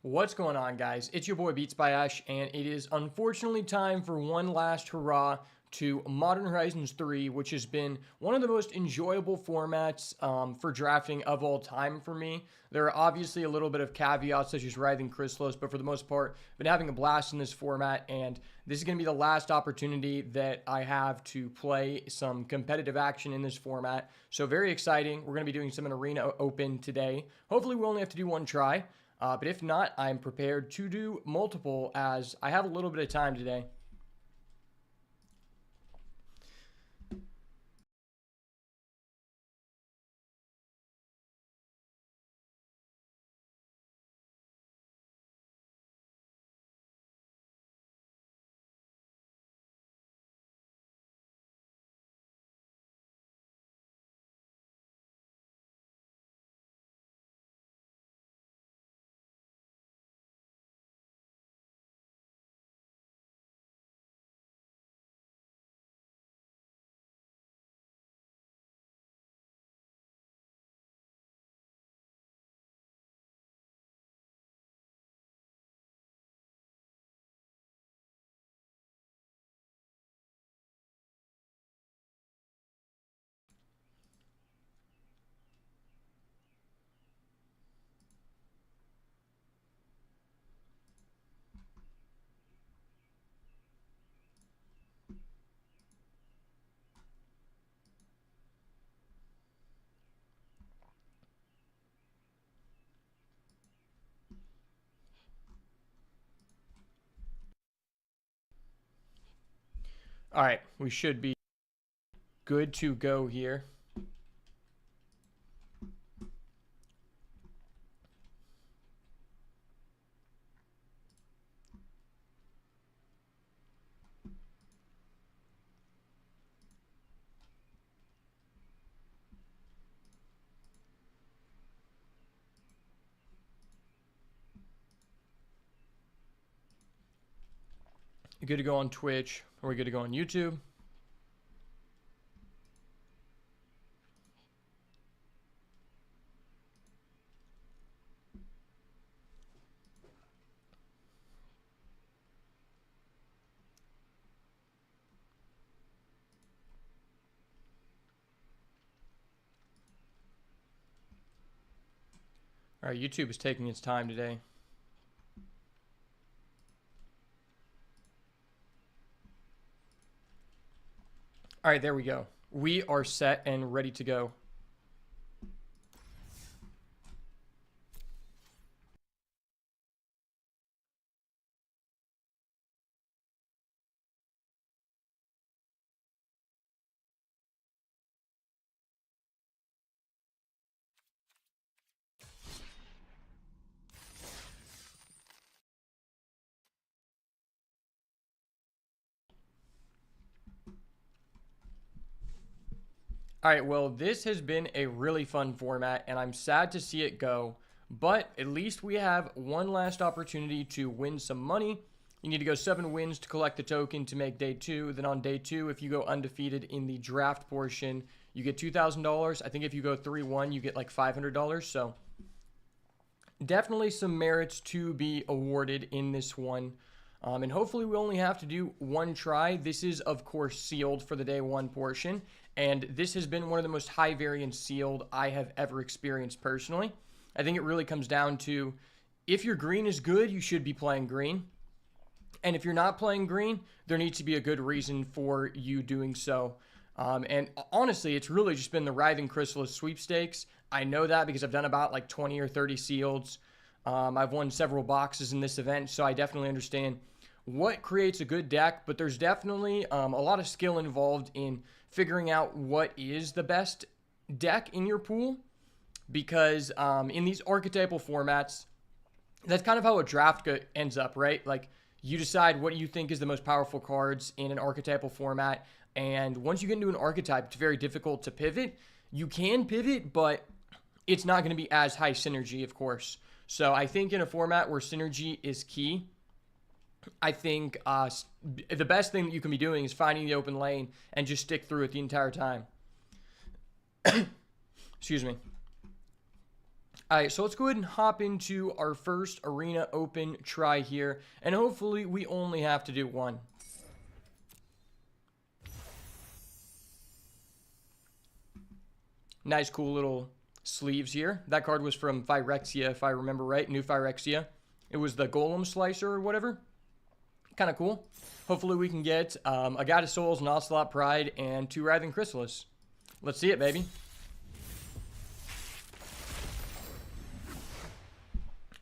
What's going on, guys? It's your boy Beats by Ash, and it is unfortunately time for one last hurrah to Modern Horizons 3, which has been one of the most enjoyable formats for drafting of all time for me. There are obviously a little bit of caveats such as Writhing Chrysalis, but for the most part, I've been having a blast in this format, and this is going to be the last opportunity that I have to play some competitive action in this format. So very exciting. We're going to be doing some in Arena Open today. Hopefully we only have to do one try. But if not, I'm prepared to do multiple as I have a little bit of time today. All right, we should be good to go here. You good to go on Twitch? Are we good to go on YouTube? All right, YouTube is taking its time today. All right, there we go. We are set and ready to go. All right, well, this has been a really fun format, and I'm sad to see it go, but at least we have one last opportunity to win some money. You need to go 7 wins to collect the token to make day 2. Then on day 2, if you go undefeated in the draft portion, you get $2,000. I think if you go 3-1, you get like $500. So definitely some merits to be awarded in this one. And hopefully we only have to do one try. This is, of course, sealed for the day 1 portion. And this has been one of the most high variance sealed I have ever experienced personally. I think it really comes down to if your green is good, you should be playing green. And if you're not playing green, there needs to be a good reason for you doing so. And honestly, it's really just been the Writhing Chrysalis sweepstakes. I know that because I've done about like 20 or 30 sealeds. I've won several boxes in this event, so I definitely understand what creates a good deck, but there's definitely a lot of skill involved in figuring out what is the best deck in your pool, because in these archetypal formats, that's kind of how a draft ends up, right? Like, you decide what you think is the most powerful cards in an archetypal format, and once you get into an archetype, it's very difficult to pivot. You can pivot, but it's not going to be as high synergy, of course. So I think in a format where synergy is key, I think the best thing that you can be doing is finding the open lane and just stick through it the entire time. Excuse me. All right, so let's go ahead and hop into our first arena open try here, and hopefully we only have to do one. Nice, cool little sleeves here. That card was from Phyrexia, if I remember right. New Phyrexia. It was the Golem Slicer or whatever. Kind of cool. Hopefully we can get a Guide of Souls, an Ocelot Pride, and 2 Writhing Chrysalis. Let's see it, baby.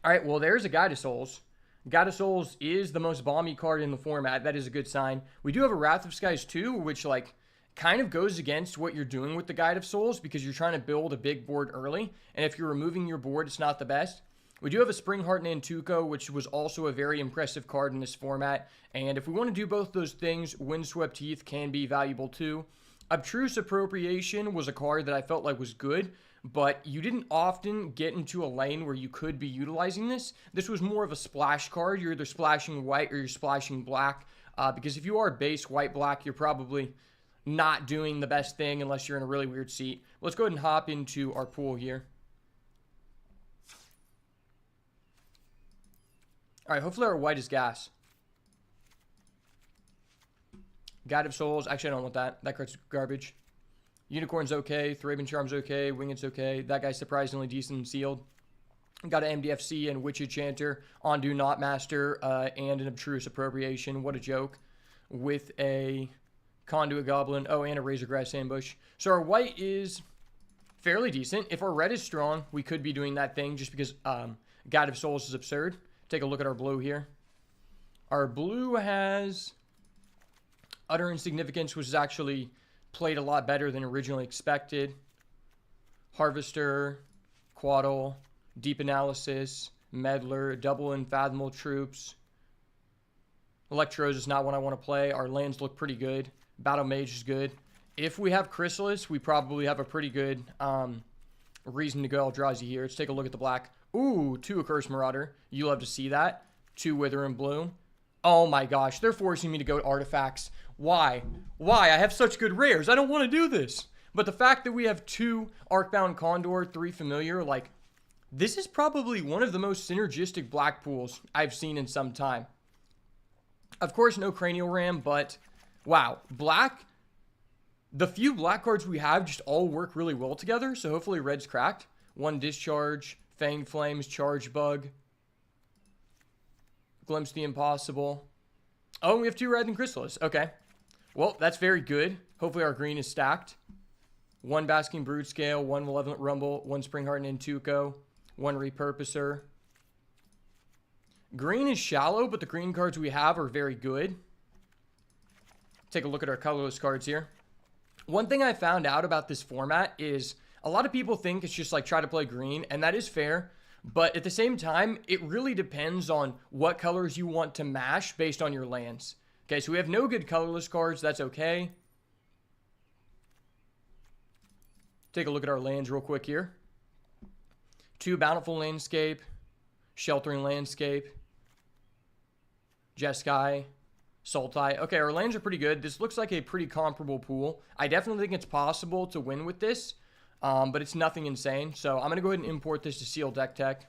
All right, well, there's a Guide of Souls. Guide of Souls is the most bomby card in the format. That is a good sign. We do have a Wrath of Skies too, which, like, kind of goes against what you're doing with the Guide of Souls because you're trying to build a big board early. And if you're removing your board, it's not the best. We do have a Springheart Nantuko, which was also a very impressive card in this format. And if we want to do both those things, Windswept Heath can be valuable too. Obtruse Appropriation was a card that I felt like was good, but you didn't often get into a lane where you could be utilizing this. This was more of a splash card. You're either splashing white or you're splashing black. Because if you are base white-black, you're probably not doing the best thing unless you're in a really weird seat. Let's go ahead and hop into our pool here. All right, hopefully our white is gas. Guide of Souls. Actually, I don't want that. That card's garbage. Unicorn's okay. Thraben Charm's okay. Winged's okay. That guy's surprisingly decent and sealed. Got an MDFC and Witch Enchanter, Undo Knot Master, and an Obtruse Appropriation. What a joke. With a Conduit Goblin. Oh, and a Razorgrass Ambush. So our white is fairly decent. If our red is strong, we could be doing that thing just because Guide of Souls is absurd. Take a look at our blue here. Our blue has Utter Insignificance, which is actually played a lot better than originally expected. Harvester, Quaddle, Deep Analysis, Meddler, Double Unfathomable Troops. Electros is not one I want to play. Our lands look pretty good. Battle Mage is good. If we have Chrysalis, we probably have a pretty good reason to go Eldrazi here. Let's take a look at the black. Ooh, 2 Accursed Marauder. You love to see that. 2 Wither and Bloom. Oh my gosh, they're forcing me to go to artifacts. Why? Why? I have such good rares. I don't want to do this. But the fact that we have 2 Arcbound Condor, 3 Familiar, like, this is probably one of the most synergistic black pools I've seen in some time. Of course, no Cranial Ram, but wow. Black, the few black cards we have just all work really well together, so hopefully red's cracked. 1 Discharge, Fanged Flames, Charge Bug, Glimpse the Impossible. Oh, and we have 2 Writhing Chrysalis. Okay. Well, that's very good. Hopefully our green is stacked. 1 Basking Brood Scale, 1 Malevolent Rumble, 1 Springheart Nantuko, 1 Repurposer. Green is shallow, but the green cards we have are very good. Take a look at our colorless cards here. One thing I found out about this format is a lot of people think it's just like try to play green, and that is fair. But at the same time, it really depends on what colors you want to mash based on your lands. Okay, so we have no good colorless cards. That's okay. Take a look at our lands real quick here. 2 Bountiful Landscape, Sheltering Landscape, Jeskai, Sultai. Okay, our lands are pretty good. This looks like a pretty comparable pool. I definitely think it's possible to win with this. But it's nothing insane. So I'm going to go ahead and import this to Seal Deck Tech.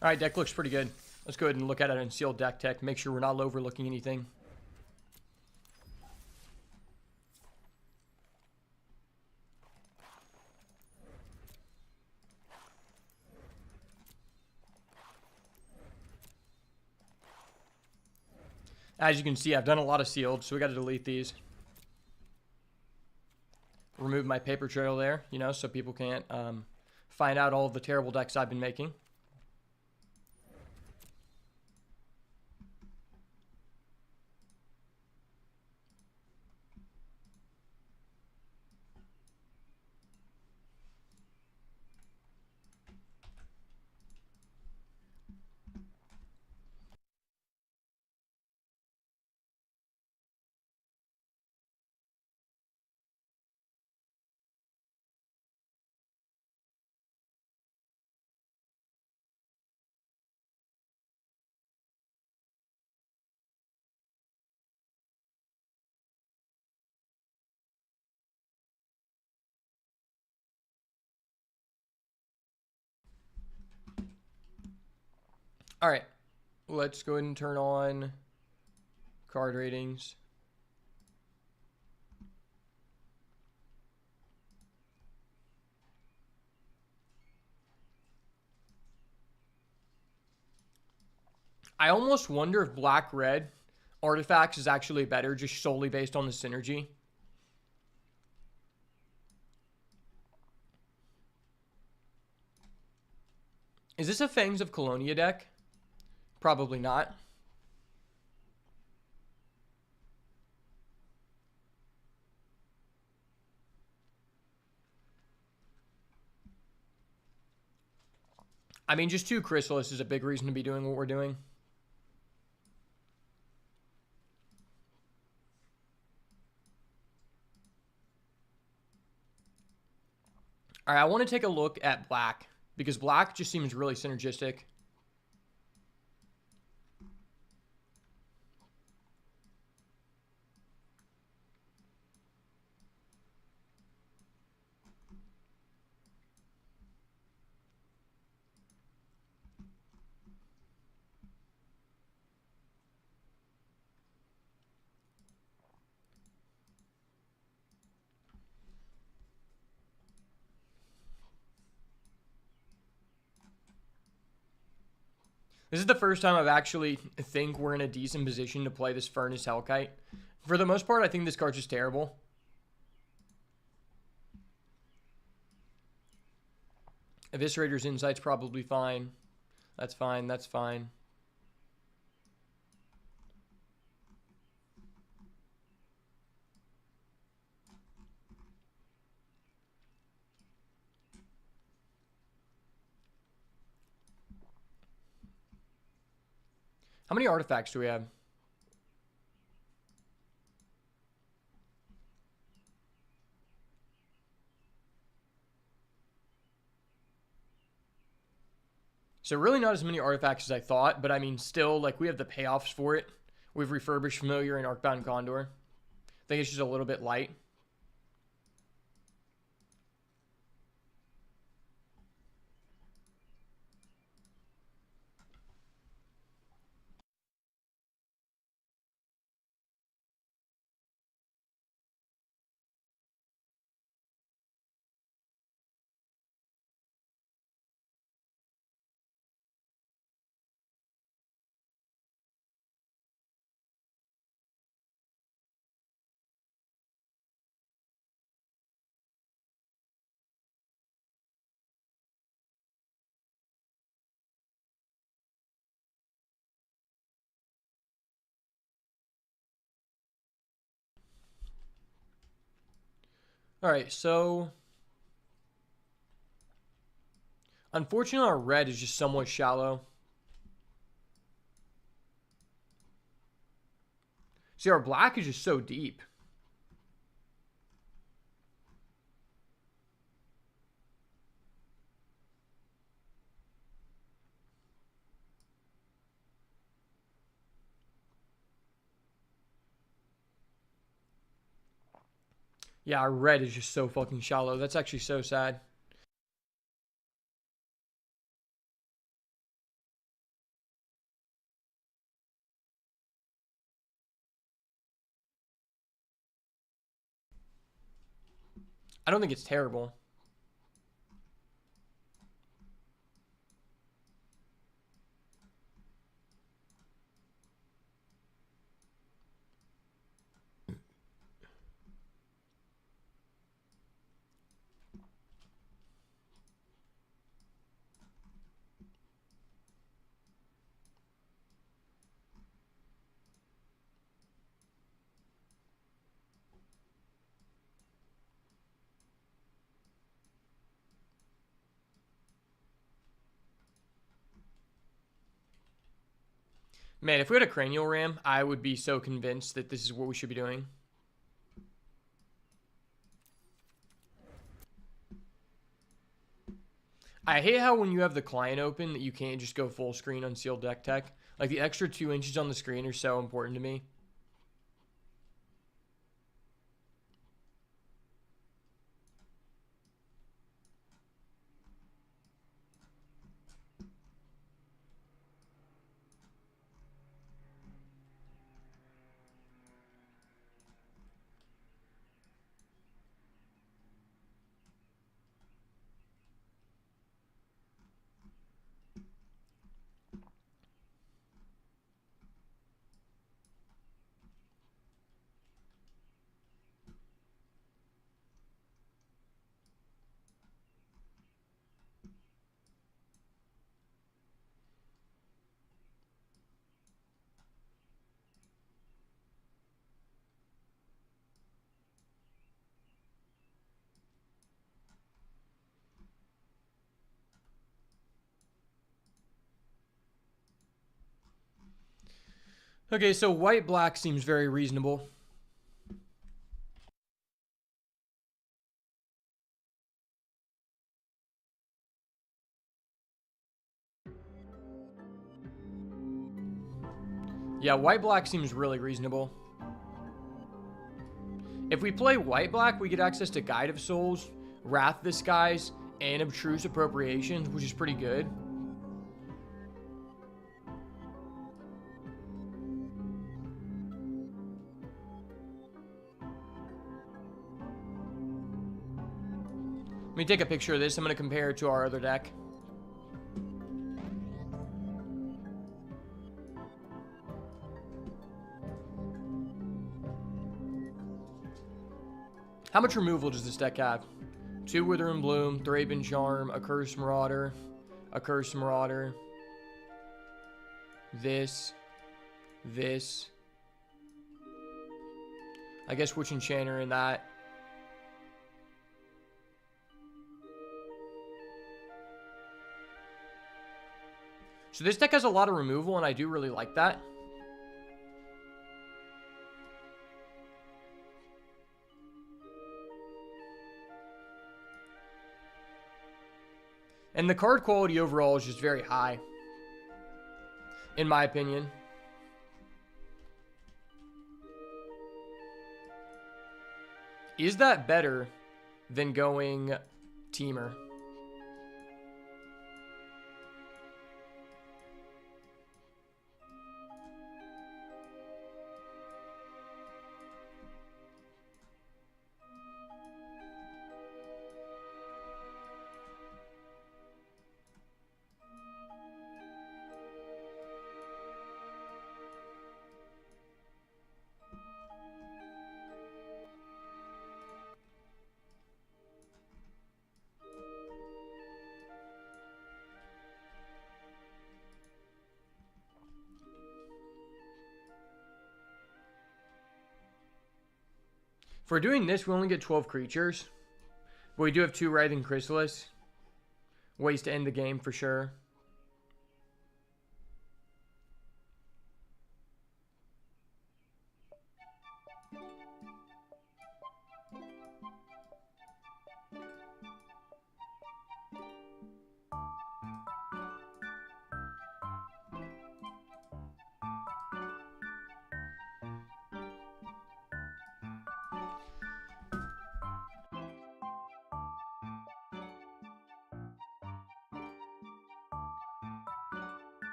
All right, deck looks pretty good. Let's go ahead and look at it in Sealed Deck Tech. Make sure we're not overlooking anything. As you can see, I've done a lot of sealed, so we got to delete these. Remove my paper trail there, you know, so people can't find out all of the terrible decks I've been making. All right, let's go ahead and turn on card ratings. I almost wonder if black-red artifacts is actually better just solely based on the synergy. Is this a Fangs of Colonia deck? Probably not. I mean, just 2 Chrysalis is a big reason to be doing what we're doing. All right, I want to take a look at black because black just seems really synergistic. This is the first time I've actually think we're in a decent position to play this Furnace Hellkite. For the most part, I think this card's just terrible. Eviscerator's Insight's probably fine. That's fine, that's fine. How many artifacts do we have? So really not as many artifacts as I thought, but I mean still, like, we have the payoffs for it. We've refurbished Familiar and Arcbound Condor. I think it's just a little bit light. All right, so unfortunately our red is just somewhat shallow. See, our black is just so deep. Yeah, our red is just so fucking shallow. That's actually so sad. I don't think it's terrible. Man, if we had a cranial ram, I would be so convinced that this is what we should be doing. I hate how when you have the client open that you can't just go full screen on sealed deck tech. Like the extra 2 inches on the screen are so important to me. Okay, so white-black seems very reasonable. Yeah, white-black seems really reasonable. If we play white-black, we get access to Guide of Souls, Wrath the Skies, and Abstruse Appropriations, which is pretty good. Let me take a picture of this. I'm going to compare it to our other deck. How much removal does this deck have? 2 Wither and Bloom, Thraben Charm, a Cursed Marauder, a Cursed Marauder, this. I guess Witch Enchanter in that. So this deck has a lot of removal, and I do really like that. And the card quality overall is just very high, in my opinion. Is that better than going Teamer? If we're doing this, we only get 12 creatures. But we do have 2 Writhing Chrysalis. Ways to end the game for sure.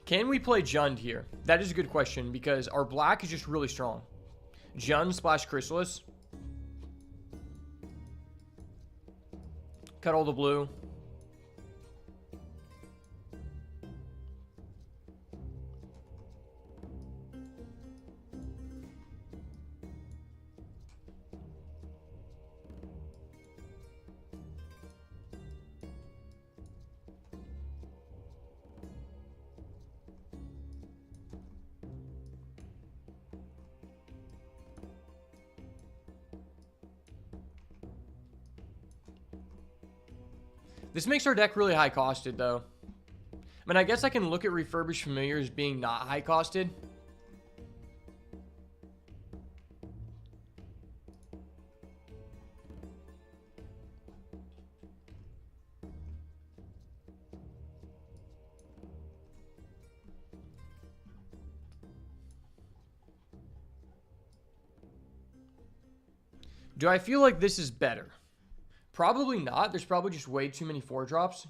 Can we play Jund here? That is a good question because our black is just really strong. Jund splash Chrysalis. Cut all the blue. This makes our deck really high costed though. I mean, I guess I can look at Refurbished Familiar as being not high costed. Do I feel like this is better? Probably not. There's probably just way too many 4-drops.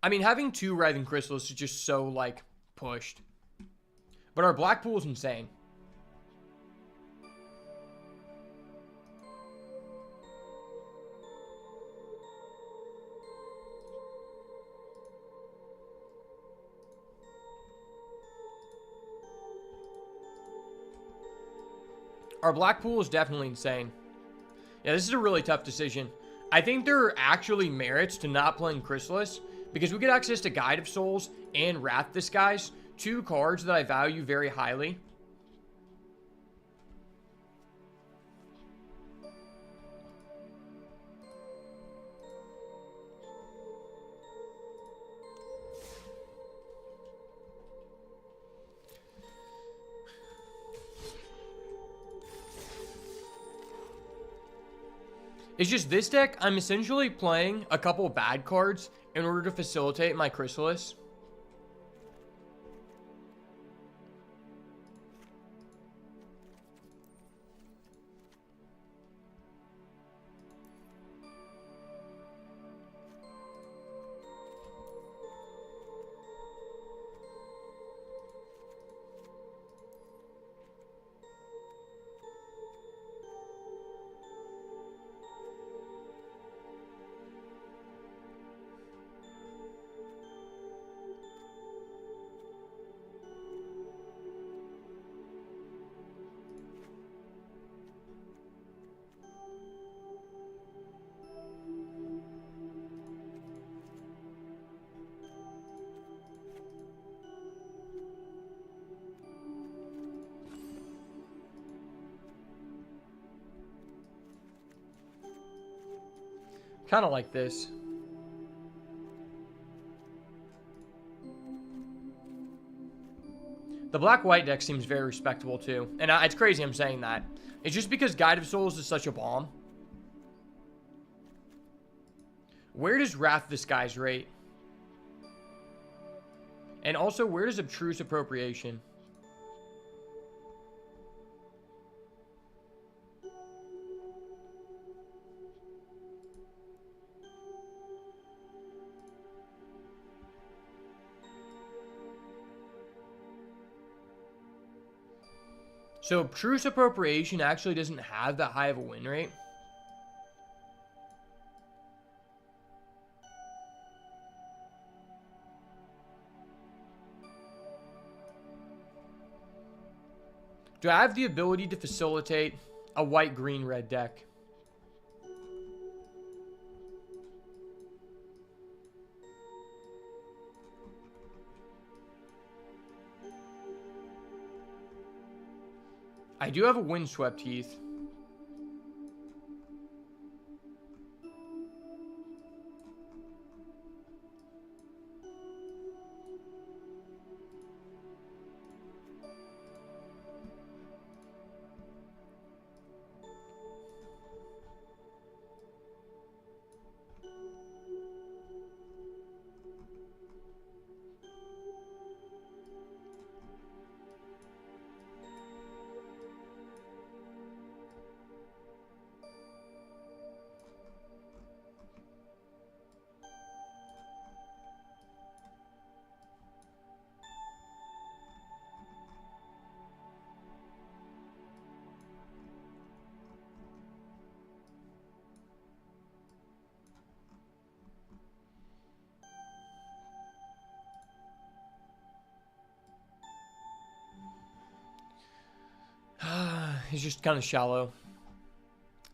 I mean, having 2 Writhing Chrysalis is just so, like, pushed. But our black pool is insane. Our black pool is definitely insane. Yeah, this is a really tough decision. I think there are actually merits to not playing Chrysalis because we get access to Guide of Souls and Wrath Disguise, 2 cards that I value very highly. It's just this deck, I'm essentially playing a couple bad cards in order to facilitate my Chrysalis. Kind of like this. The black-white deck seems very respectable too. And it's crazy I'm saying that. It's just because Guide of Souls is such a bomb. Where does Wrath Disguise rate? And also, where does Obtruse Appropriation? So Obtruse Appropriation actually doesn't have that high of a win rate. Do I have the ability to facilitate a white-green-red deck? I do have a Windswept Heath. It's just kind of shallow.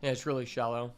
Yeah, it's really shallow.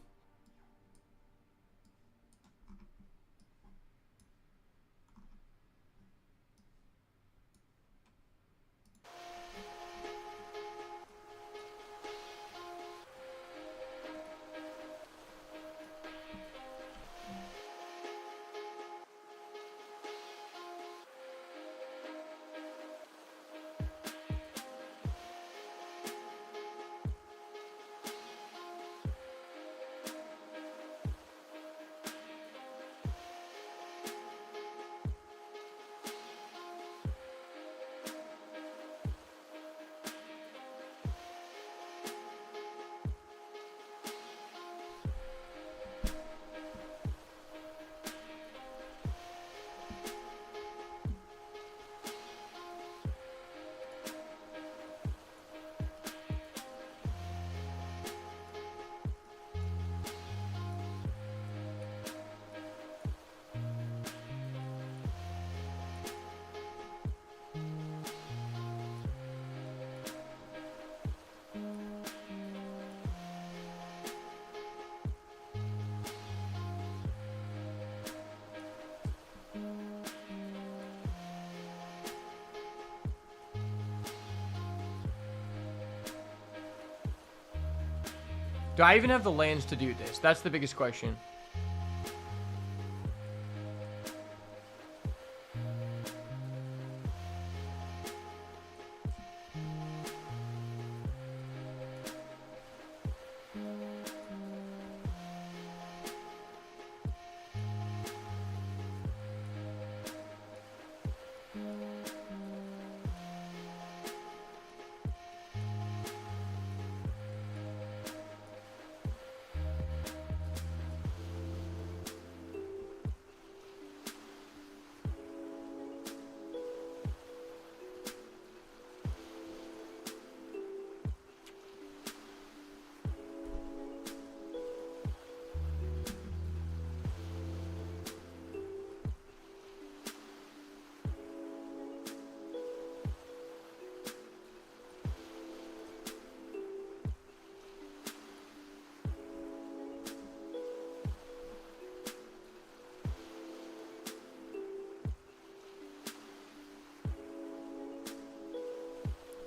Do I even have the lands to do this? That's the biggest question.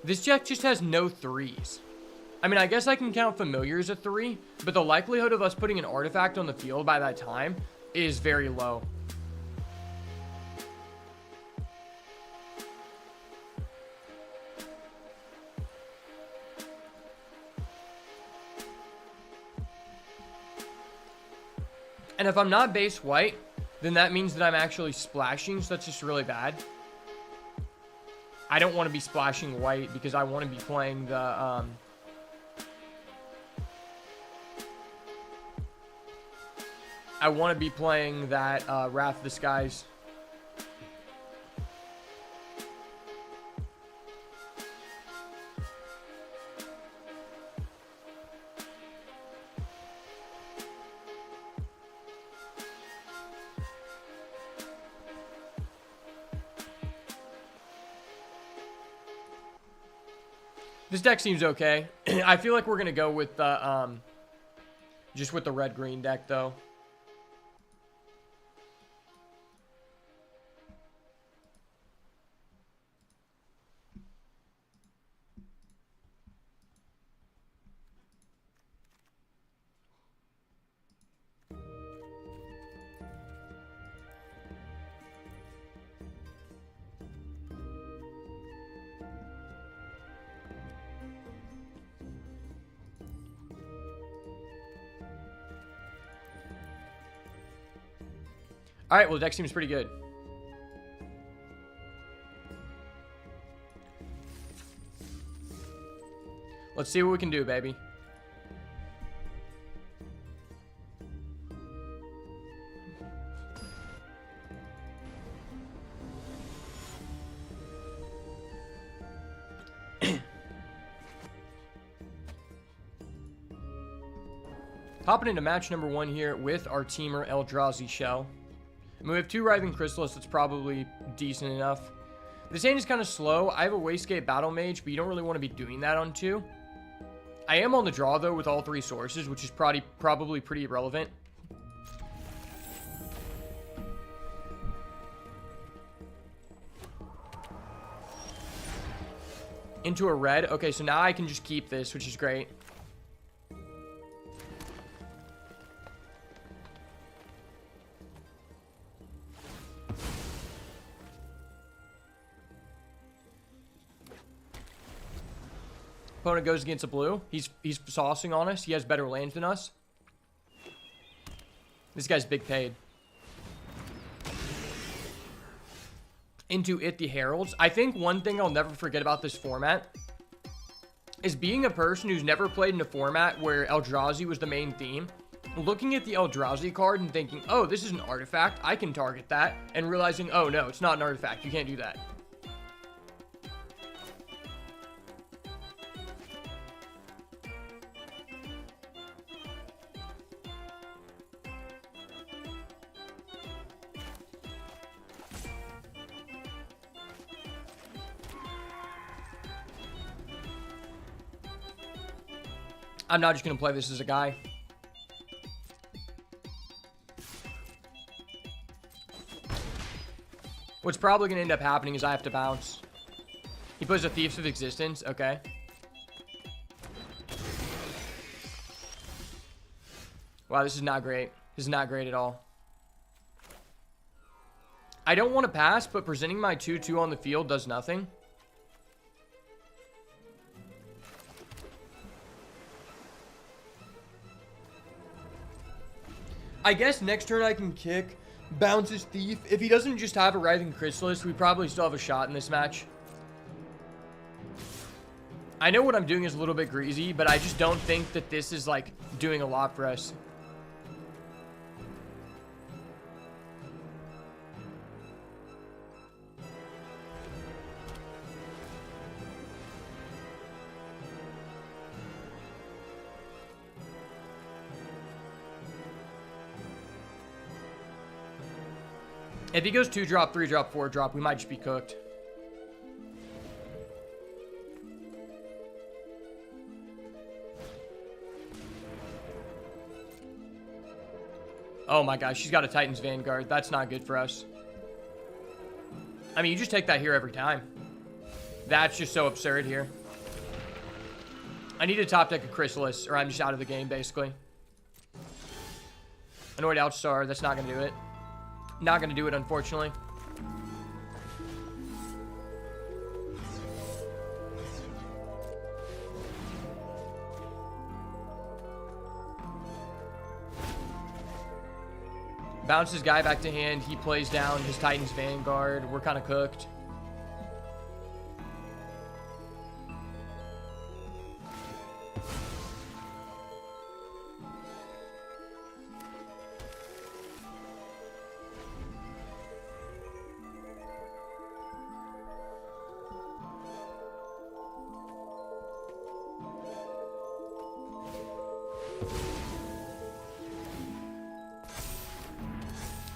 This deck just has no threes. I mean, I guess I can count Familiar as a 3, but the likelihood of us putting an artifact on the field by that time is very low. And if I'm not base white, then that means that I'm actually splashing, so that's just really bad. I don't want to be splashing white because I want to be playing the, I want to be playing that, Wrath of the Skies. This deck seems okay. I feel like we're going to go with the, just with the red-green deck, though. All right, well, the deck seems pretty good. Let's see what we can do, baby. Hopping into match number 1 here with our teamer Eldrazi Shell. I mean, we have 2 Writhing Chrysalis. That's probably decent enough. This hand is kind of slow. I have a Wastegate Battle Mage, but you don't really want to be doing that on 2. I am on the draw, though, with all 3 sources, which is probably pretty irrelevant. Into a red. Okay, so now I can just keep this, which is great. Opponent goes against a blue. He's saucing on us. He has better lands than us. This guy's big paid. Into it, the Heralds. I think one thing I'll never forget about this format is being a person who's never played in a format where Eldrazi was the main theme. Looking at the Eldrazi card and thinking, oh, this is an artifact. I can target that. And realizing, oh, no, it's not an artifact. You can't do that. I'm not just going to play this as a guy. What's probably going to end up happening is I have to bounce. He plays a Thieves of Existence. Okay. Wow, this is not great. This is not great at all. I don't want to pass, but presenting my 2/2 on the field does nothing. I guess next turn I can kick, bounces Thief. If he doesn't just have a Writhing Chrysalis, we probably still have a shot in this match. I know what I'm doing is a little bit greasy, but I just don't think that this is, like, doing a lot for us. If he goes 2-drop, 3-drop, 4-drop, we might just be cooked. Oh my gosh, she's got a Titan's Vanguard. That's not good for us. I mean, you just take that here every time. That's just so absurd here. I need to top deck a Chrysalis, or I'm just out of the game, basically. Annoyed Outstar, that's not going to do it. Not going to do it, unfortunately. Bounces guy back to hand. He plays down his Titan's Vanguard. We're kind of cooked.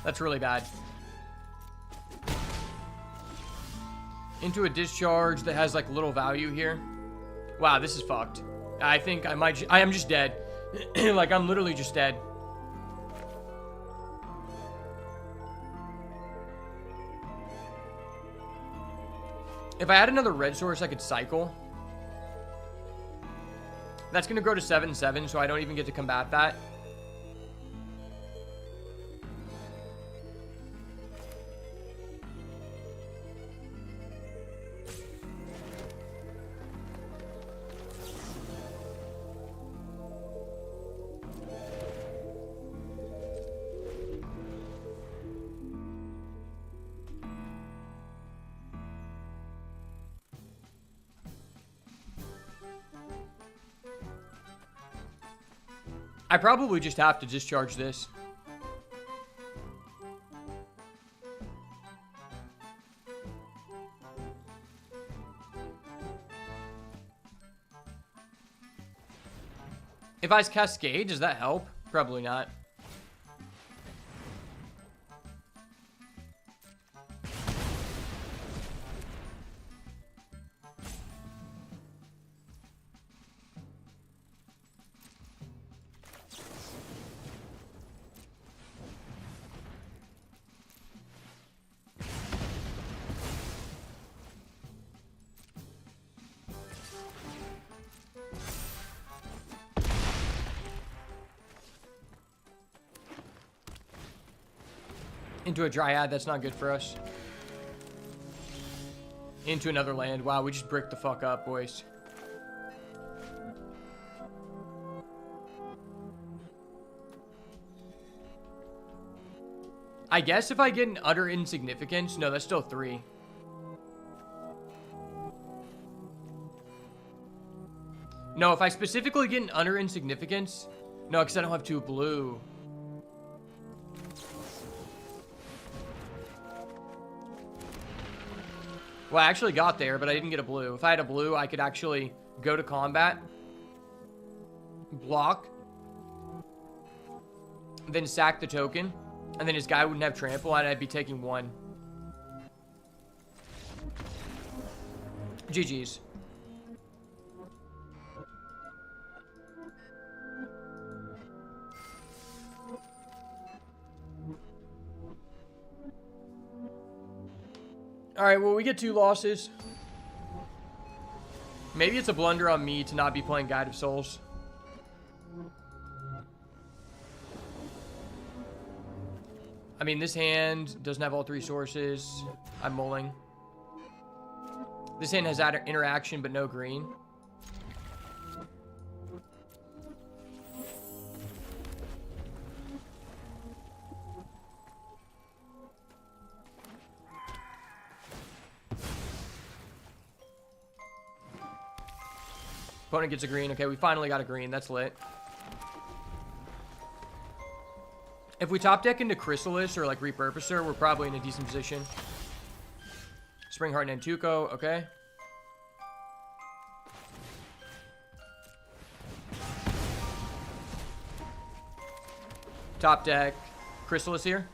That's really bad. Into a discharge that has like little value here. Wow, this is fucked. I think I am just dead. Like, I'm literally just dead. If I had another red source, I could cycle. That's going to grow to 7/7, so I don't even get to combat that. I probably just have to discharge this. If I Cascade, does that help? Probably not. Into a Dryad, that's not good for us. Into another land. Wow, we just bricked the fuck up, boys. I guess if I get an utter insignificance... No, that's still 3. No, if I specifically get an utter insignificance... No, because I don't have 2 blue. Well, I actually got there, but I didn't get a blue. If I had a blue, I could actually go to combat. Block. Then sack the token. And then his guy wouldn't have trample, and I'd be taking 1. GG's. Alright, well, we get 2 losses. Maybe it's a blunder on me to not be playing Guide of Souls. I mean, this hand doesn't have all 3 sources. I'm mulling. This hand has interaction, but no green. Opponent gets a green. Okay, we finally got a green. That's lit. If we top deck into Chrysalis or like Repurposer, we're probably in a decent position. Springheart and Nantuko, okay. Top deck Chrysalis here.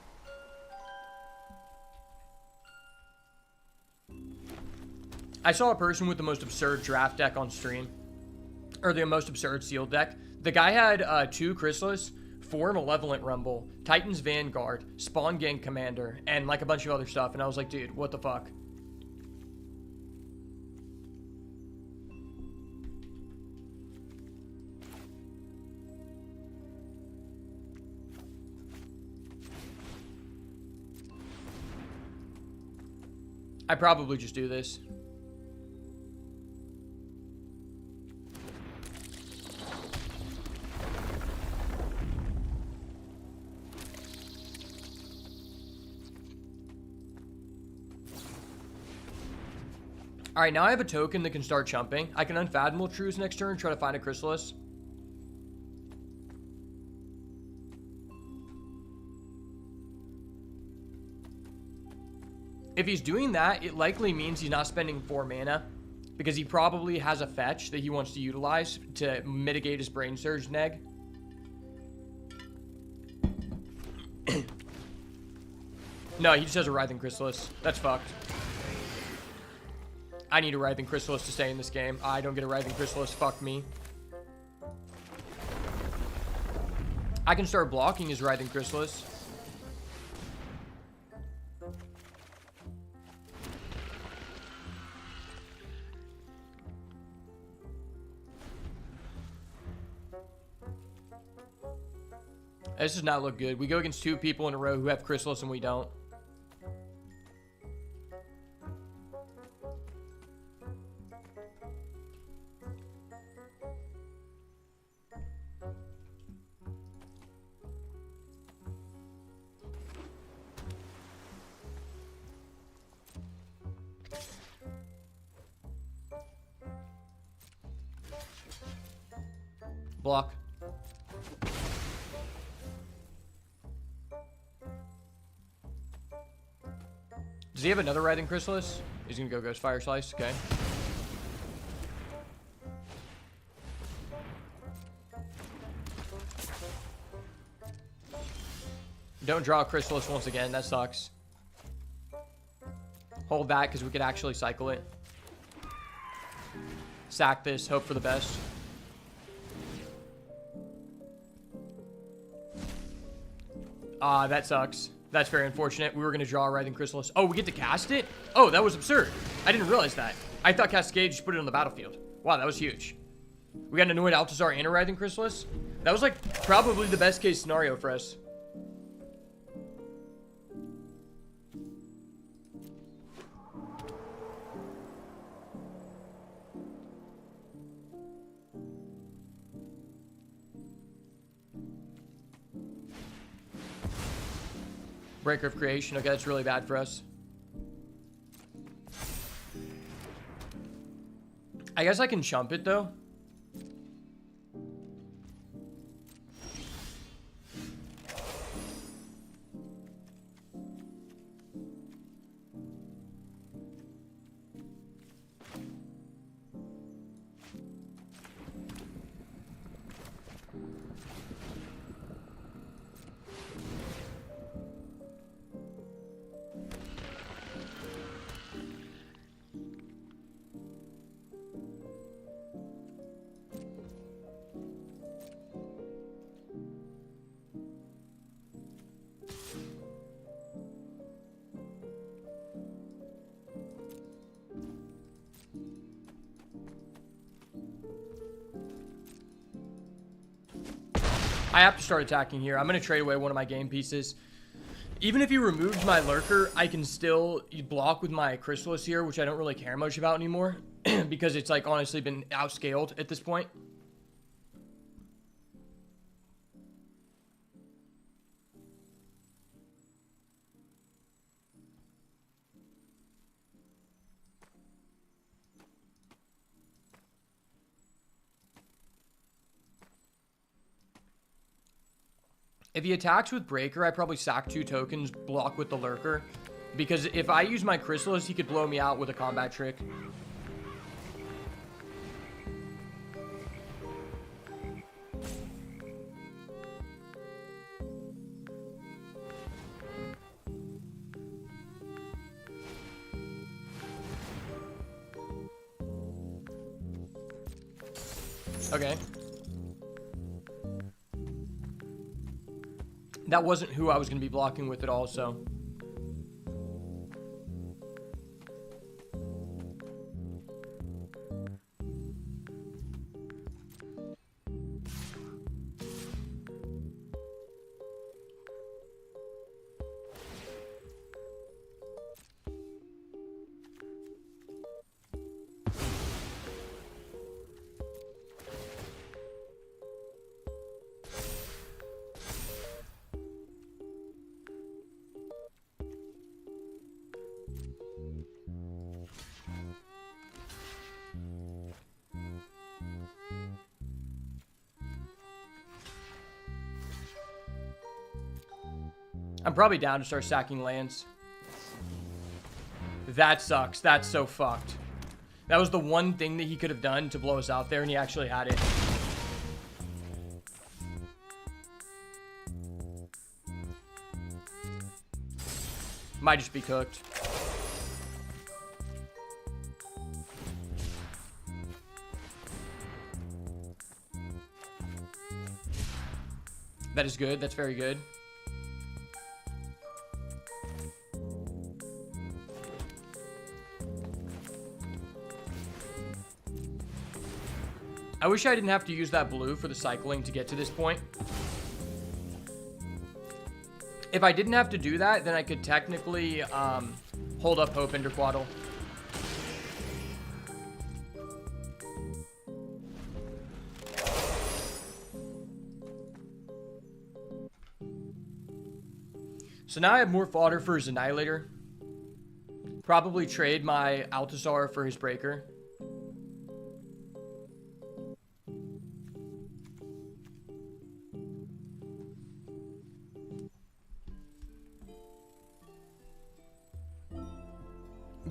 I saw a person with the most absurd draft deck on stream. Or the most absurd sealed deck. The guy had 2 Chrysalis, 4 Malevolent Rumble, Titan's Vanguard, Spawn Gang Commander, and like a bunch of other stuff. And I was like, dude, what the fuck? I probably just do this. Alright, now I have a token that can start chumping. I can Unfathomable Truths next turn, try to find a Chrysalis. If he's doing that, it likely means he's not spending 4 mana. Because he probably has a fetch that he wants to utilize to mitigate his Brain Surge neg. No, he just has a Writhing Chrysalis. That's fucked. I need a Writhing Chrysalis to stay in this game. I don't get a Writhing Chrysalis. Fuck me. I can start blocking his Writhing Chrysalis. This does not look good. We go against 2 people in a row who have Chrysalis and we don't. Block. Does he have another Writhing Chrysalis? He's gonna go Ghost Fire Slice. Okay. Don't draw a Chrysalis once again. That sucks. Hold that because we could actually cycle it. Sack this. Hope for the best. Ah, that sucks. That's very unfortunate. We were going to draw a Writhing Chrysalis. Oh, we get to cast it? Oh, that was absurd. I didn't realize that. I thought Cascade just put it on the battlefield. Wow, that was huge. We got an Annoyed Altazar and a Writhing Chrysalis. That was like probably the best case scenario for us. Breaker of Creation. Okay, that's really bad for us. I guess I can chump it, though. I have to start attacking here. I'm going to trade away one of my game pieces. Even if he removes my Lurker, I can still block with my Chrysalis here, which I don't really care much about anymore. Because it's, like, honestly been outscaled at this point. If he attacks with Breaker, I probably sack 2 tokens, block with the Lurker. Because if I use my Chrysalis, he could blow me out with a combat trick. Okay. That wasn't who I was going to be blocking with at all, so... I'm probably down to start sacking lands. That sucks. That's so fucked. That was the one thing that he could have done to blow us out there, and he actually had it. Might just be cooked. That is good. That's very good. I wish I didn't have to use that blue for the cycling to get to this point. If I didn't have to do that, then I could technically hold up Hope Interquaddle. So now I have more fodder for his Annihilator. Probably trade my Althazar for his Breaker.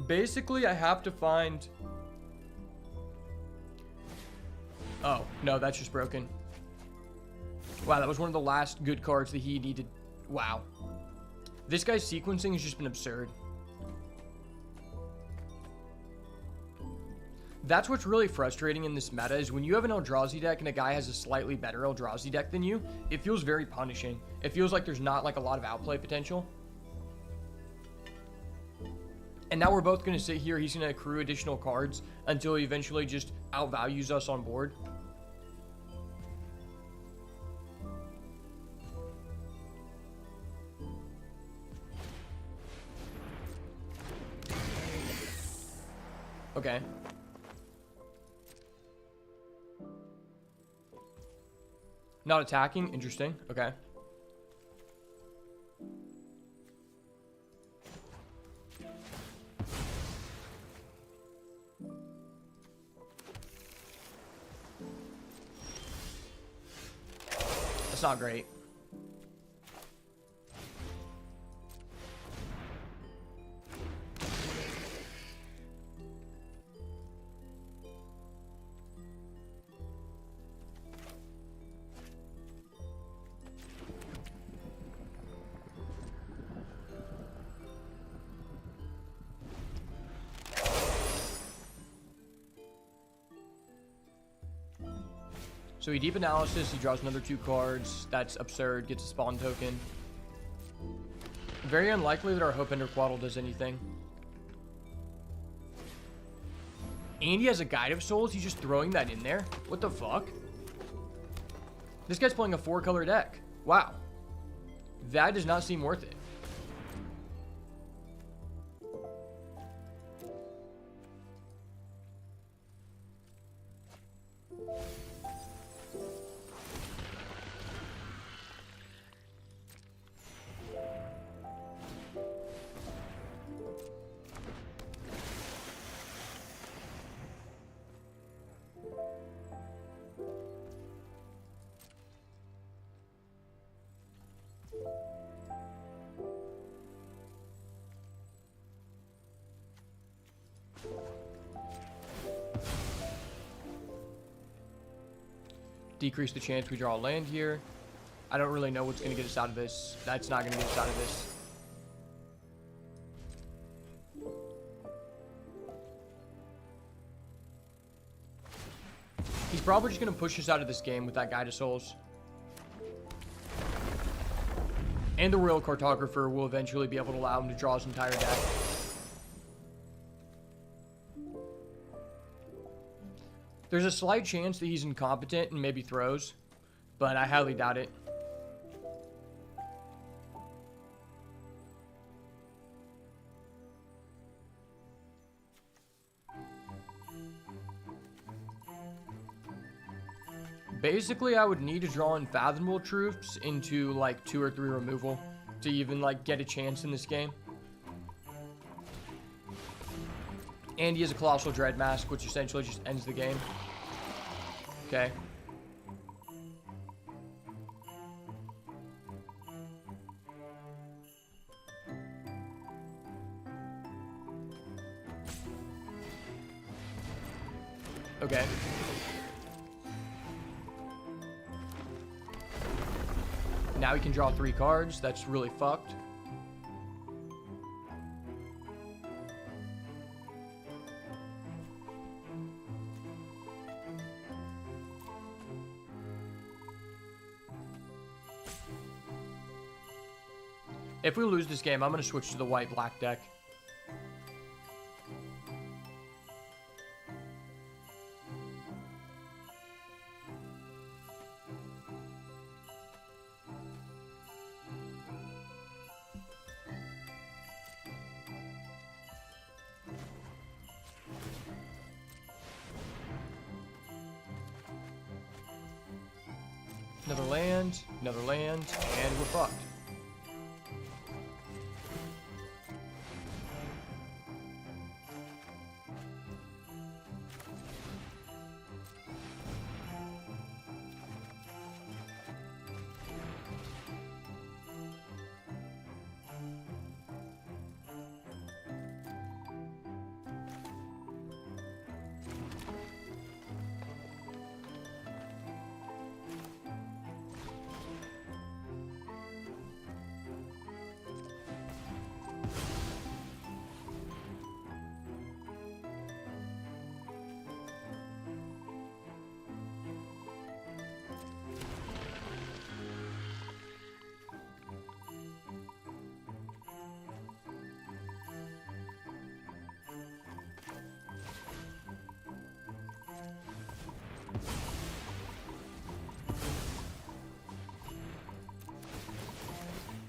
Basically, I have to find... Oh, no, that's just broken. Wow, that was one of the last good cards that he needed. Wow. This guy's sequencing has just been absurd. That's what's really frustrating in this meta is when you have an Eldrazi deck and a guy has a slightly better Eldrazi deck than you, it feels very punishing. It feels like there's not like a lot of outplay potential. And now we're both going to sit here. He's going to accrue additional cards until he eventually just outvalues us on board. Okay. Not attacking. Interesting. Okay. That's not great. So he deep analysis, he draws another 2 cards. That's absurd, gets a spawn token. Very unlikely that our Hope Ender Quaddle does anything. And he has a Guide of Souls, he's just throwing that in there? What the fuck? This guy's playing a 4-color deck. Wow. That does not seem worth it. Decrease the chance we draw a land here. I don't really know what's going to get us out of this. That's not going to get us out of this. He's probably just going to push us out of this game with that Guide of Souls. And the Royal Cartographer will eventually be able to allow him to draw his entire deck. There's a slight chance that he's incompetent and maybe throws, but I highly doubt it. Basically, I would need to draw Unfathomable Truths into like 2 or 3 removal to even like get a chance in this game. And he has a Colossal Dread Mask, which essentially just ends the game. Okay. Okay. Now he can draw 3 cards. That's really fucked. If we lose this game, I'm going to switch to the white-black deck. Another land, and we're fucked.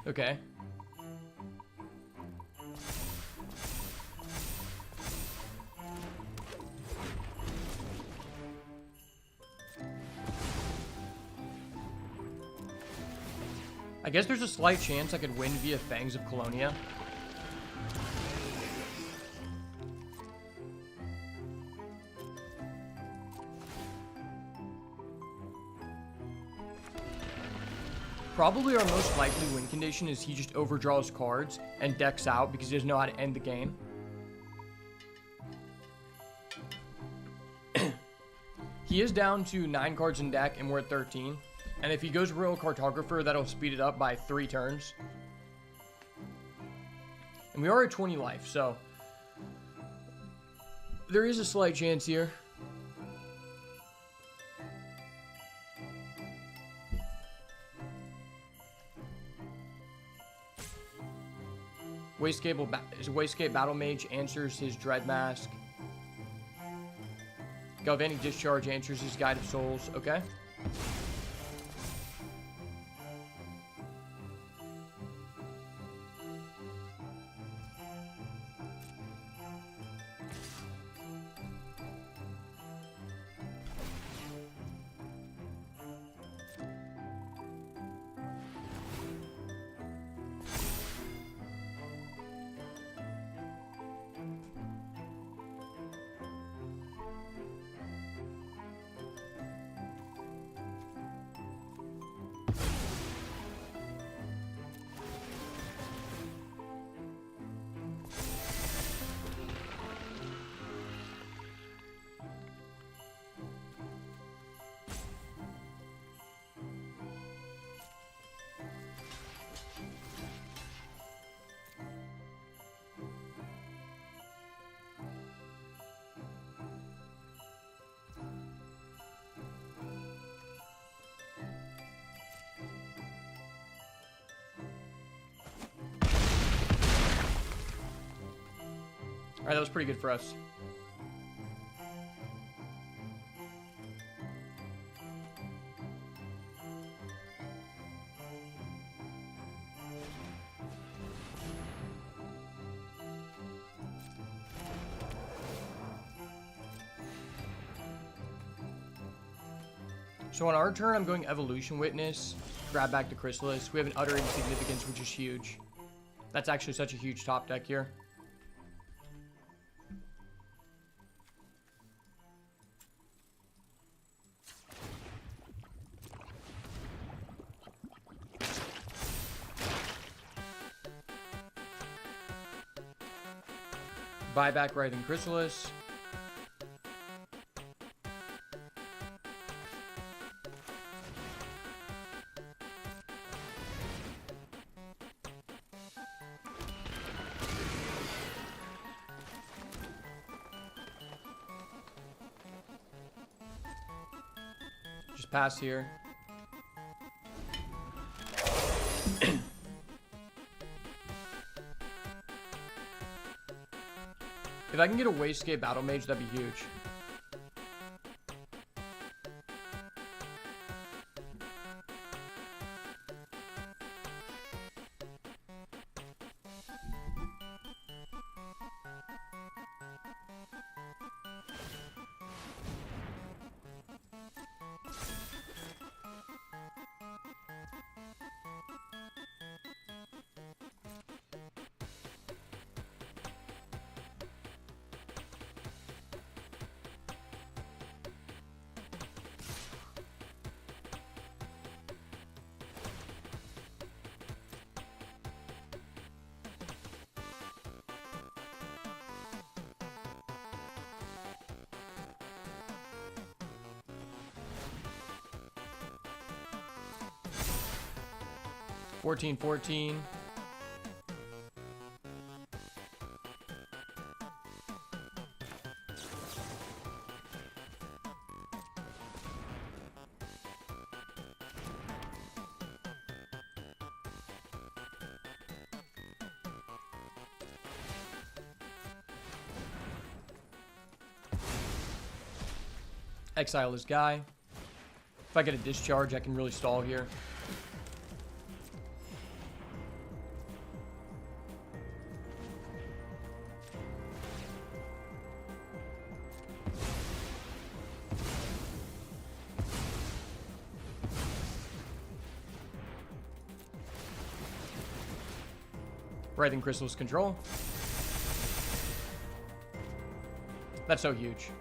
Okay. I guess there's a slight chance I could win via Fangs of Colonia. Probably our most likely win condition is he just overdraws cards and decks out because he doesn't know how to end the game. He is down to 9 cards in deck and we're at 13. And if he goes Royal Cartographer, that'll speed it up by 3 turns. And we are at 20 life, so there is a slight chance here. Wastegate Battle Mage answers his Dread Mask. Galvanic Discharge answers his Guide of Souls. Okay. Alright, that was pretty good for us. So on our turn, I'm going Evolution Witness, grab back the Chrysalis. We have an Utter Insignificance, which is huge. That's actually such a huge top deck here. Buy back Writhing Chrysalis. Just pass here. If I can get a Wastegate Battle Mage, that'd be huge. $14-14. Exile this guy. If I get a discharge, I can really stall here. Writhing Crystal's control. That's so huge.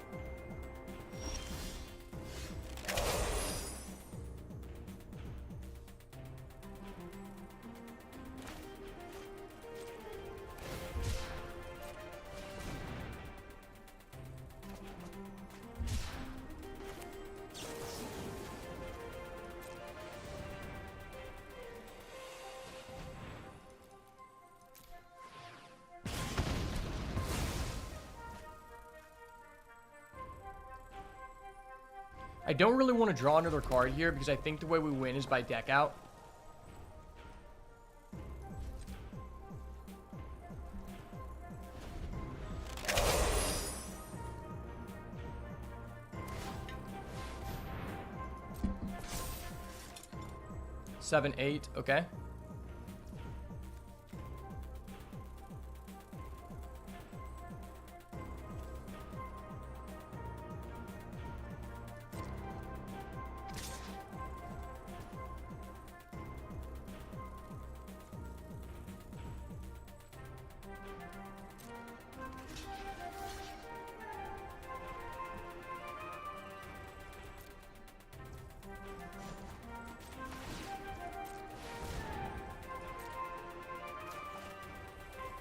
I don't really want to draw another card here because I think the way we win is by deck out. Seven, 8, okay.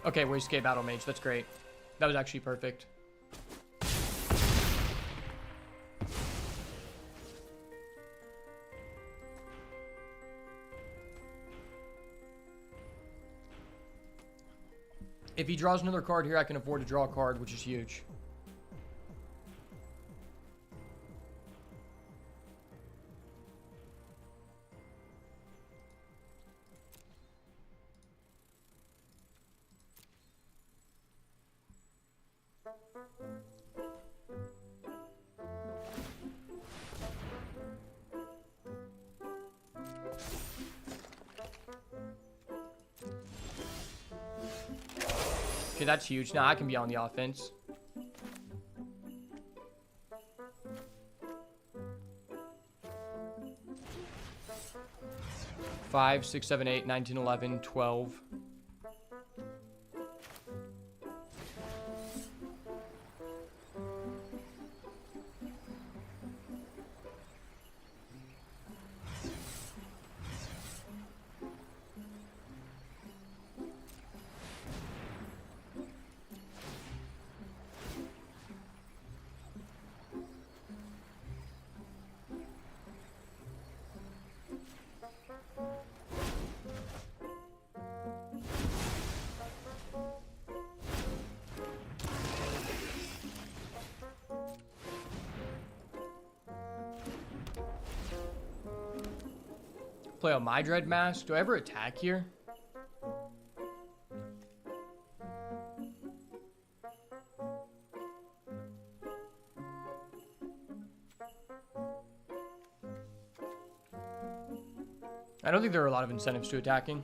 Okay, we escape Battle Mage. That's great. That was actually perfect. If he draws another card here, I can afford to draw a card, which is huge. Okay, that's huge. Now I can be on the offense. Five, 6, 7, 8, 19, 11, 12. Play on my Dread Mask. Do I ever attack here? I don't think there are a lot of incentives to attacking.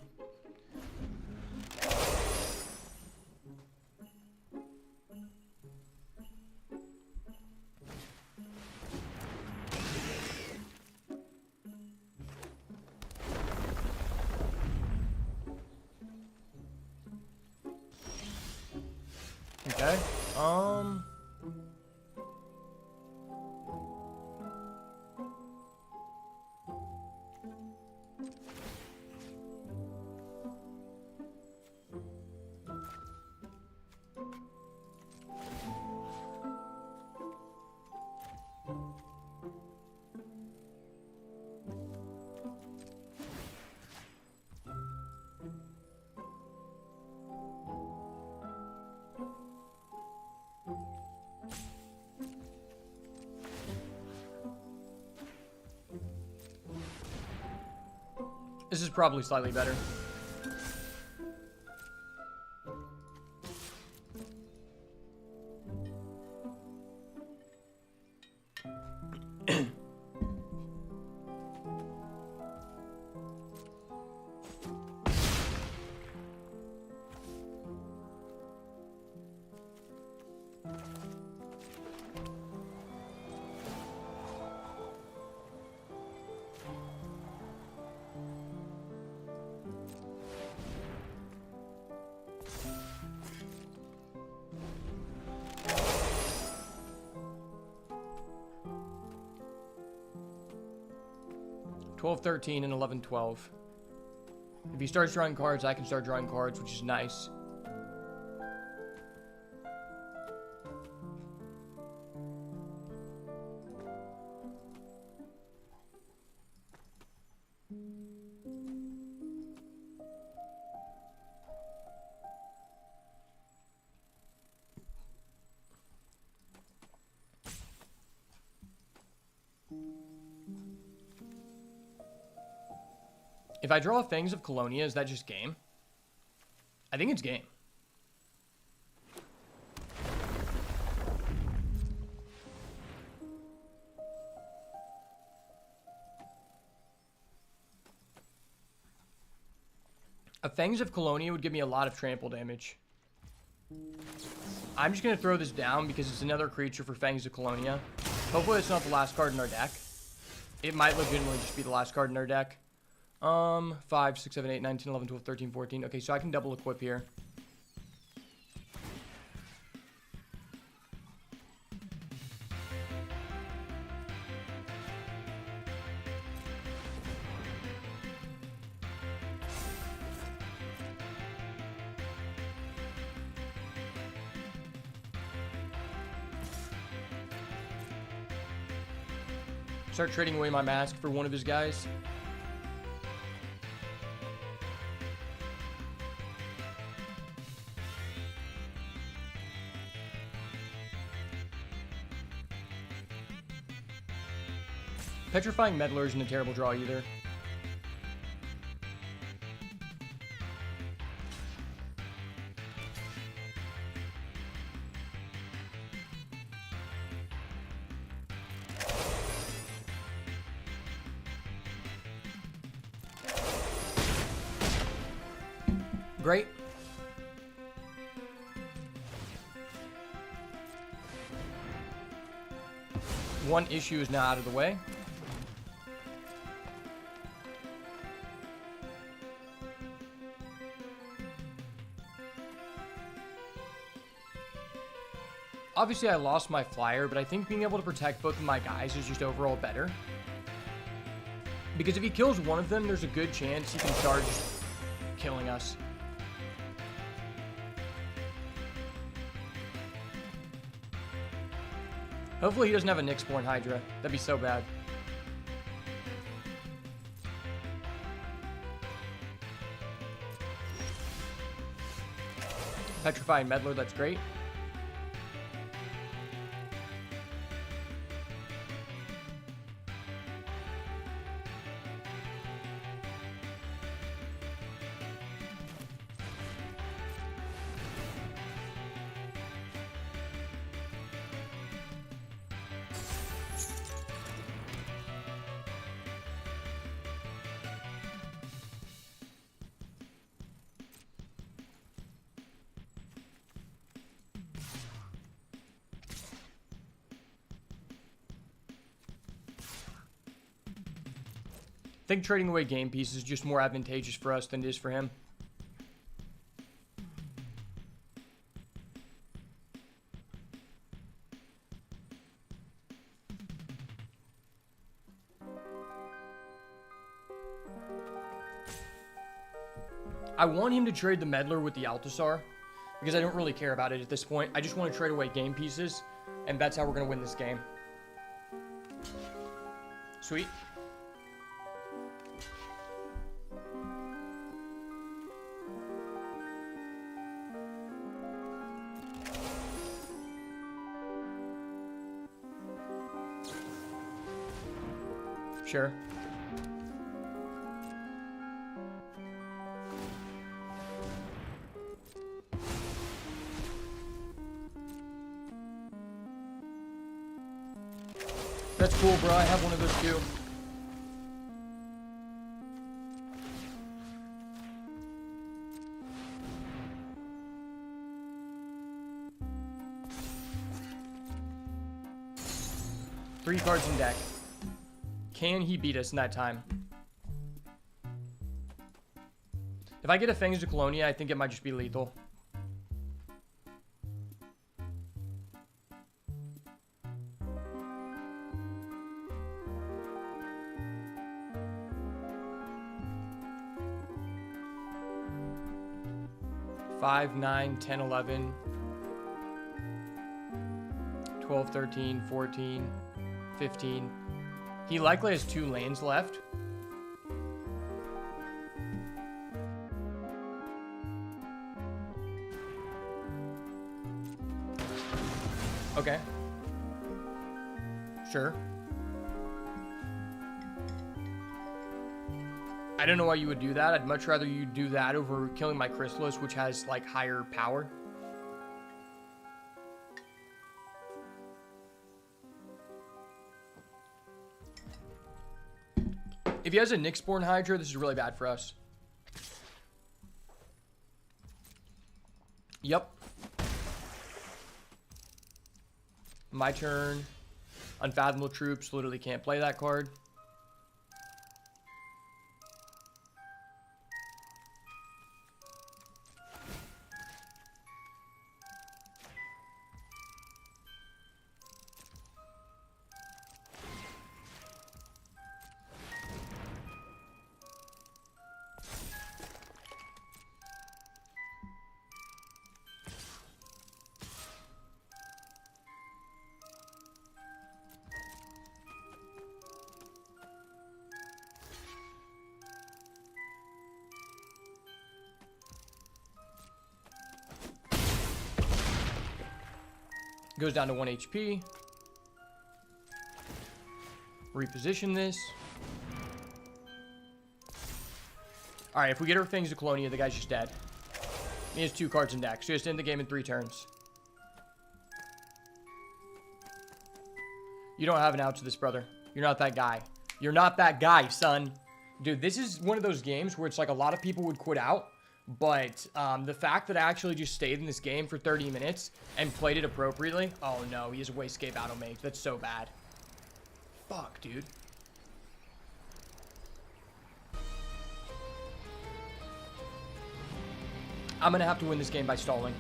Okay. This is probably slightly better. Twelve, 13, and 11, 12. If he starts drawing cards, I can start drawing cards, which is nice. If I draw Fangs of Colonia, is that just game? I think it's game. A Fangs of Colonia would give me a lot of trample damage. I'm just going to throw this down because it's another creature for Fangs of Colonia. Hopefully it's not the last card in our deck. It might legitimately just be the last card in our deck. 5, 6, 7, 8, 9, 10, 11, 12, 13, 14. Okay, so I can double equip here. Start trading away my mask for one of his guys. Petrifying Meddler isn't a terrible draw either. Great. One issue is now out of the way. Obviously, I lost my flyer, but I think being able to protect both of my guys is just overall better. Because if he kills one of them, there's a good chance he can charge killing us. Hopefully he doesn't have a Nyxborn Hydra. That'd be so bad. Petrifying Meddler, that's great. I think trading away game pieces is just more advantageous for us than it is for him. I want him to trade the Meddler with the Altasar because I don't really care about it at this point. I just want to trade away game pieces, and that's how we're going to win this game. Sweet. Sure. That's cool, bro. I have one of those too. Three cards in deck. Can he beat us in that time? If I get a Fangs of Colonia, I think it might just be lethal. Five, 9, 10, 11, 12, 13, 14, 15. He likely has 2 lanes left. Okay. Sure. I don't know why you would do that. I'd much rather you do that over killing my Chrysalis, which has, like, higher power. If he has a Nyx-born Hydra, this is really bad for us. Yep. My turn. Unfathomable Troops. Literally can't play that card. Goes down to 1 HP. Reposition this. Alright, if we get our things to Colonia, the guy's just dead. He has 2 cards in deck, so he has to end the game in 3 turns. You don't have an out to this, brother. You're not that guy. You're not that guy, son. Dude, this is one of those games where it's like a lot of people would quit out. But the fact that I actually just stayed in this game for 30 minutes and played it appropriately. Oh no, he has a Wayscape Auto Mage. That's so bad. Fuck, dude. I'm going to have to win this game by stalling.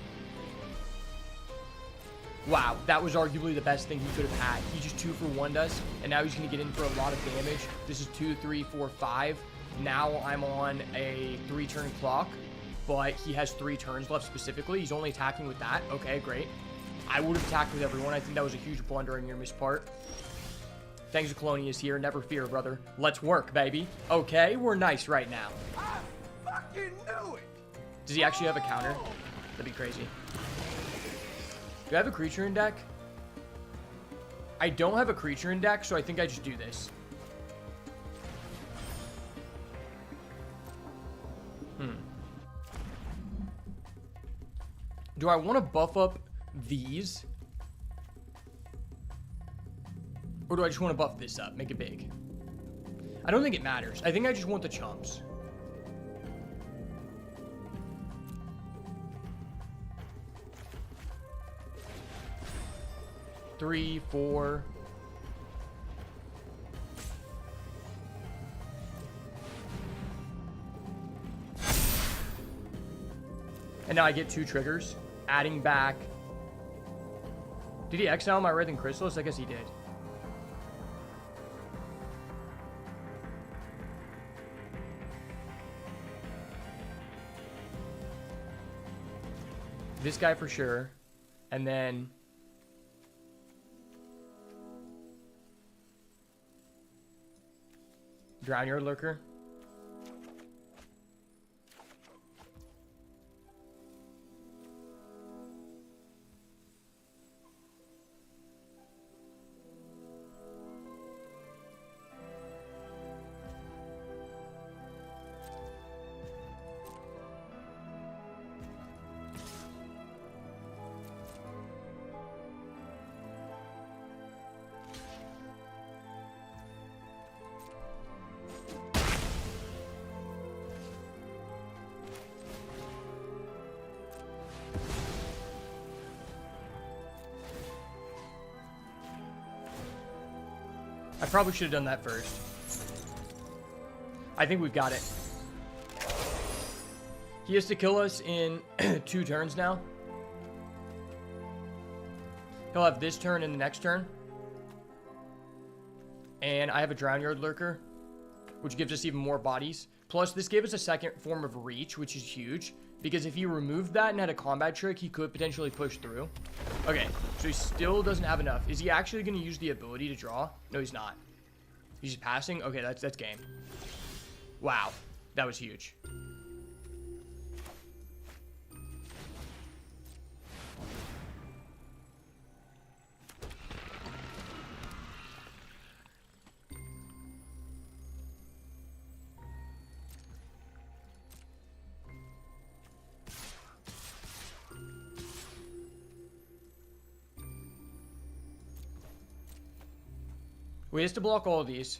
Wow, that was arguably the best thing he could have had. He just 2 for 1 us, and now he's going to get in for a lot of damage. This is 2, 3, 4, 5. Now I'm on a 3-turn clock. But he has 3 turns left specifically. He's only attacking with that. Okay, great. I would have attacked with everyone. I think that was a huge blunder on your miss part. Thanks to Colonia's here. Never fear, brother. Let's work, baby. Okay, we're nice right now. I fucking knew it. Does he actually have a counter? That'd be crazy. Do I have a creature in deck? I don't have a creature in deck, so I think I just do this. Do I want to buff up these? Or do I just want to buff this up? Make it big. I don't think it matters. I think I just want the chumps. Three, 4. And now I get 2 triggers. Adding back. Did he exile my Wraith and Chrysalis? I guess he did. This guy for sure. And then Drown Yard Lurker. I probably should have done that first. I think we've got it. He has to kill us in 2 turns now. He'll have this turn and the next turn. And I have a Drown Yard Lurker, which gives us even more bodies. Plus, this gave us a second form of reach, which is huge. Because if he removed that and had a combat trick, he could potentially push through. Okay, so he still doesn't have enough. Is he actually going to use the ability to draw? No, he's not. He's just passing? Okay, that's game. Wow, that was huge. We have to block all of these.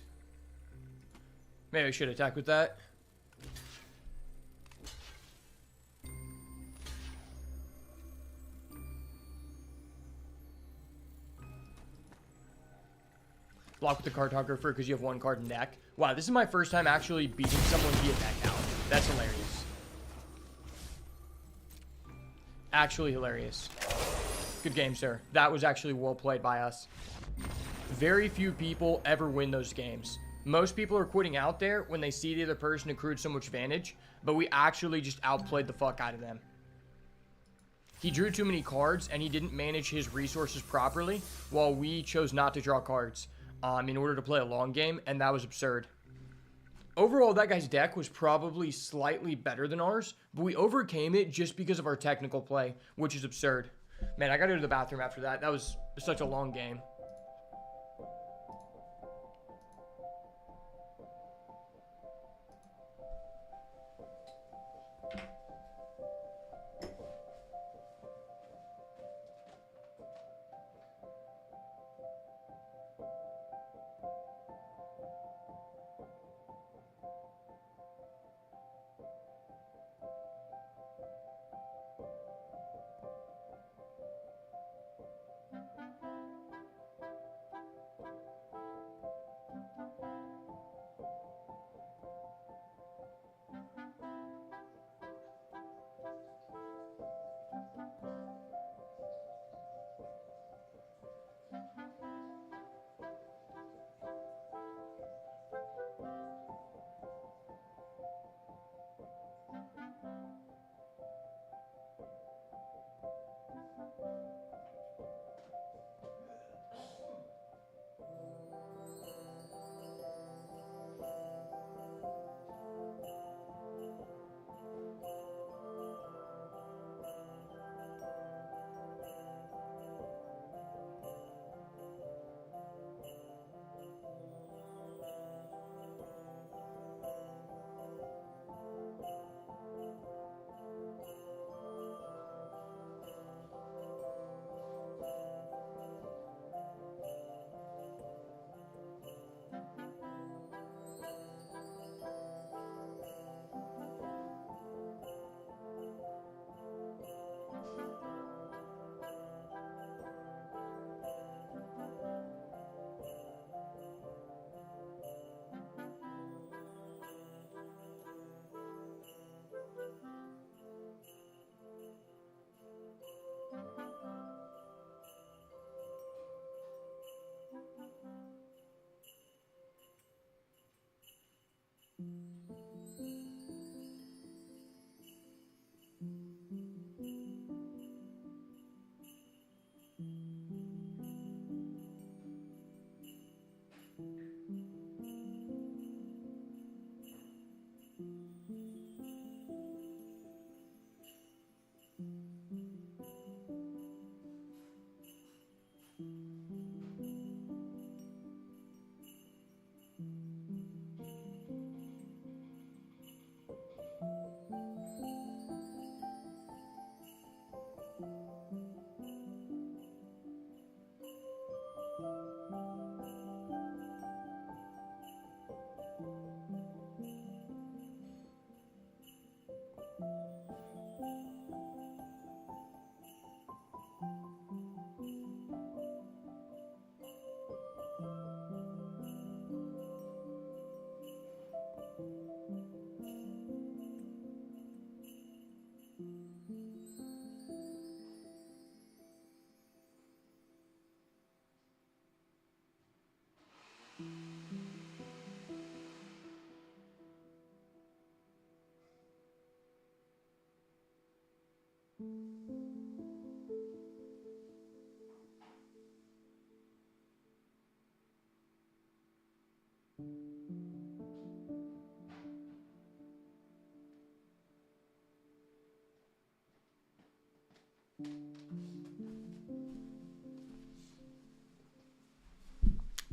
Maybe I should attack with that. Block with the cartographer because you have one card in deck. Wow, this is my first time actually beating someone via deck out. That's hilarious. Actually hilarious. Good game, sir. That was actually well played by us. Very few people ever win those games. Most people are quitting out there when they see the other person accrued so much advantage, but we actually just outplayed the fuck out of them. He drew too many cards, and he didn't manage his resources properly, while we chose not to draw cards in order to play a long game, and that was absurd. Overall, that guy's deck was probably slightly better than ours, but we overcame it just because of our technical play, which is absurd. Man, I gotta go to the bathroom after that. That was such a long game.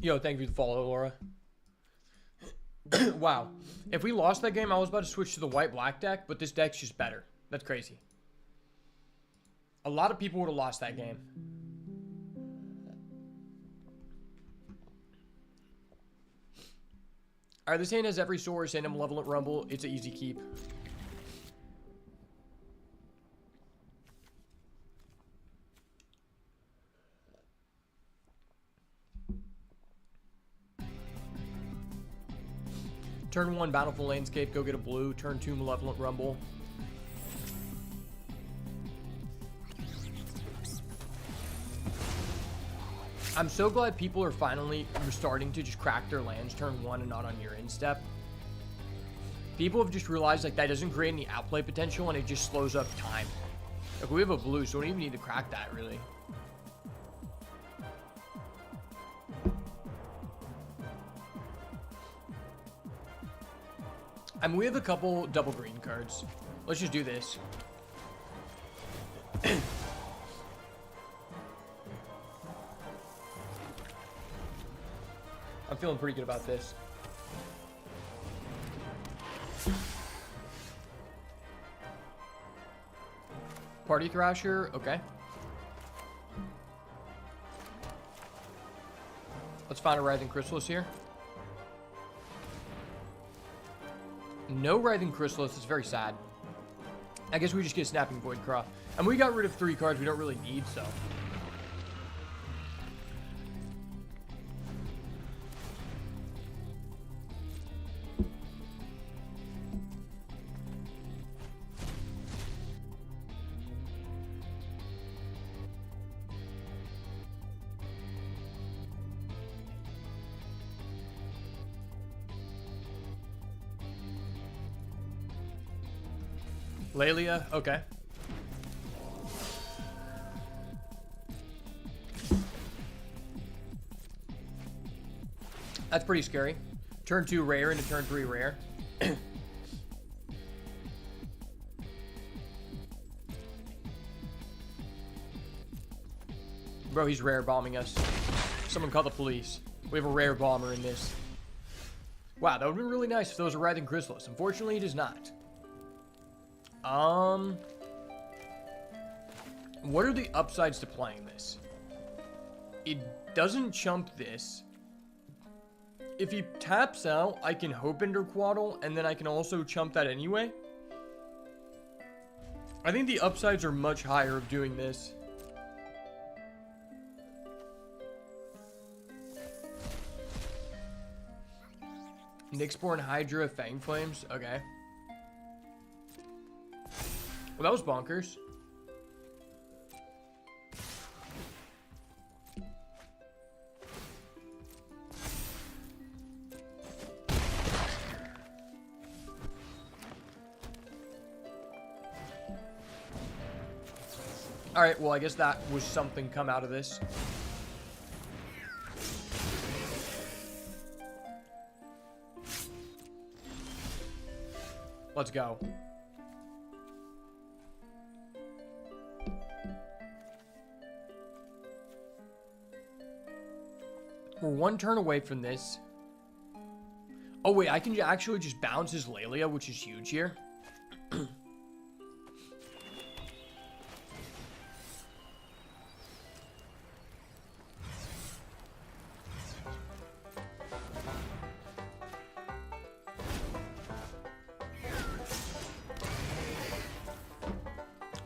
Yo, thank you for the follow, Laura. Wow. If we lost that game, I was about to switch to the white-black deck, but this deck's just better. That's crazy. A lot of people would have lost that game. All right, this hand has every source and a Malevolent Rumble. It's an easy keep. Turn 1, Bountiful Landscape, go get a blue. Turn 2, Malevolent Rumble. I'm so glad people are finally starting to just crack their lands turn 1 and not on your instep. People have just realized like that doesn't create any outplay potential and it just slows up time. Like we have a blue, so we don't even need to crack that really. I mean, we have a couple double green cards. Let's just do this. I'm feeling pretty good about this. Party Thrasher, okay. Let's find a Writhing Chrysalis here. No Writhing Chrysalis, it's very sad. I guess we just get Snapping Voidcraw. And we got rid of 3 cards we don't really need, so. Laelia, okay. That's pretty scary. Turn 2 rare into turn 3 rare. Bro, he's rare bombing us. Someone call the police. We have a rare bomber in this. Wow, that would be really nice if there was a Writhing Chrysalis. Unfortunately, it is not. What are the upsides to playing this? It doesn't chump this. If he taps out, I can Hope Ender Quaddle, and then I can also chump that anyway. I think the upsides are much higher of doing this. Nyxborn Hydra Fang Flames, okay. Well, that was bonkers. All right, well, I guess that was something come out of this. Let's go. We're 1 turn away from this. Oh, wait, I can actually just bounce his Laelia, which is huge here.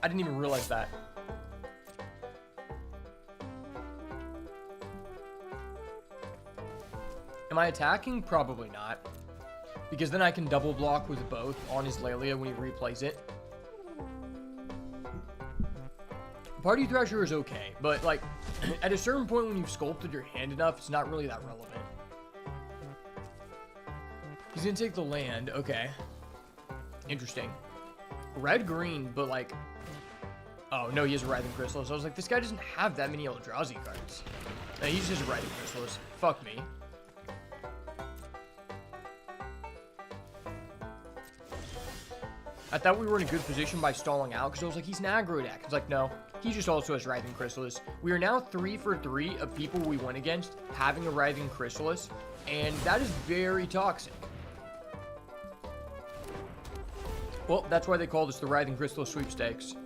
I didn't even realize that. Am I attacking? Probably not. Because then I can double block with both on his Laelia when he replays it. Party Thrasher is okay, but like at a certain point when you've sculpted your hand enough, it's not really that relevant. He's gonna take the land, okay. Interesting. Red-green, but like... Oh, no, he has a Writhing Chrysalis. I was like, this guy doesn't have that many Eldrazi cards. No, he's just a Writhing Chrysalis. Fuck me. I thought we were in a good position by stalling out, because I was like, he's an aggro deck. I was like, no, he just also has Writhing Chrysalis. We are now 3 for 3 of people we went against having a Writhing Chrysalis, and that is very toxic. Well, that's why they call this the Writhing Chrysalis Sweepstakes.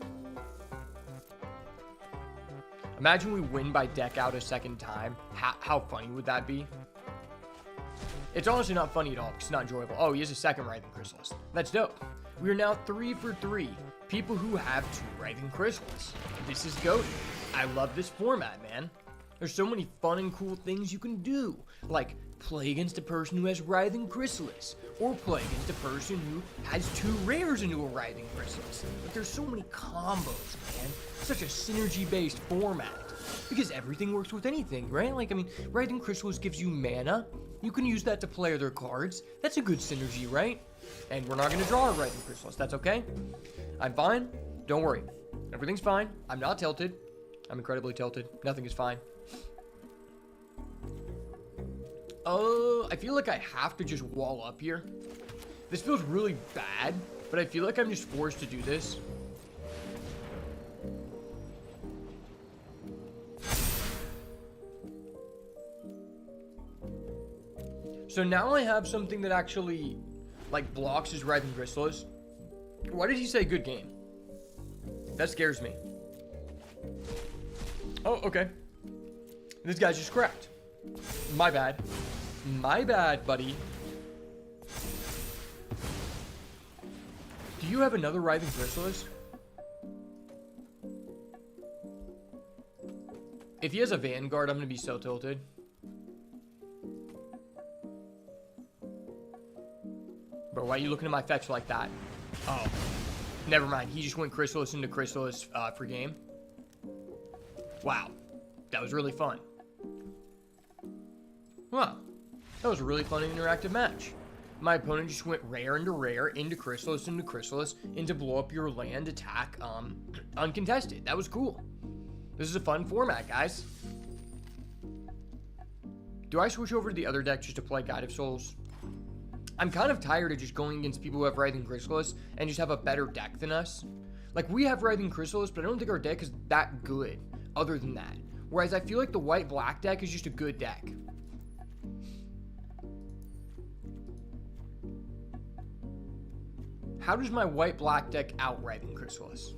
Imagine we win by deck out a second time. How funny would that be? It's honestly not funny at all. It's not enjoyable. Oh, he has a second Writhing Chrysalis. That's dope. We are now 3 for 3. People who have 2 Writhing Chrysalis. This is goated. I love this format, man. There's so many fun and cool things you can do. Like play against a person who has Writhing Chrysalis. Or play against a person who has 2 rares into a Writhing Chrysalis. But there's so many combos, man. Such a synergy-based format. Because everything works with anything, right? Like, I mean, Writhing Chrysalis gives you mana. You can use that to play other cards. That's a good synergy, right? And we're not going to draw a Writhing Chrysalis. That's okay. I'm fine. Don't worry. Everything's fine. I'm not tilted. I'm incredibly tilted. Nothing is fine. Oh, I feel like I have to just wall up here. This feels really bad, but I feel like I'm just forced to do this. So now I have something that actually, like, blocks his Writhing Chrysalis. Why did he say good game? That scares me. Oh, okay. This guy's just cracked. My bad. My bad, buddy. Do you have another Writhing Chrysalis? If he has a Vanguard, I'm gonna be so tilted. Bro, why are you looking at my fetch like that? Oh. Never mind. He just went Chrysalis into Chrysalis for game. Wow. That was really fun. Wow. That was a really fun and interactive match. My opponent just went rare, into Chrysalis, into blow up your land attack uncontested. That was cool. This is a fun format, guys. Do I switch over to the other deck just to play Guide of Souls? I'm kind of tired of just going against people who have Writhing Chrysalis and just have a better deck than us. Like, we have Writhing Chrysalis, but I don't think our deck is that good other than that. Whereas I feel like the white-black deck is just a good deck. How does my white-black deck out Writhing Chrysalis?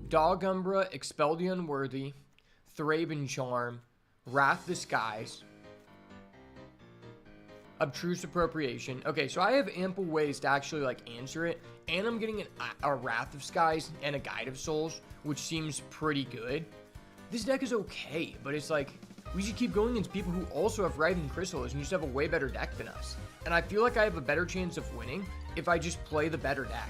Dog Umbra, Expel the Unworthy, Thraben Charm, Wrath the Skies, Obtruse Appropriation. Okay, so I have ample ways to actually, like, answer it. And I'm getting a Wrath of Skies and a Guide of Souls, which seems pretty good. This deck is okay, but it's like, we should keep going against people who also have Writhing Chrysalis and just have a way better deck than us. And I feel like I have a better chance of winning if I just play the better deck.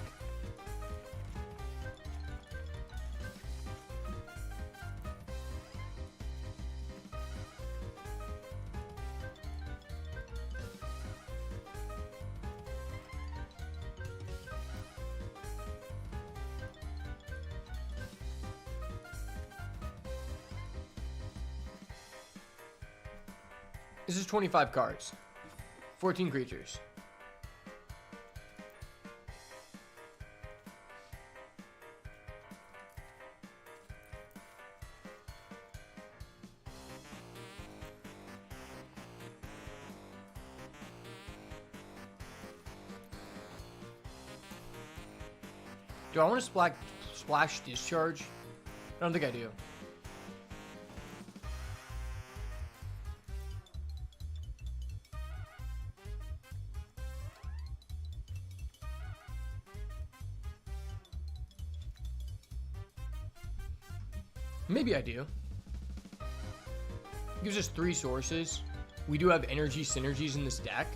This is 25 cards. 14 creatures. Do I want to splash Discharge? I don't think I do. Maybe I do. Gives us 3 sources. We do have energy synergies in this deck.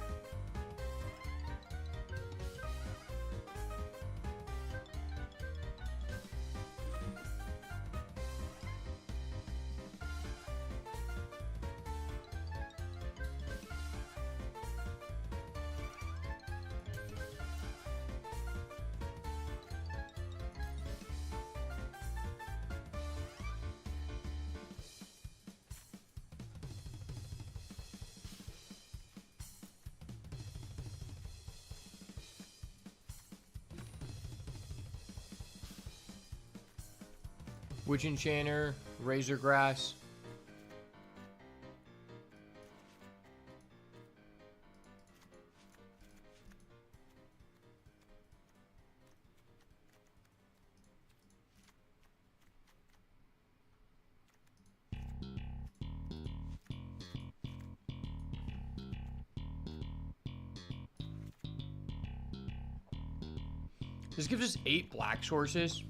Witch Enchanter, Razor Grass. This gives us 8 black sources.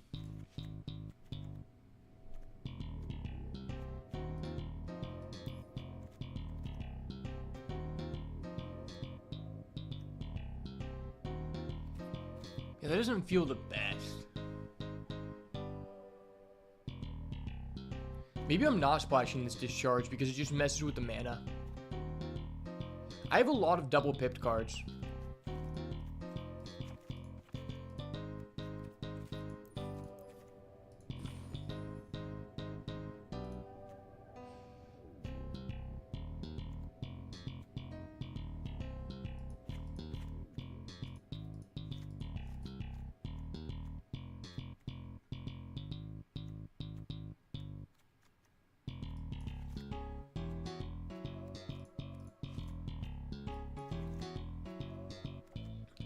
Yeah, that doesn't feel the best. Maybe I'm not splashing this discharge because it just messes with the mana. I have a lot of double pipped cards.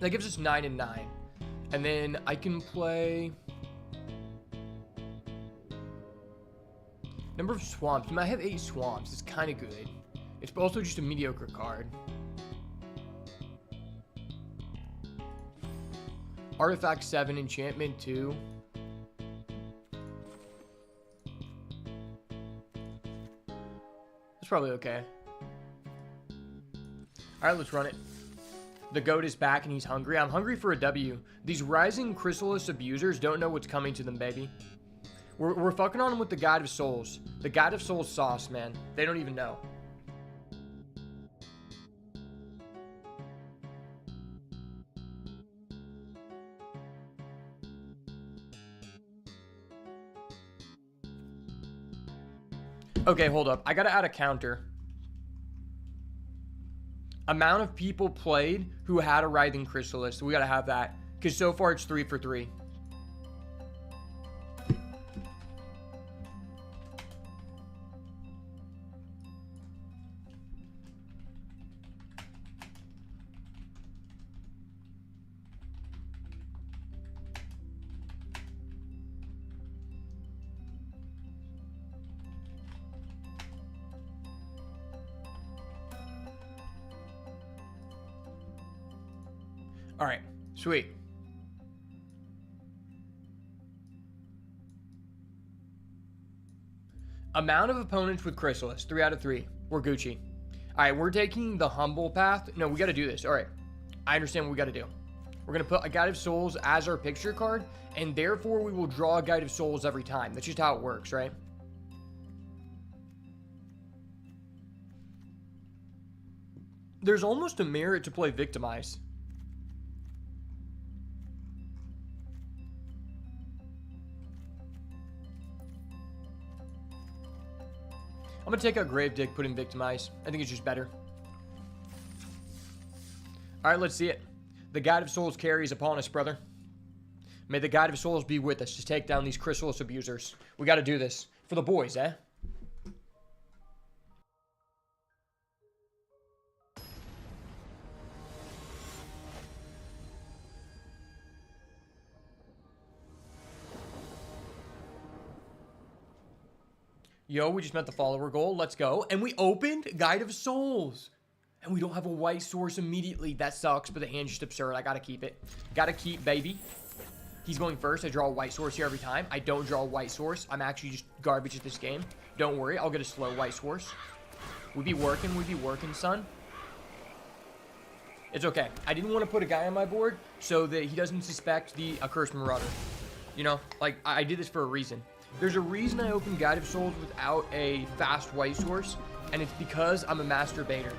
That gives us 9 and 9. And then I can play... Number of swamps. I have 8 swamps. It's kind of good. It's also just a mediocre card. Artifact 7, enchantment 2. That's probably okay. Alright, let's run it. The goat is back and he's hungry. I'm hungry for a W. These rising chrysalis abusers don't know what's coming to them, baby. We're fucking on them with the Guide of Souls. The Guide of Souls sauce, man. They don't even know. Okay, hold up. I gotta add a counter. Amount of people played who had a Writhing Chrysalis. So we gotta have that. Because so far it's 3 for 3. All right, sweet. Amount of opponents with Chrysalis, 3 out of 3. We're Gucci. All right, we're taking the humble path. No, we got to do this. All right, I understand what we got to do. We're going to put a Guide of Souls as our picture card, and therefore we will draw a Guide of Souls every time. That's just how it works, right? There's almost a merit to play Victimize. I'm going to take out Gravedigg, put in Victimize. I think it's just better. Alright, let's see it. The Guide of Souls carries upon us, brother. May the Guide of Souls be with us to take down these Chrysalis abusers. We got to do this. For the boys, eh? Yo, we just met the follower goal. Let's go. And we opened Guide of Souls. And we don't have a white source immediately. That sucks, but the hand's just absurd. I gotta keep it. Gotta keep, baby. He's going first. I draw a white source here every time. I don't draw a white source. I'm actually just garbage at this game. Don't worry. I'll get a slow white source. We be working, son. It's okay. I didn't want to put a guy on my board so that he doesn't suspect the Accursed Marauder. You know, like, I did this for a reason. There's a reason I opened Guide of Souls without a fast white source, and it's because I'm a master baiter.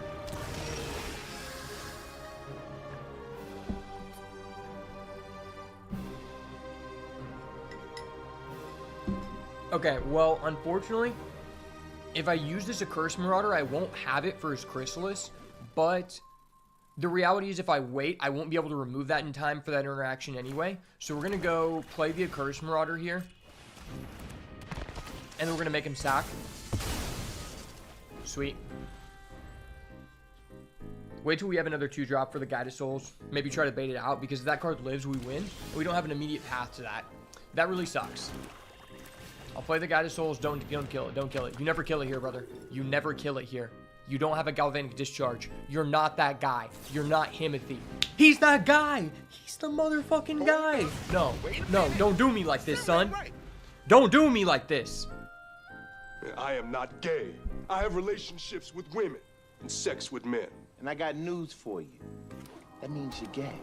Okay, well, unfortunately, if I use this Accursed Marauder, I won't have it for his Chrysalis, but the reality is if I wait, I won't be able to remove that in time for that interaction anyway. So we're going to go play the Accursed Marauder here. And then we're going to make him sack. Sweet. Wait till we have another 2-drop for the Guide of Souls. Maybe try to bait it out, because if that card lives, we win. And we don't have an immediate path to that. That really sucks. I'll play the Guide of Souls. Don't kill it. Don't kill it. You never kill it here, brother. You never kill it here. You don't have a galvanic discharge. You're not that guy. You're not Himothy. He's that guy. He's the motherfucking guy. No, no, don't do me like this, son. Don't do me like this. I am not gay. I have relationships with women and sex with men. And I got news for you. That means you're gay.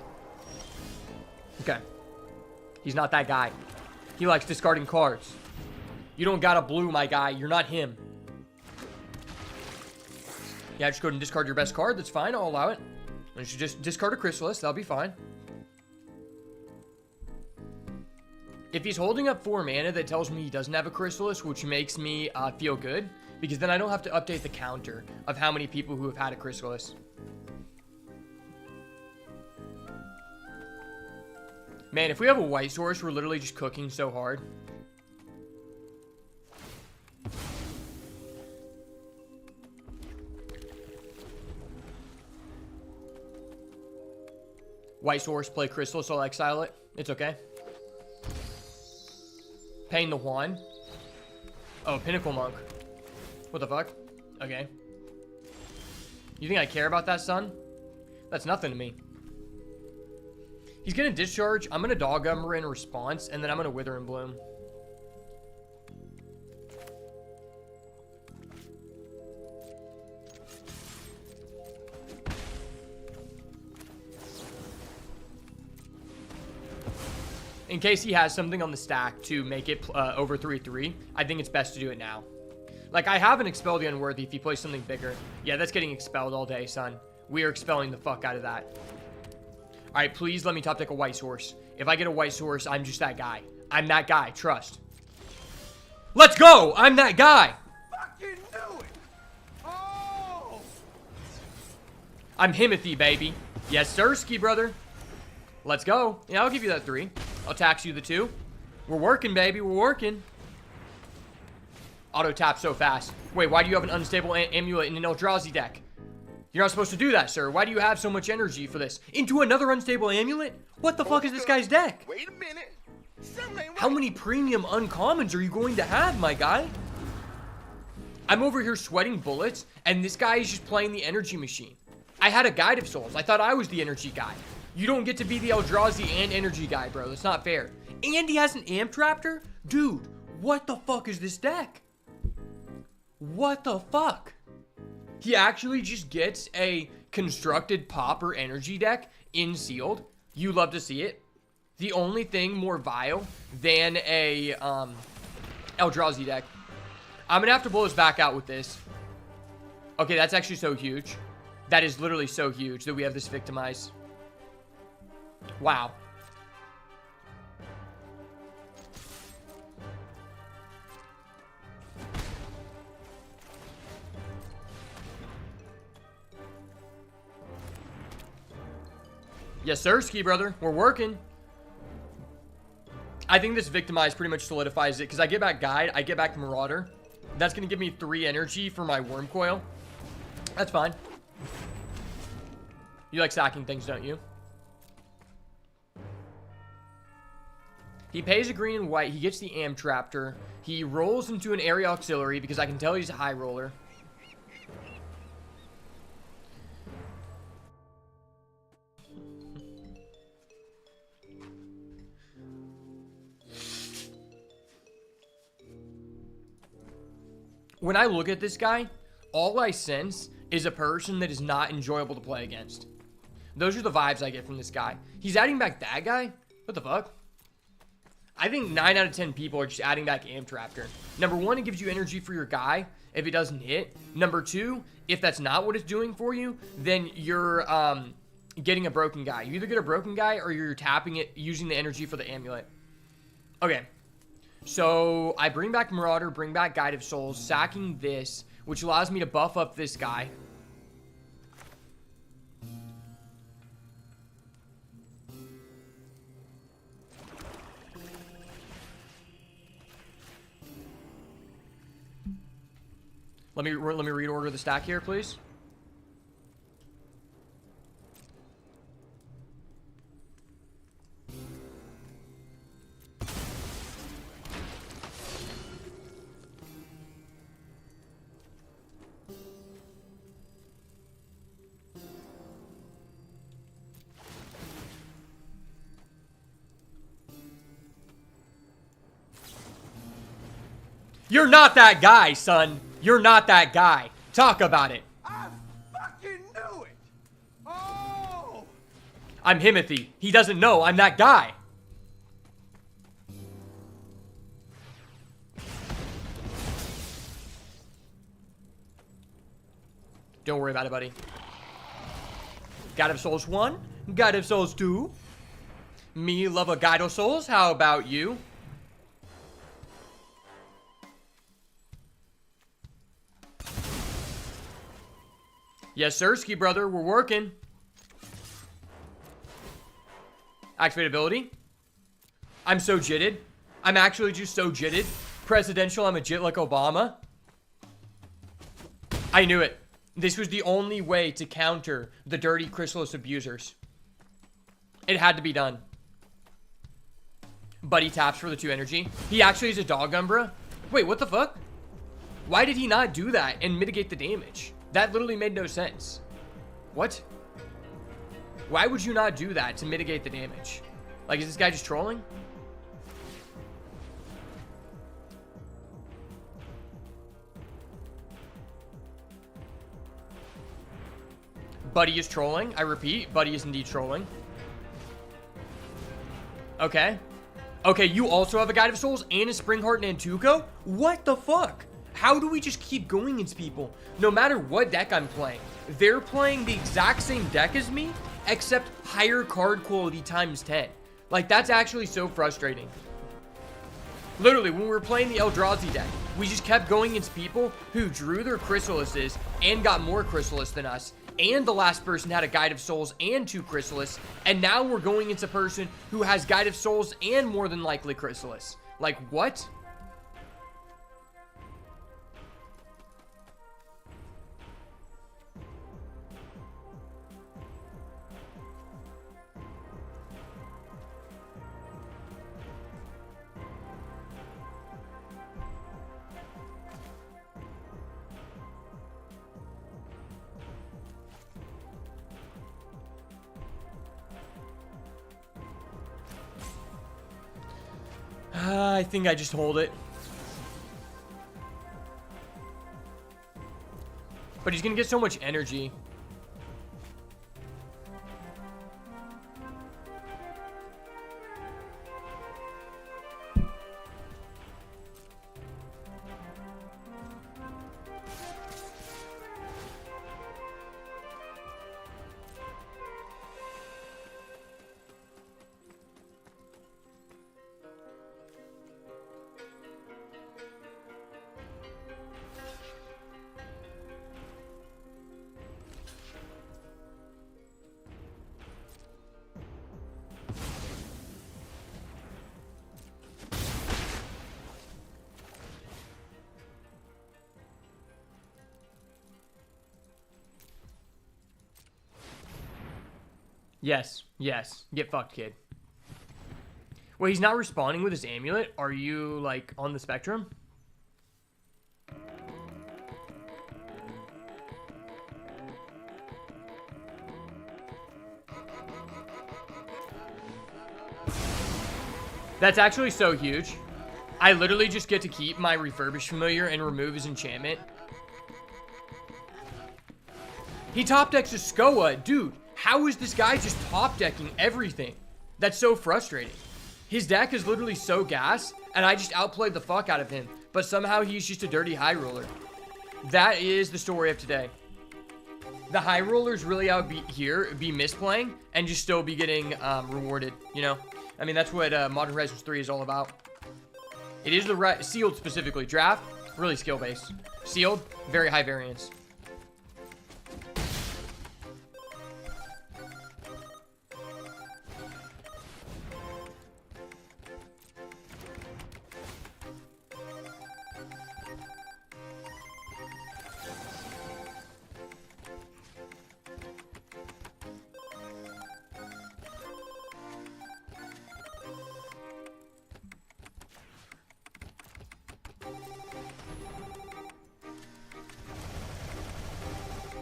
Okay. He's not that guy. He likes discarding cards. You don't got a blue, my guy. You're not him. Yeah, just go ahead and discard your best card. That's fine. I'll allow it. And you should just discard a Chrysalis. That'll be fine. If he's holding up 4 mana, that tells me he doesn't have a Chrysalis, which makes me feel good. Because then I don't have to update the counter of how many people who have had a Chrysalis. Man, if we have a white source, we're literally just cooking so hard. White source, play Crystal, so I'll exile it. It's okay. Paying the Juan. Oh, Pinnacle Monk. What the fuck? Okay. You think I care about that, son? That's nothing to me. He's gonna discharge. I'm gonna Dog Umber in response, and then I'm gonna Wither and Bloom. In case he has something on the stack to make it over 3/3, I think it's best to do it now. Like, I have an Expel the Unworthy if he plays something bigger. Yeah, that's getting expelled all day, son. We are expelling the fuck out of that. Alright, please let me top deck a white source. If I get a white source, I'm just that guy. I'm that guy, trust. Let's go! I'm that guy! Fucking knew it! Oh! I'm Himothy, baby. Yes, sir, ski brother. Let's go. Yeah, I'll give you that 3. I'll tax you the 2. We're working, baby. We're working. Auto tap so fast. Wait, why do you have an unstable amulet in an Eldrazi deck? You're not supposed to do that, sir. Why do you have so much energy for this? Into another unstable amulet? What the fuck is this guy's deck? Wait a minute. Something ain't right. How many premium uncommons are you going to have, my guy? I'm over here sweating bullets, and this guy is just playing the energy machine. I had a Guide of Souls. I thought I was the energy guy. You don't get to be the Eldrazi and energy guy, bro. That's not fair. And he has an Amp Raptor? Dude, what the fuck is this deck? What the fuck? He actually just gets a constructed Pauper energy deck in sealed. You love to see it. The only thing more vile than a Eldrazi deck. I'm gonna have to blow this back out with this. Okay, that's actually so huge. That is literally so huge that we have this victimized. Wow. Yes, sir, ski brother. We're working. I think this victimized pretty much solidifies it because I get back Guide, I get back Marauder. That's going to give me 3 energy for my Worm Coil. That's fine. You like sacking things, don't you? He pays a green and white. He gets the Amp Raptor. He rolls into an Area Auxiliary because I can tell he's a high roller. When I look at this guy, all I sense is a person that is not enjoyable to play against. Those are the vibes I get from this guy. He's adding back that guy? What the fuck? I think 9 out of 10 people are just adding back Amp Raptor. Number 1, it gives you energy for your guy if it doesn't hit. Number 2, if that's not what it's doing for you, then you're getting a broken guy. You either get a broken guy or you're tapping it using the energy for the amulet. Okay. So I bring back Marauder, bring back Guide of Souls, sacking this, which allows me to buff up this guy. Let me reorder the stack here, please. You're not that guy, son. You're not that guy. Talk about it. I fucking knew it! Oh! I'm Himothy. He doesn't know I'm that guy. Don't worry about it, buddy. God of Souls 1, God of Souls 2. Me love a God of Souls. How about you? Yes, sirski, brother. We're working. Activate ability. I'm so jitted. I'm actually just so jitted. Presidential, I'm a jit like Obama. I knew it. This was the only way to counter the dirty Chrysalis abusers. It had to be done. Buddy taps for the 2 energy. He actually is a dog umbra. Wait, what the fuck? Why did he not do that and mitigate the damage? That literally made no sense. What? Why would you not do that to mitigate the damage? Like, is this guy just trolling? Buddy is trolling. I repeat, Buddy is indeed trolling. Okay. Okay, you also have a Guide of Souls and a Springheart Nantuko? What the fuck? How do we just keep going into people? No matter what deck I'm playing. They're playing the exact same deck as me, except higher card quality times 10. Like, that's actually so frustrating. Literally, when we were playing the Eldrazi deck, we just kept going into people who drew their Chrysalises and got more Chrysalis than us. And the last person had a Guide of Souls and 2 Chrysalis. And now we're going into a person who has Guide of Souls and more than likely Chrysalis. Like, what? I think I just hold it. But he's gonna get so much energy. Yes, yes. Get fucked, kid. Wait, he's not responding with his amulet? Are you, like, on the spectrum? That's actually so huge. I literally just get to keep my refurbished familiar and remove his enchantment. He top decks a Skoa. Dude, how is this guy just top decking everything? That's so frustrating. His deck is literally so gas, and I just outplayed the fuck out of him. But somehow he's just a dirty high roller. That is the story of today. The high rollers really out be misplaying and just still be getting rewarded, you know? I mean, that's what Modern Horizons 3 is all about. It is the sealed specifically. Draft, really skill based. Sealed, very high variance.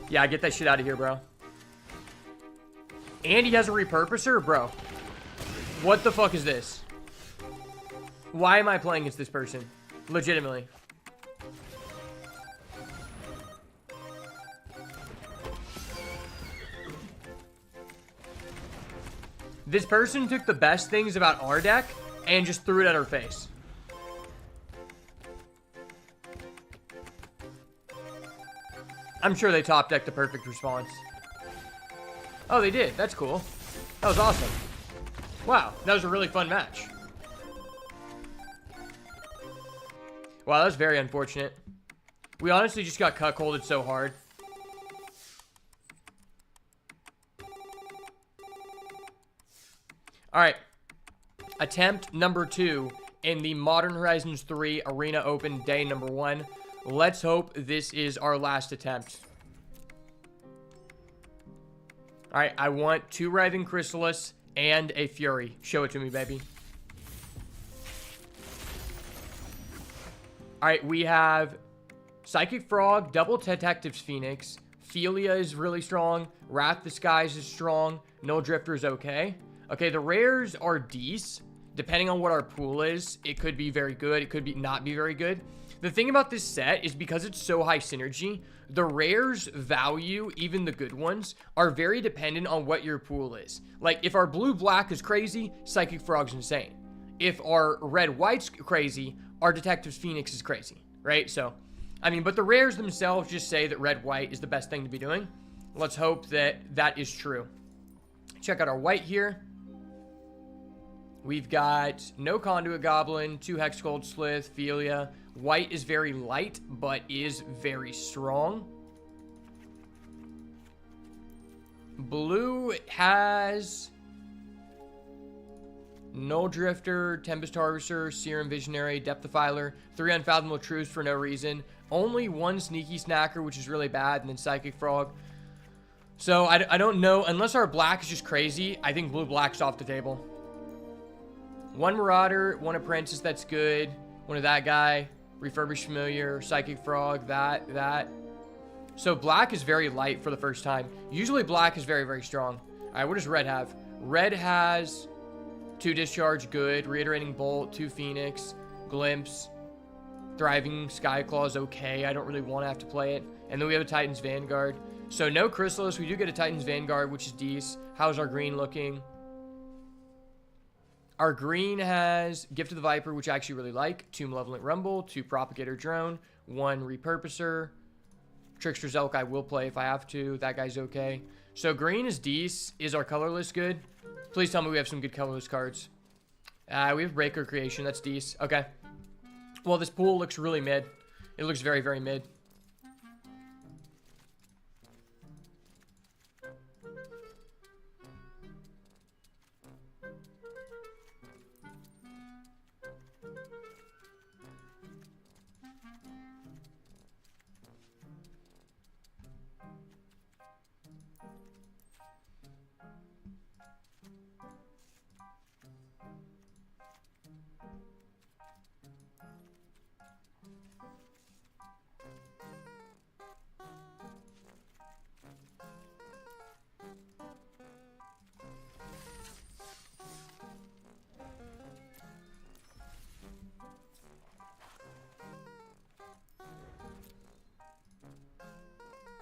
Yeah, get that shit out of here, bro. And he has a repurposer? Bro. What the fuck is this? Why am I playing against this person? Legitimately. This person took the best things about our deck and just threw it at our face. I'm sure they top decked the perfect response. Oh, they did. That's cool. That was awesome. Wow, that was a really fun match. Wow, that was very unfortunate. We honestly just got cuckolded so hard. Alright. Attempt number 2 in the Modern Horizons 3 Arena Open day number 1. Let's hope this is our last attempt. Alright, I want 2 Writhing Chrysalis and a Fury. Show it to me, baby. Alright, we have Psychic Frog, Double Detectives Phoenix, Philia is really strong, Wrath the Skies is strong, Null Drifter is okay. Okay, the rares are decent. Depending on what our pool is, it could be very good, it could be not be very good. The thing about this set is because it's so high synergy, the rares value, even the good ones, are very dependent on what your pool is. Like, if our blue-black is crazy, Psychic Frog's insane. If our red-white's crazy, our Detective's Phoenix is crazy, right? So, I mean, but the rares themselves just say that red-white is the best thing to be doing. Let's hope that that is true. Check out our white here. We've got no Conduit Goblin, 2 Hexgold Slith, Philia. White is very light, but is very strong. Blue has Null Drifter, Tempest Harvester, Serum Visionary, Depth Defiler, 3 Unfathomable Truths for no reason. Only 1 Sneaky Snacker, which is really bad, and then Psychic Frog. So, I don't know. Unless our black is just crazy, I think blue-black's off the table. 1 Marauder, 1 Apprentice, that's good. 1 of that guy. Refurbished Familiar, Psychic Frog, that. So black is very light for the first time. Usually black is very, very strong. Alright, what does red have? Red has 2 Discharge, good. Reiterating Bolt, 2 Phoenix, Glimpse. Thriving Skyclaw is okay. I don't really want to have to play it. And then we have a Titan's Vanguard. So no Chrysalis. We do get a Titan's Vanguard, which is decent. How's our green looking? Our green has Gift of the Viper, which I actually really like. 2 Malevolent Rumble, 2 Propagator Drone, 1 Repurposer. Trickster Zelk I will play if I have to. That guy's okay. So green is decent. Is our colorless good? Please tell me we have some good colorless cards. We have Breaker Creation. That's decent. Okay. Well, this pool looks really mid. It looks very, very mid.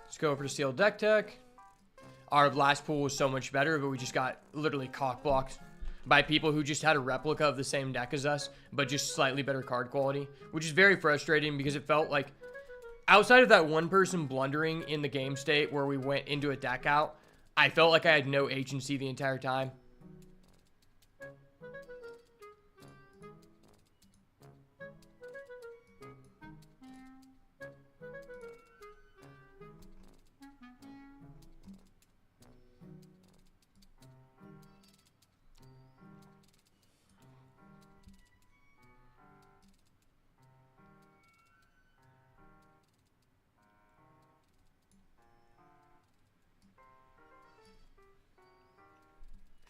Let's go over to Sealed Deck Tech. Our last pool was so much better, but we just got literally cock-blocked by people who just had a replica of the same deck as us, but just slightly better card quality, which is very frustrating because it felt like outside of that one person blundering in the game state where we went into a deck out, I felt like I had no agency the entire time.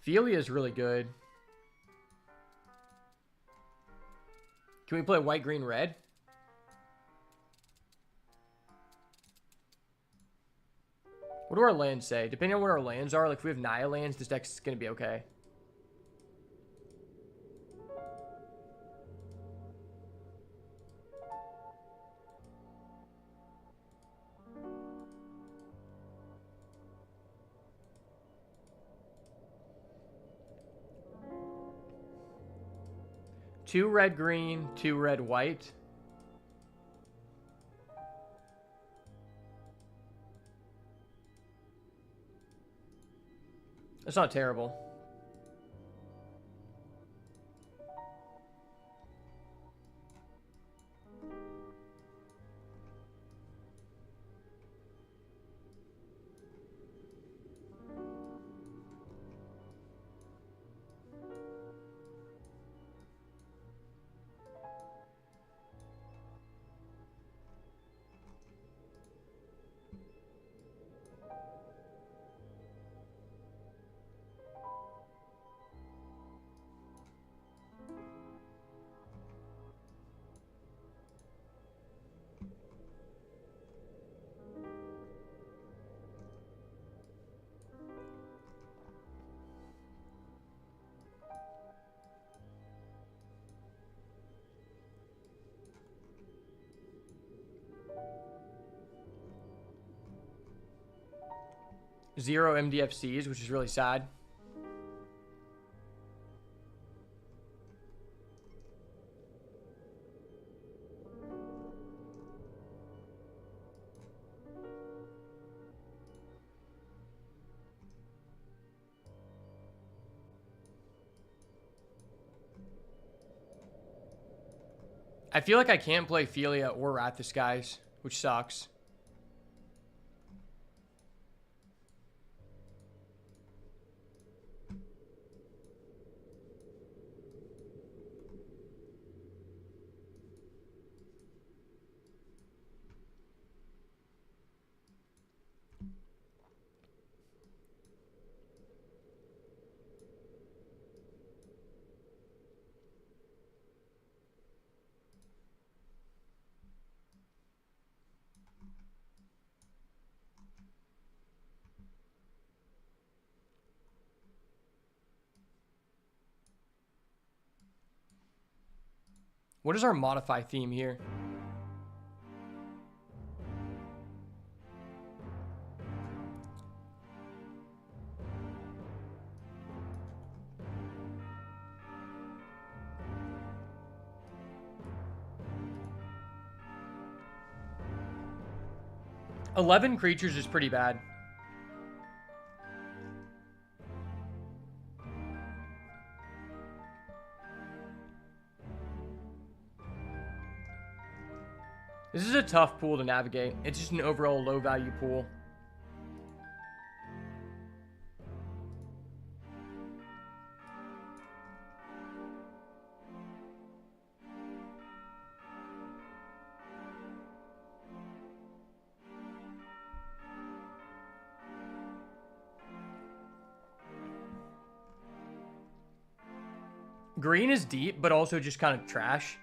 Philia is really good. Can we play white, green, red? What do our lands say? Depending on what our lands are, like if we have Naya lands, this deck's going to be okay. 2 red green, 2 red white. That's not terrible. Zero MDFCs, which is really sad. I feel like I can't play Philia or Wrath Disguise, which sucks. What is our modify theme here? $11 creatures is pretty bad. This is a tough pool to navigate. It's just an overall low value pool. Green is deep, but also just kind of trash.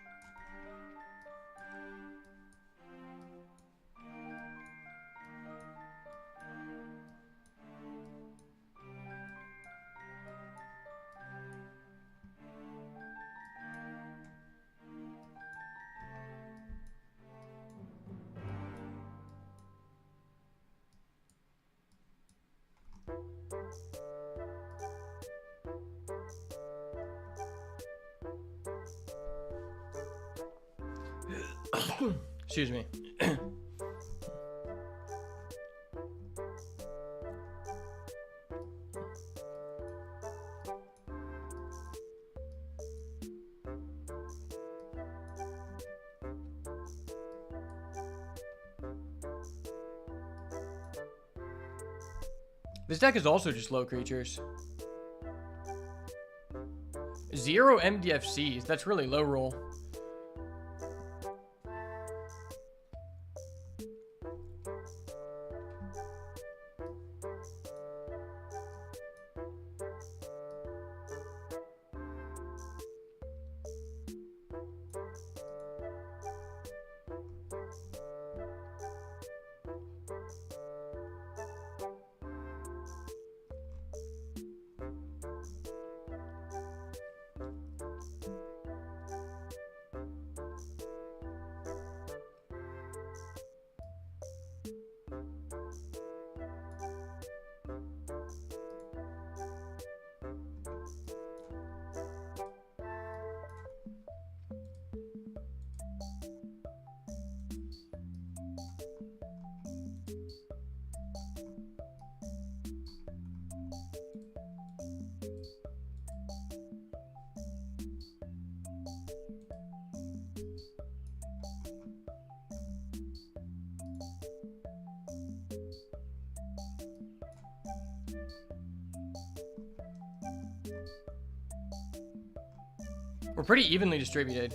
Excuse me. This deck is also just low creatures. 0 MDFCs. That's really low roll. We're pretty evenly distributed.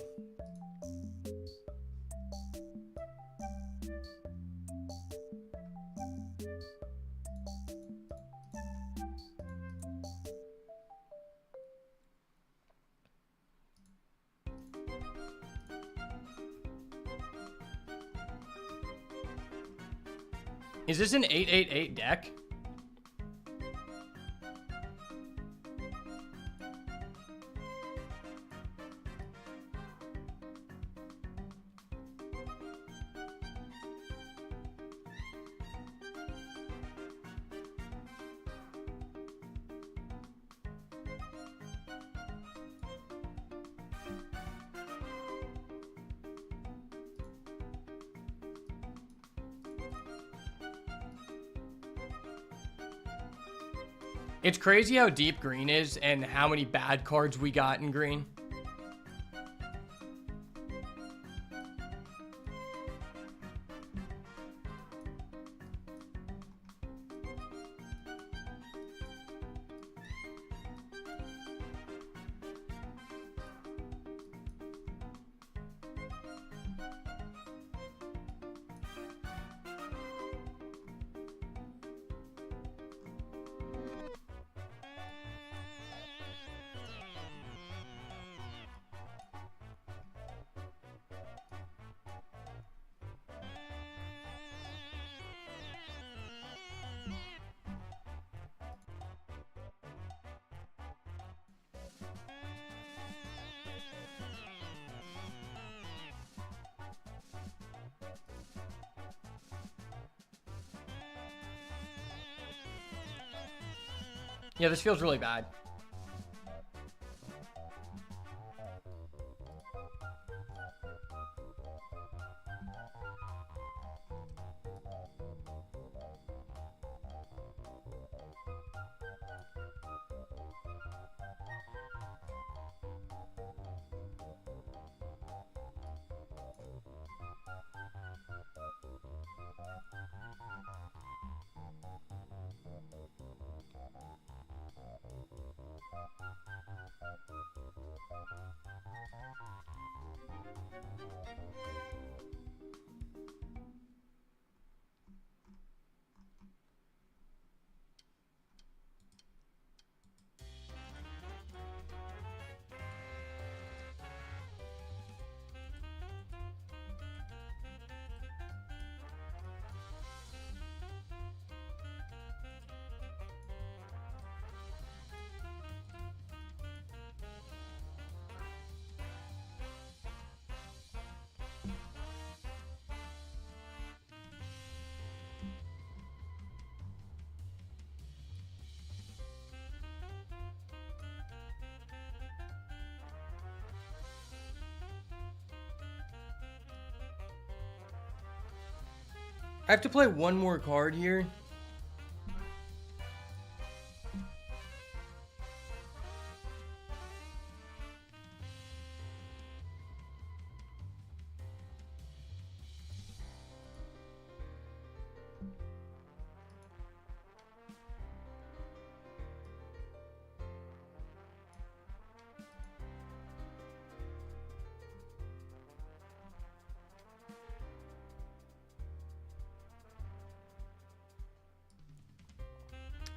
Is this an 888 deck? It's crazy how deep green is and how many bad cards we got in green. Yeah, this feels really bad. I have to play one more card here.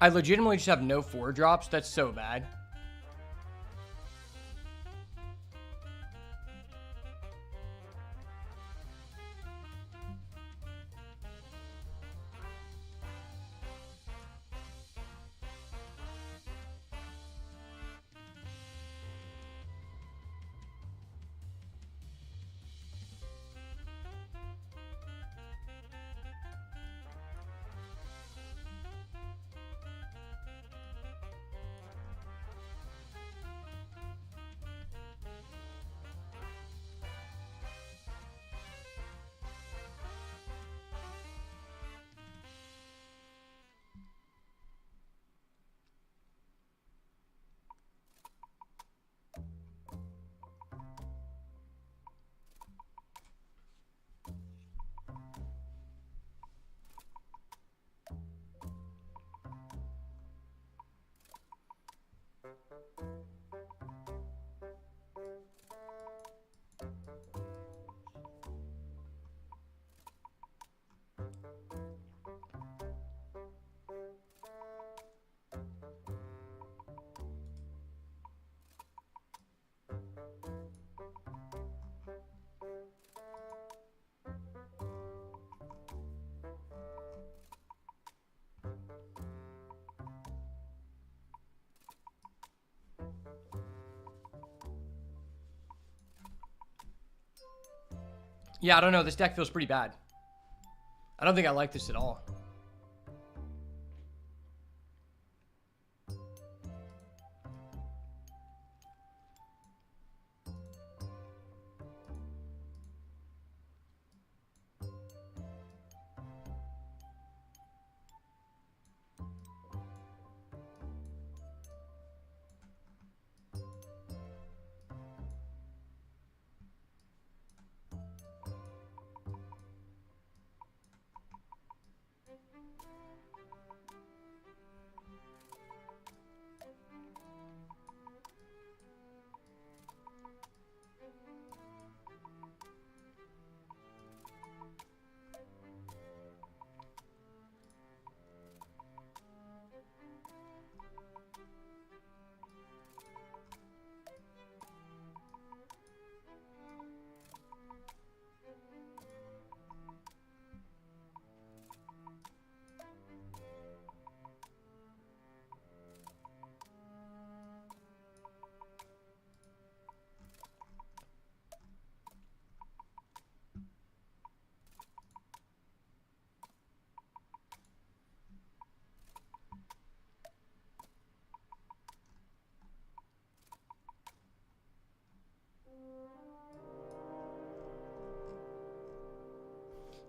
I legitimately just have no 4-drops. That's so bad. Yeah, I don't know. This deck feels pretty bad. I don't think I like this at all.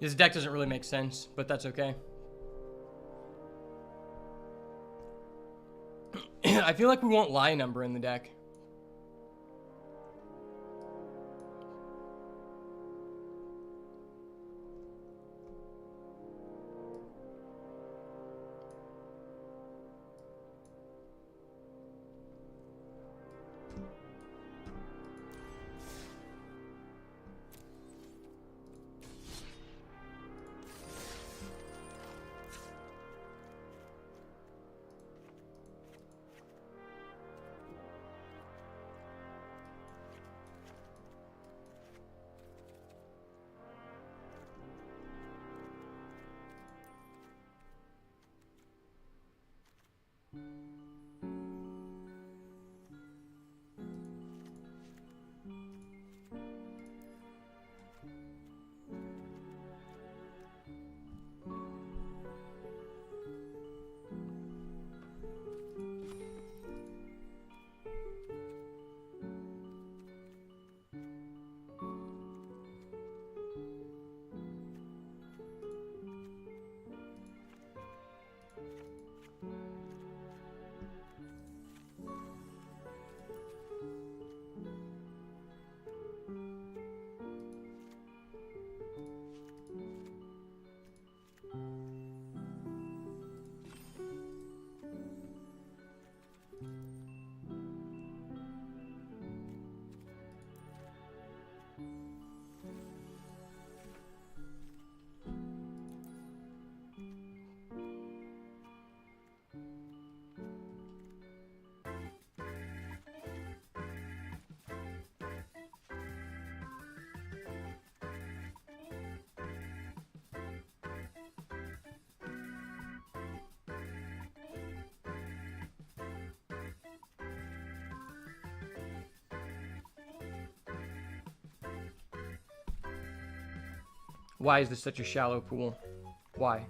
This deck doesn't really make sense, but that's okay. I feel like we won't lie number in the deck. Why is this such a shallow pool? Why?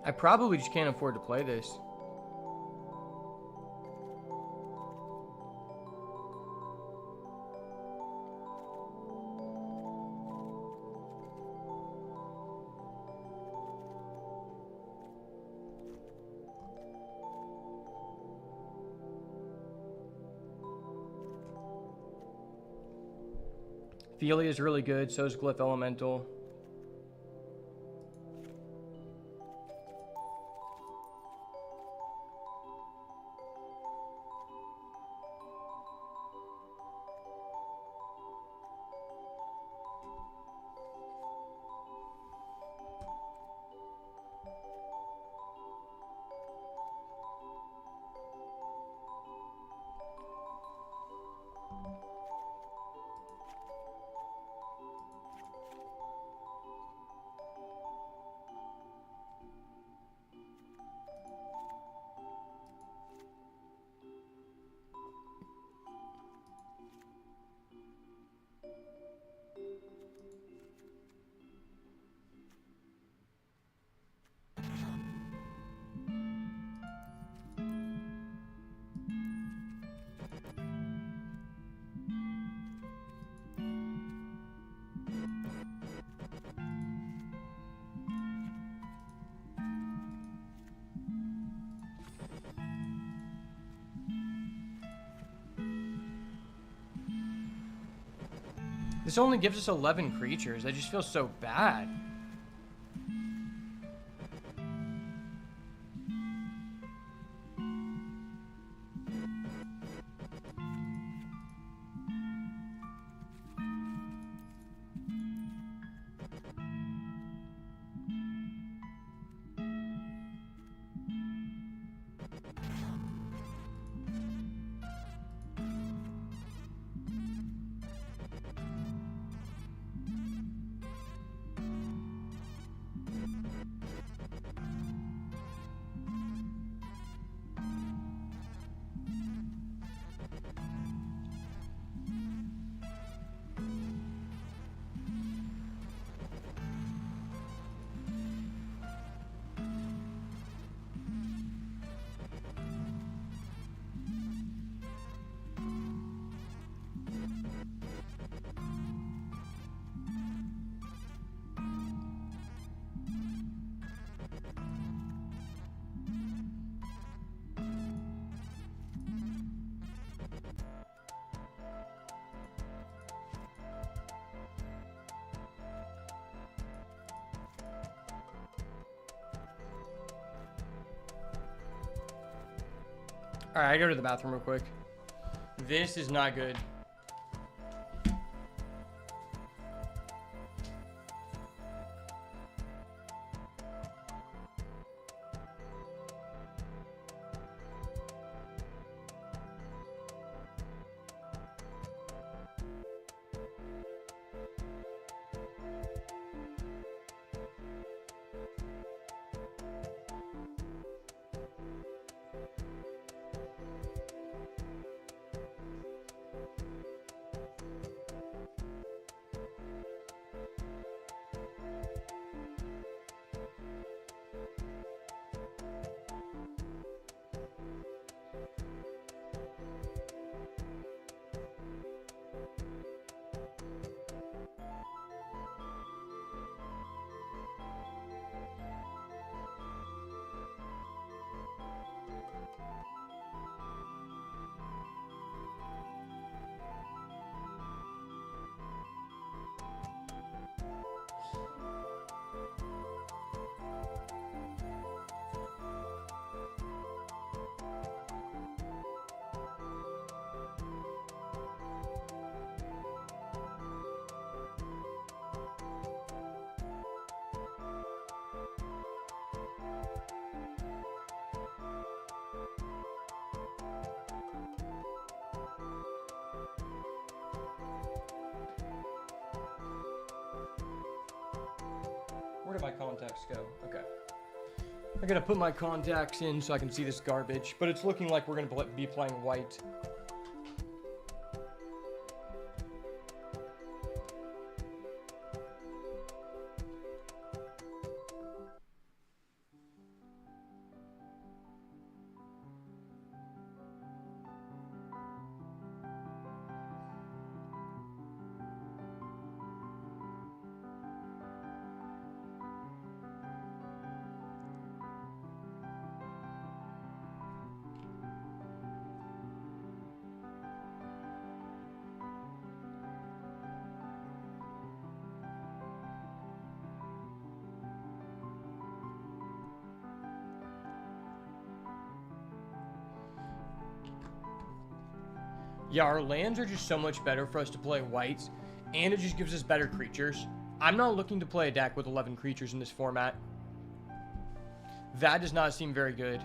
I probably just can't afford to play this. Feely is really good, so is Glyph Elemental. This only gives us 11 creatures. I just feel so bad. All right, I go to the bathroom real quick. This is not good. Where did my contacts go? Okay. I gotta put my contacts in so I can see this garbage, but it's looking like we're gonna be playing white. Yeah, our lands are just so much better for us to play whites, and it just gives us better creatures. I'm not looking to play a deck with 11 creatures in this format. That does not seem very good.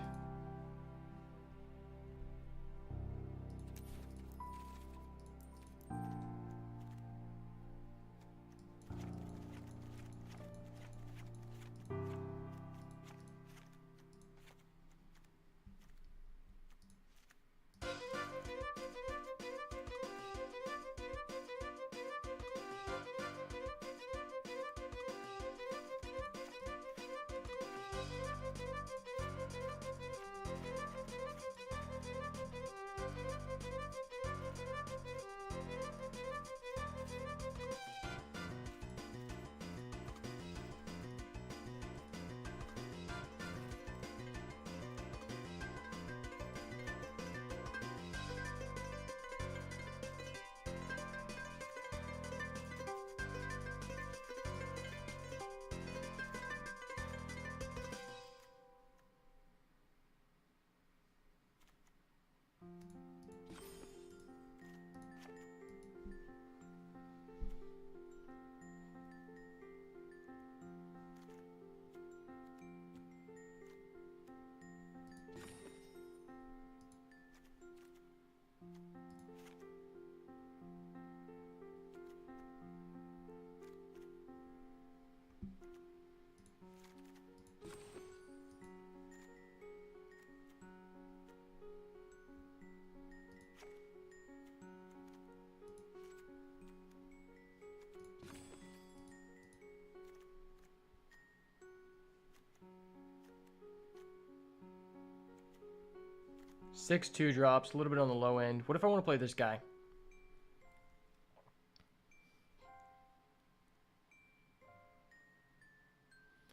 Six 2-drops, a little bit on the low end. What if I want to play this guy?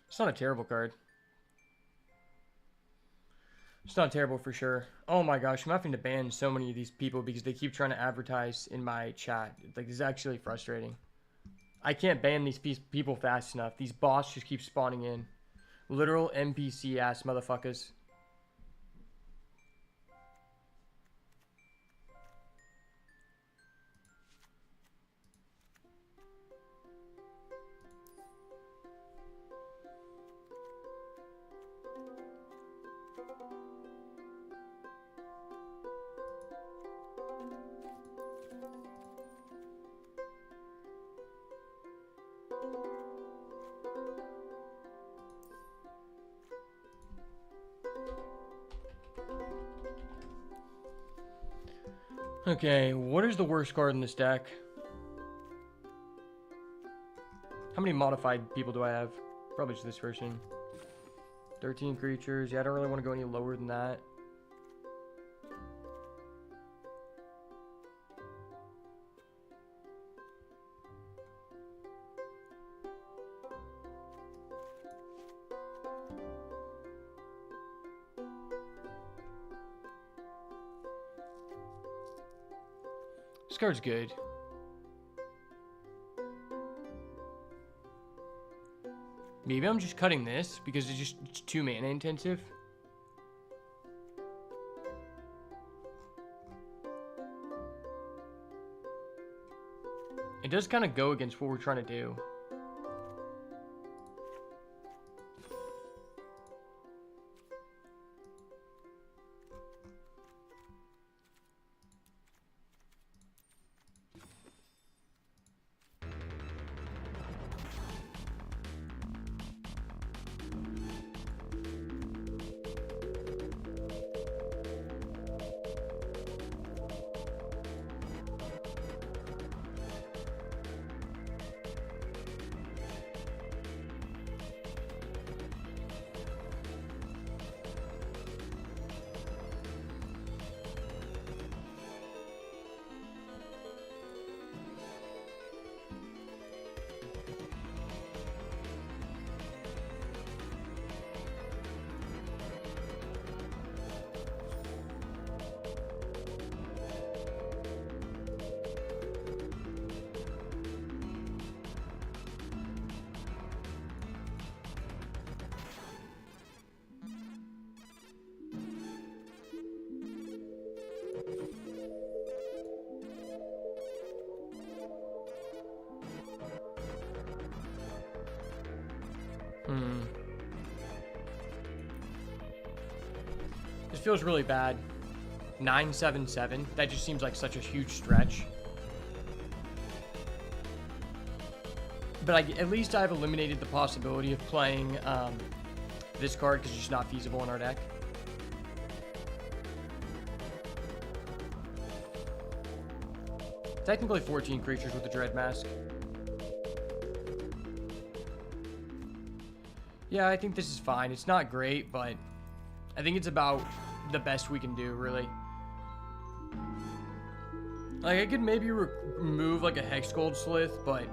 It's not a terrible card. It's not terrible for sure. Oh my gosh, I'm having to ban so many of these people because they keep trying to advertise in my chat. Like, this is actually frustrating. I can't ban these people fast enough. These bots just keep spawning in. Literal NPC ass motherfuckers. Okay, what is the worst card in this deck? How many modified people do I have? Probably just this person. 13 creatures. Yeah, I don't really want to go any lower than that. This card's good. Maybe I'm just cutting this because it's too mana intensive. It does kind of go against what we're trying to do. This feels really bad. 977. That just seems like such a huge stretch. But at least I've eliminated the possibility of playing this card because it's just not feasible in our deck. Technically 14 creatures with a Dread Mask. Yeah, I think this is fine. It's not great, but I think it's about the best we can do, really. Like, I could maybe remove, like, a Hex Gold Slith, but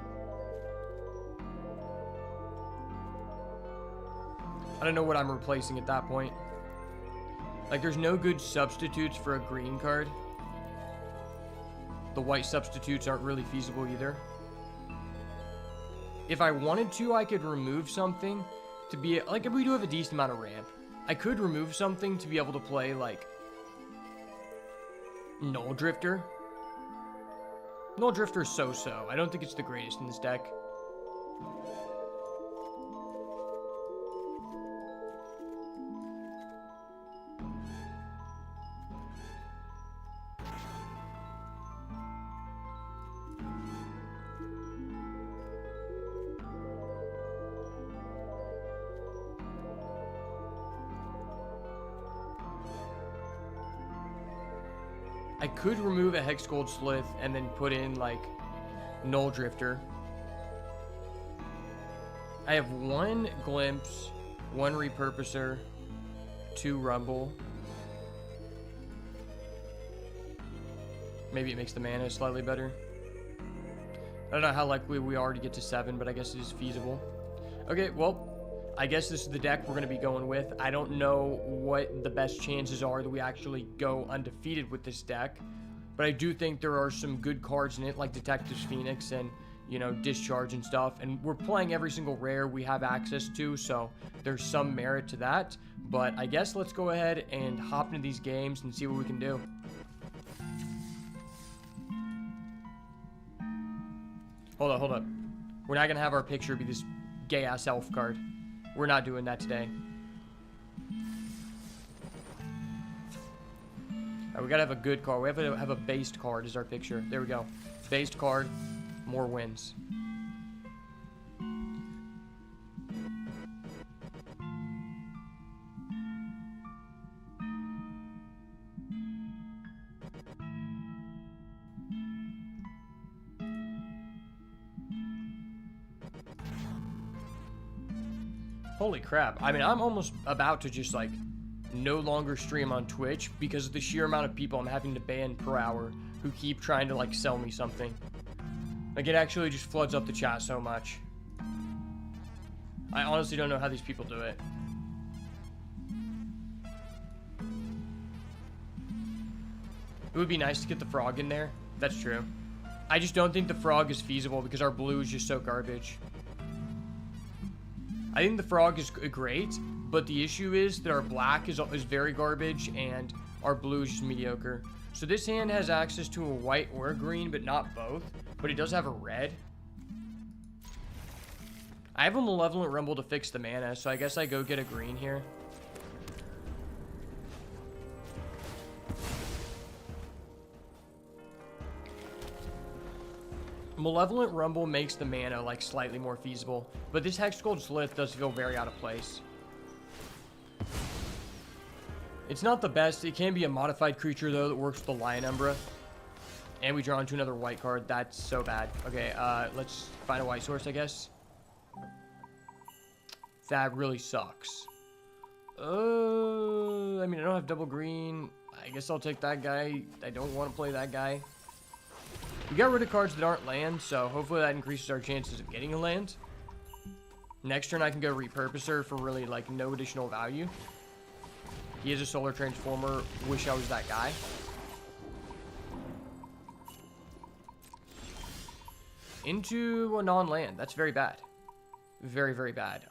I don't know what I'm replacing at that point. Like, there's no good substitutes for a green card. The white substitutes aren't really feasible either. If I wanted to, I could remove something to be... Like, if we do have a decent amount of ramp, I could remove something to be able to play, like, Null Drifter. Null Drifter is so-so. I don't think it's the greatest in this deck. I could remove a Hex Gold Slith and then put in, like, Null Drifter. I have 1 Glimpse, 1 Repurposer, 2 Rumble. Maybe it makes the mana slightly better. I don't know how likely we are to get to 7, but I guess it is feasible. Okay, well, I guess this is the deck we're going to be going with. I don't know what the best chances are that we actually go undefeated with this deck, but I do think there are some good cards in it, like Detective's Phoenix and, you know, Discharge and stuff, and we're playing every single rare we have access to, so there's some merit to that. But I guess let's go ahead and hop into these games and see what we can do. Hold up. We're not going to have our picture be this gay-ass elf card. We're not doing that today. Alright, we gotta have a good card. We have to have a based card as our picture. There we go. Based card, more wins. Holy crap. I mean, I'm almost about to just, like, no longer stream on Twitch because of the sheer amount of people I'm having to ban per hour who keep trying to, like, sell me something. Like, it actually just floods up the chat so much. I honestly don't know how these people do it. It would be nice to get the frog in there. That's true. I just don't think the frog is feasible because our blue is just so garbage. I think the frog is great, but the issue is that our black is very garbage and our blue is just mediocre. So this hand has access to a white or a green, but not both. But it does have a red. I have a Malevolent Rumble to fix the mana, so I guess I go get a green here. Malevolent Rumble makes the mana, like, slightly more feasible, but this Hex Gold Slith does feel very out of place. It's not the best. It can be a modified creature, though, that works with the Lion Umbra. And we draw into another white card. That's so bad. Okay, let's find a white source, I guess. That really sucks. I mean, I don't have double green. I guess I'll take that guy. I don't want to play that guy. We got rid of cards that aren't land, so hopefully that increases our chances of getting a land. Next turn, I can go Repurposer for really, like, no additional value. He is a Solar Transformer. Wish I was that guy. Into a non-land. That's very bad. Very, very bad.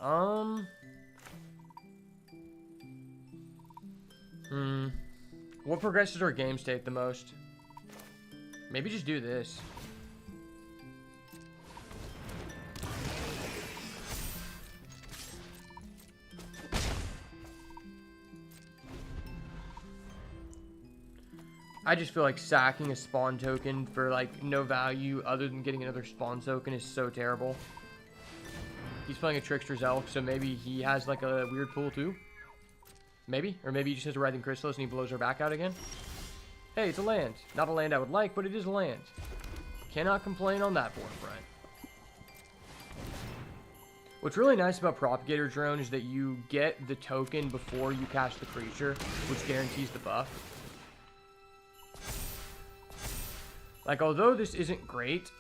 What progresses our game state the most? Maybe just do this. I just feel like sacking a spawn token for like no value other than getting another spawn token is so terrible. He's playing a Trickster's Elk, so maybe he has like a weird pool too. Maybe. Or maybe he just has a Writhing Chrysalis and he blows her back out again. Hey, it's a land. Not a land I would like, but it is a land. Cannot complain on that board front. What's really nice about Propagator Drone is that you get the token before you cast the creature, which guarantees the buff. Like, although this isn't great,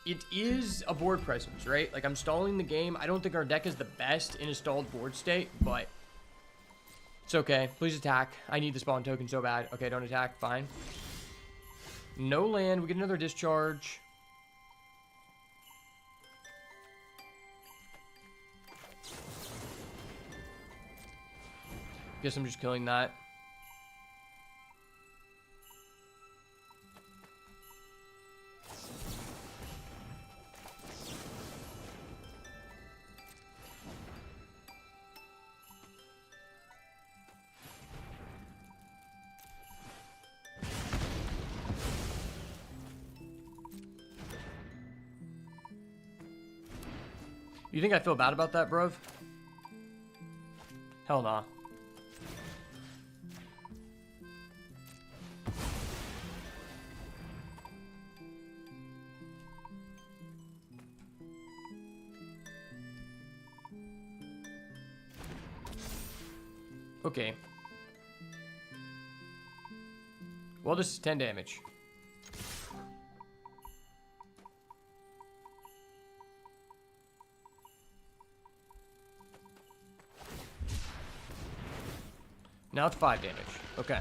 it is a board presence, right? Like, I'm stalling the game. I don't think our deck is the best in a stalled board state, but it's okay. Please attack. I need the spawn token so bad. Okay, don't attack. Fine. No land. We get another discharge. Guess I'm just killing that. You think I feel bad about that, bruv? Hell nah. Okay. Well, this is 10 damage. Now it's 5 damage. Okay.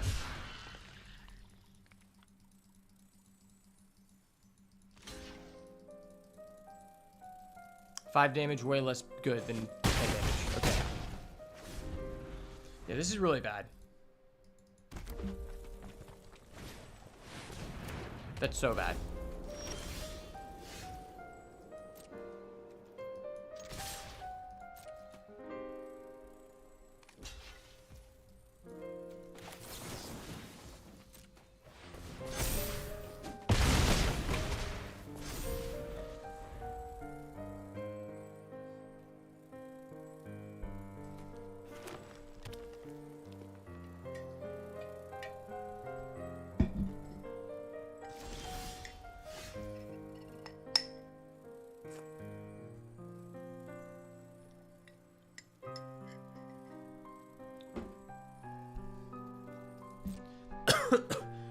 Five damage, way less good than 10 damage. Okay. Yeah, this is really bad. That's so bad.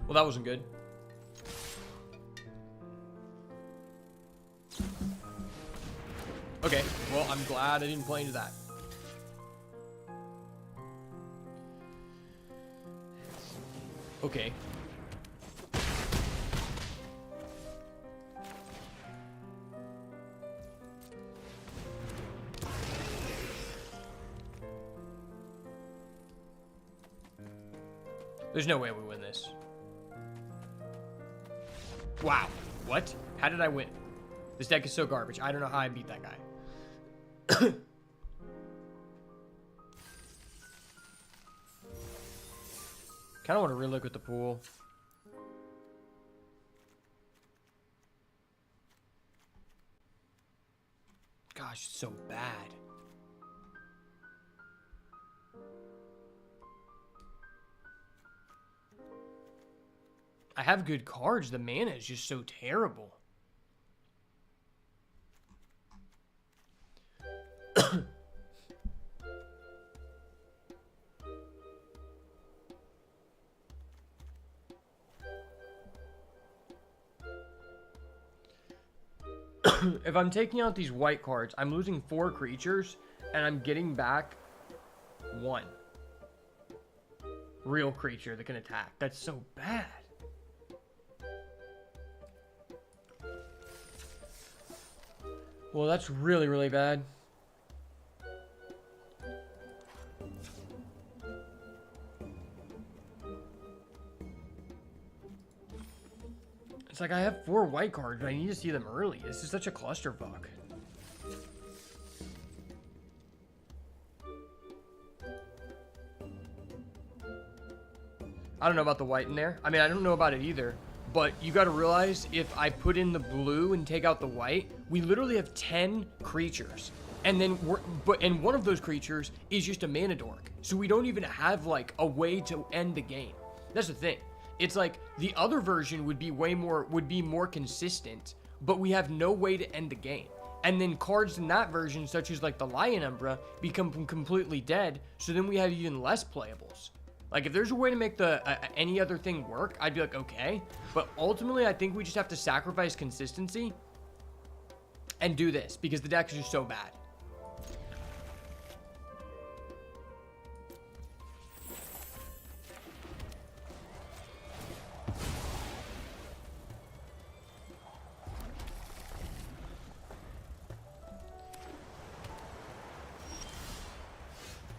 Well, that wasn't good. Okay, well, I'm glad I didn't play into that. Okay. There's no way we win this. Wow. What? How did I win? This deck is so garbage. I don't know how I beat that guy. Kind of want to relook at the pool. Gosh, it's so bad. I have good cards. The mana is just so terrible. If I'm taking out these white cards, I'm losing 4 creatures, and I'm getting back 1 real creature that can attack. That's so bad. Well, that's really, really bad. It's like I have 4 white cards, but I need to see them early. This is such a clusterfuck. I don't know about the white in there. I mean, I don't know about it either. But you got to realize if I put in the blue and take out the white, we literally have 10 creatures. And then and one of those creatures is just a mana dork. So we don't even have like a way to end the game. That's the thing. It's like the other version would be more consistent, but we have no way to end the game. And then cards in that version, such as like the Lion Umbra, become completely dead. So then we have even less playables. Like if there's a way to make the any other thing work, I'd be like, okay. But ultimately, I think we just have to sacrifice consistency and do this because the deck is just so bad.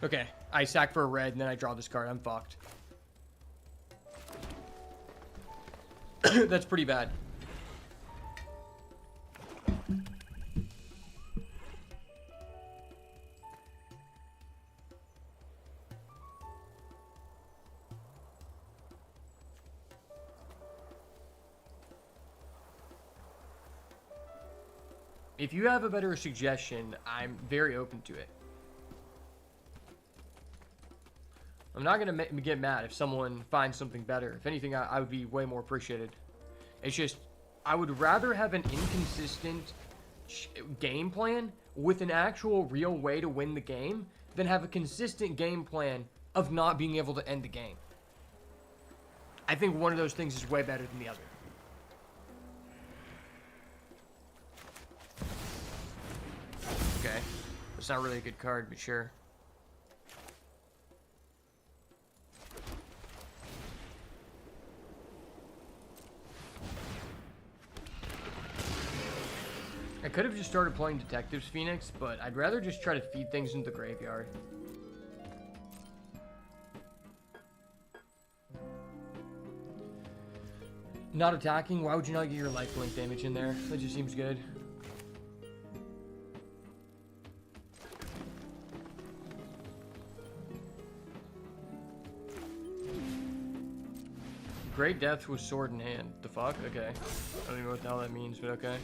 Okay, I sack for a red and then I draw this card. I'm fucked. That's pretty bad. If you have a better suggestion, I'm very open to it. I'm not going to get mad if someone finds something better. If anything, I would be way more appreciated. It's just, I would rather have an inconsistent game plan with an actual real way to win the game than have a consistent game plan of not being able to end the game. I think one of those things is way better than the other. Okay. That's not really a good card, but sure. I could have just started playing Detectives Phoenix, but I'd rather just try to feed things into the graveyard. Not attacking? Why would you not get your lifelink damage in there? That just seems good. Great Death with sword in hand. The fuck? Okay. I don't even know what the hell that means, but okay.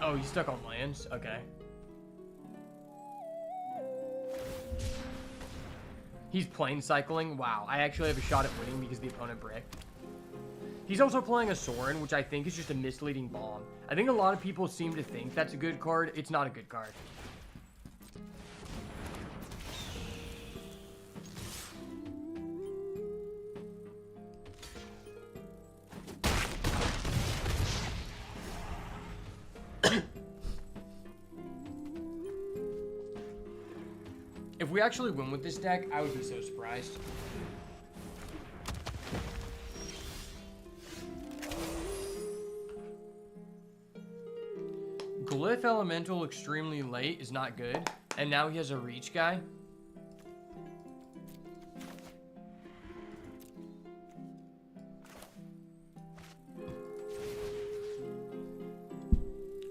Oh, he's stuck on lands? Okay. He's plane cycling? Wow, I actually have a shot at winning because the opponent bricked. He's also playing a Sorin, which I think is just a misleading bomb. I think a lot of people seem to think that's a good card. It's not a good card. If we actually win with this deck, I would be so surprised. Glyph Elemental extremely late is not good. And now he has a reach guy.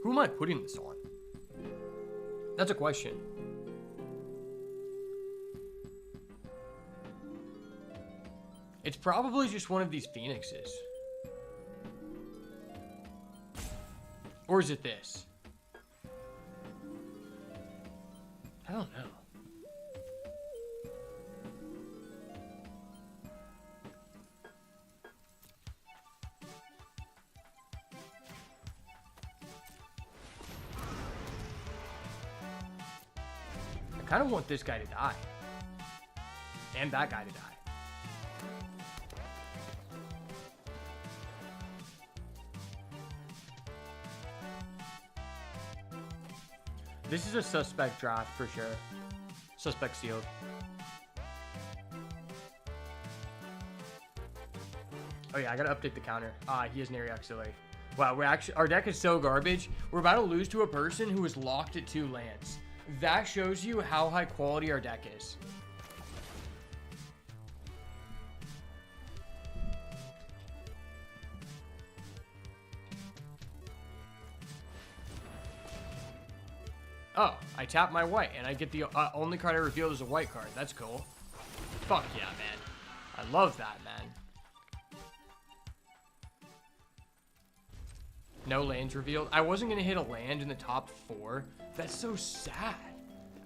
Who am I putting this on? That's a question. It's probably just one of these Phoenixes. Or is it this? I don't know. I kind of want this guy to die. And that guy to die. This is a suspect draft for sure. Suspect sealed. Oh yeah, I gotta update the counter. He has Nary Auxiliary. Wow, our deck is so garbage. We're about to lose to a person who is locked at 2 lands. That shows you how high quality our deck is. Oh, I tap my white, and I get the only card I revealed is a white card. That's cool. Fuck yeah, man. I love that, man. No lands revealed. I wasn't going to hit a land in the top 4. That's so sad.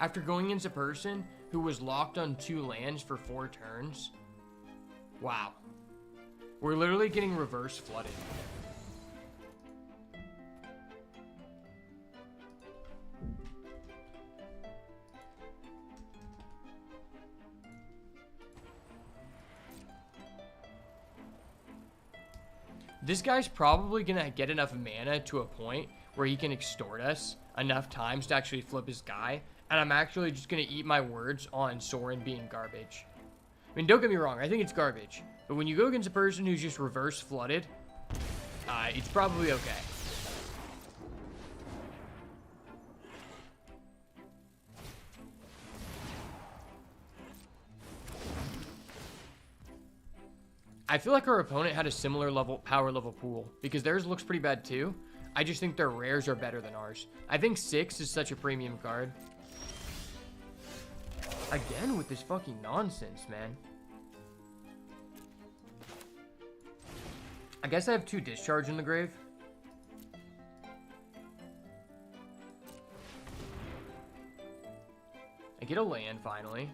After going into person who was locked on 2 lands for 4 turns. Wow. We're literally getting reverse flooded. This guy's probably going to get enough mana to a point where he can extort us enough times to actually flip his guy. And I'm actually just going to eat my words on Sorin being garbage. I mean, don't get me wrong. I think it's garbage. But when you go against a person who's just reverse flooded, it's probably okay. I feel like our opponent had a similar power level pool because theirs looks pretty bad too. I just think their rares are better than ours. I think 6 is such a premium card. Again with this fucking nonsense, man. I guess I have 2 discharge in the grave. I get a land finally.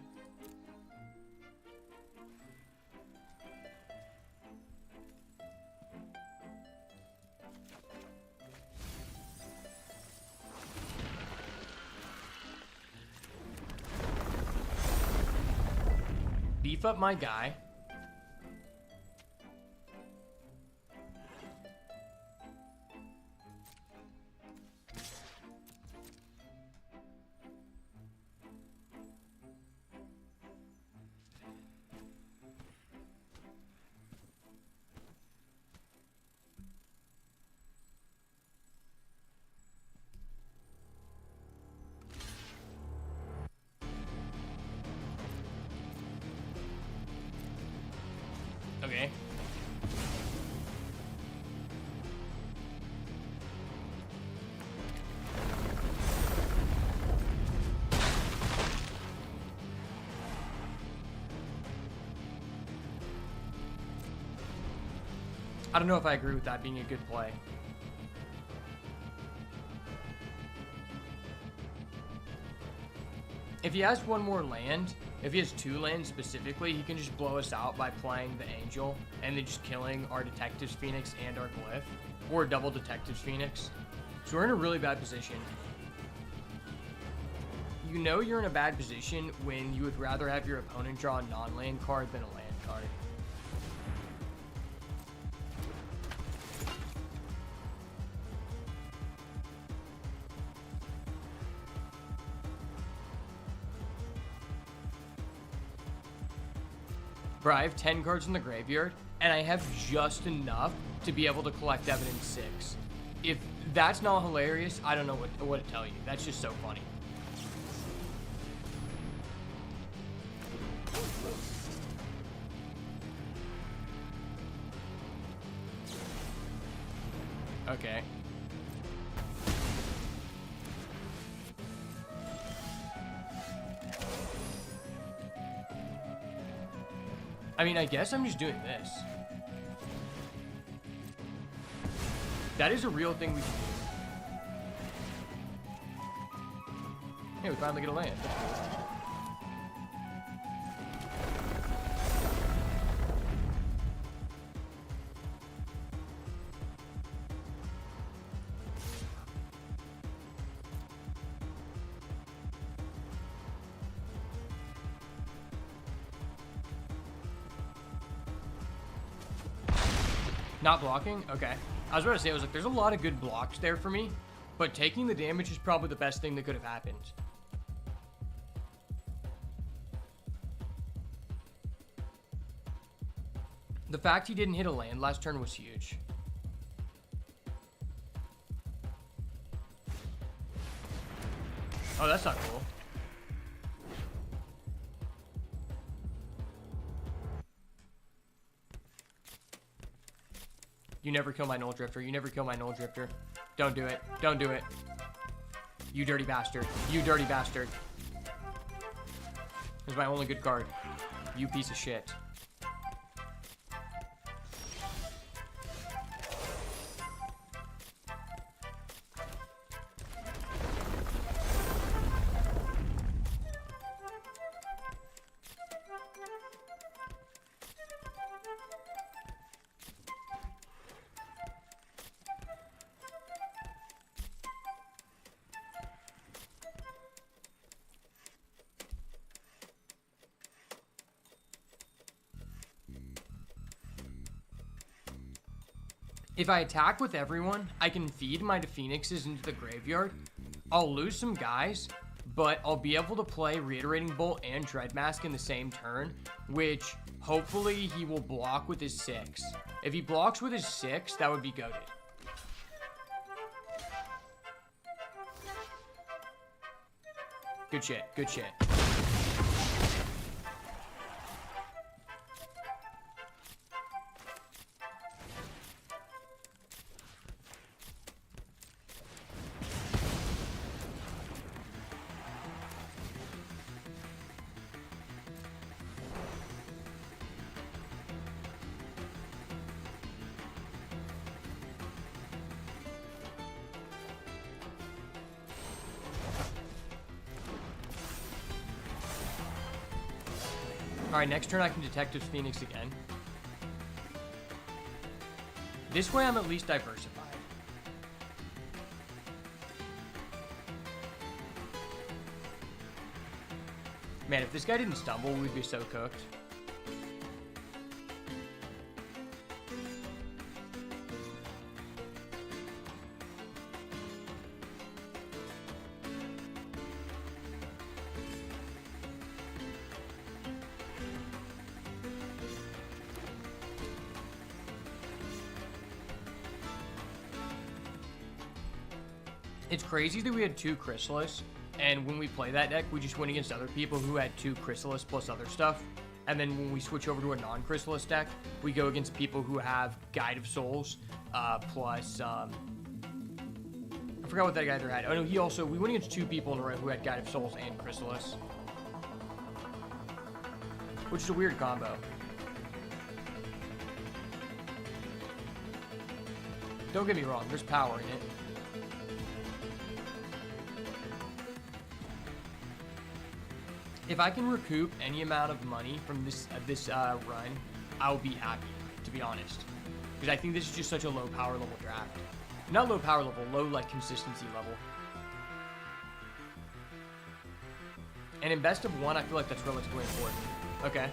Beef up my guy. Okay. I don't know if I agree with that being a good play. If he has one more land, if he has 2 lands specifically, he can just blow us out by playing the Angel and then just killing our Detective's Phoenix and our Glyph, or a double Detective's Phoenix. So we're in a really bad position. You know you're in a bad position when you would rather have your opponent draw a non-land card than a land card. Bro, I have 10 cards in the graveyard, and I have just enough to be able to collect evidence 6. If that's not hilarious, I don't know what to tell you. That's just so funny. Okay. I mean, I guess I'm just doing this. That is a real thing we can do. Hey, we finally get a land. That's cool. Not blocking? Okay. I was about to say, I was like, there's a lot of good blocks there for me, but taking the damage is probably the best thing that could have happened. The fact he didn't hit a land last turn was huge. Oh, that's not cool. You never kill my Null Drifter. You never kill my Null Drifter. Don't do it. Don't do it. You dirty bastard. You dirty bastard. This is my only good card. You piece of shit. If I attack with everyone, I can feed my Phoenixes into the graveyard. I'll lose some guys, but I'll be able to play Reiterating Bolt and Dread Mask in the same turn, which hopefully he will block with his 6. If he blocks with his 6, that would be goated. Good shit, good shit. Alright, next turn I can Detective Phoenix again. This way I'm at least diversified. Man, if this guy didn't stumble, we'd be so cooked. It's crazy that we had 2 Chrysalis, and when we play that deck, we just went against other people who had 2 Chrysalis plus other stuff. And then when we switch over to a non-Chrysalis deck, we go against people who have Guide of Souls, plus, I forgot what that guy there had. Oh no, we went against 2 people in a row who had Guide of Souls and Chrysalis. Which is a weird combo. Don't get me wrong, there's power in it. If I can recoup any amount of money from this run, I'll be happy, to be honest. Because I think this is just such a low power level draft. Not low power level, low like consistency level. And in best of 1, I feel like that's relatively important. Okay.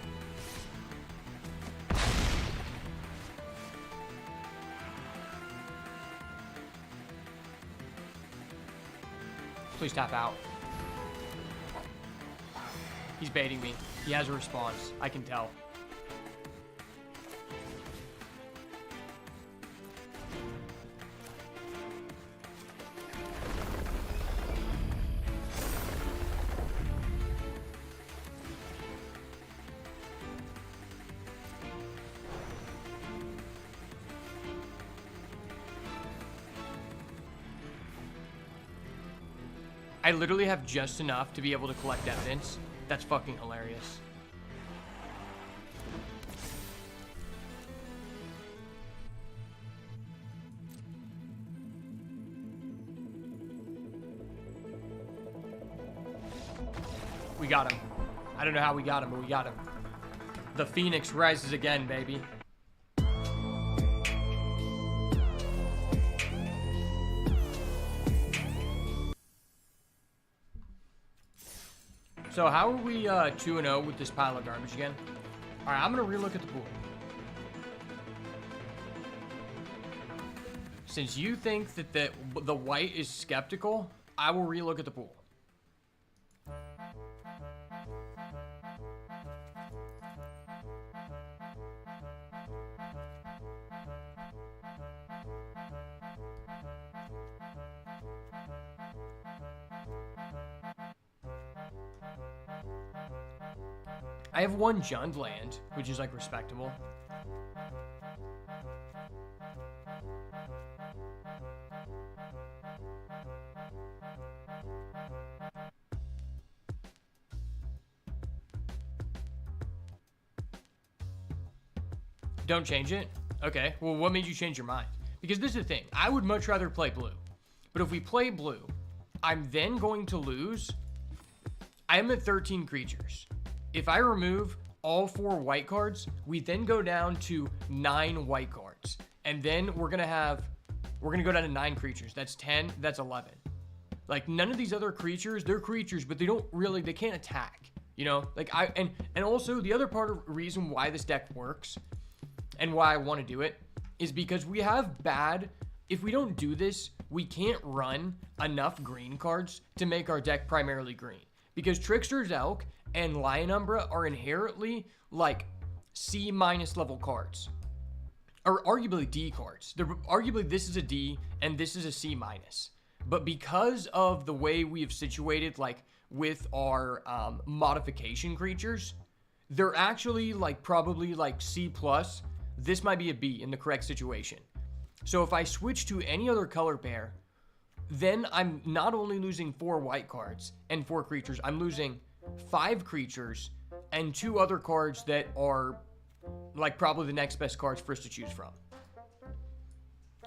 Please tap out. He's baiting me. He has a response. I can tell. I literally have just enough to be able to collect evidence. That's fucking hilarious. We got him. I don't know how we got him, but we got him. The Phoenix rises again, baby. So how are we 2-0 with this pile of garbage again? All right, I'm going to relook at the pool. Since you think that the white is skeptical, I will relook at the pool. I have 1 Jund land, which is like respectable. Don't change it? Okay, well, what made you change your mind? Because this is the thing. I would much rather play blue. But if we play blue, I'm then going to lose. I am at 13 creatures. If I remove all 4 white cards, we then go down to 9 white cards. And then we're going to go down to 9 creatures. That's 10, that's 11. Like, none of these other creatures, they're creatures, but they can't attack. You know, like and also the other part of reason why this deck works and why I want to do it is because we have if we don't do this, we can't run enough green cards to make our deck primarily green. Because Trickster's Elk and Lion Umbra are inherently like C- level cards. Or arguably D cards. Arguably this is a D and this is a C-. But because of the way we have situated like with our modification creatures, they're actually like probably like C+. This might be a B in the correct situation. So if I switch to any other color pair, then I'm not only losing 4 white cards and 4 creatures, I'm losing 5 creatures and 2 other cards that are like probably the next best cards for us to choose from.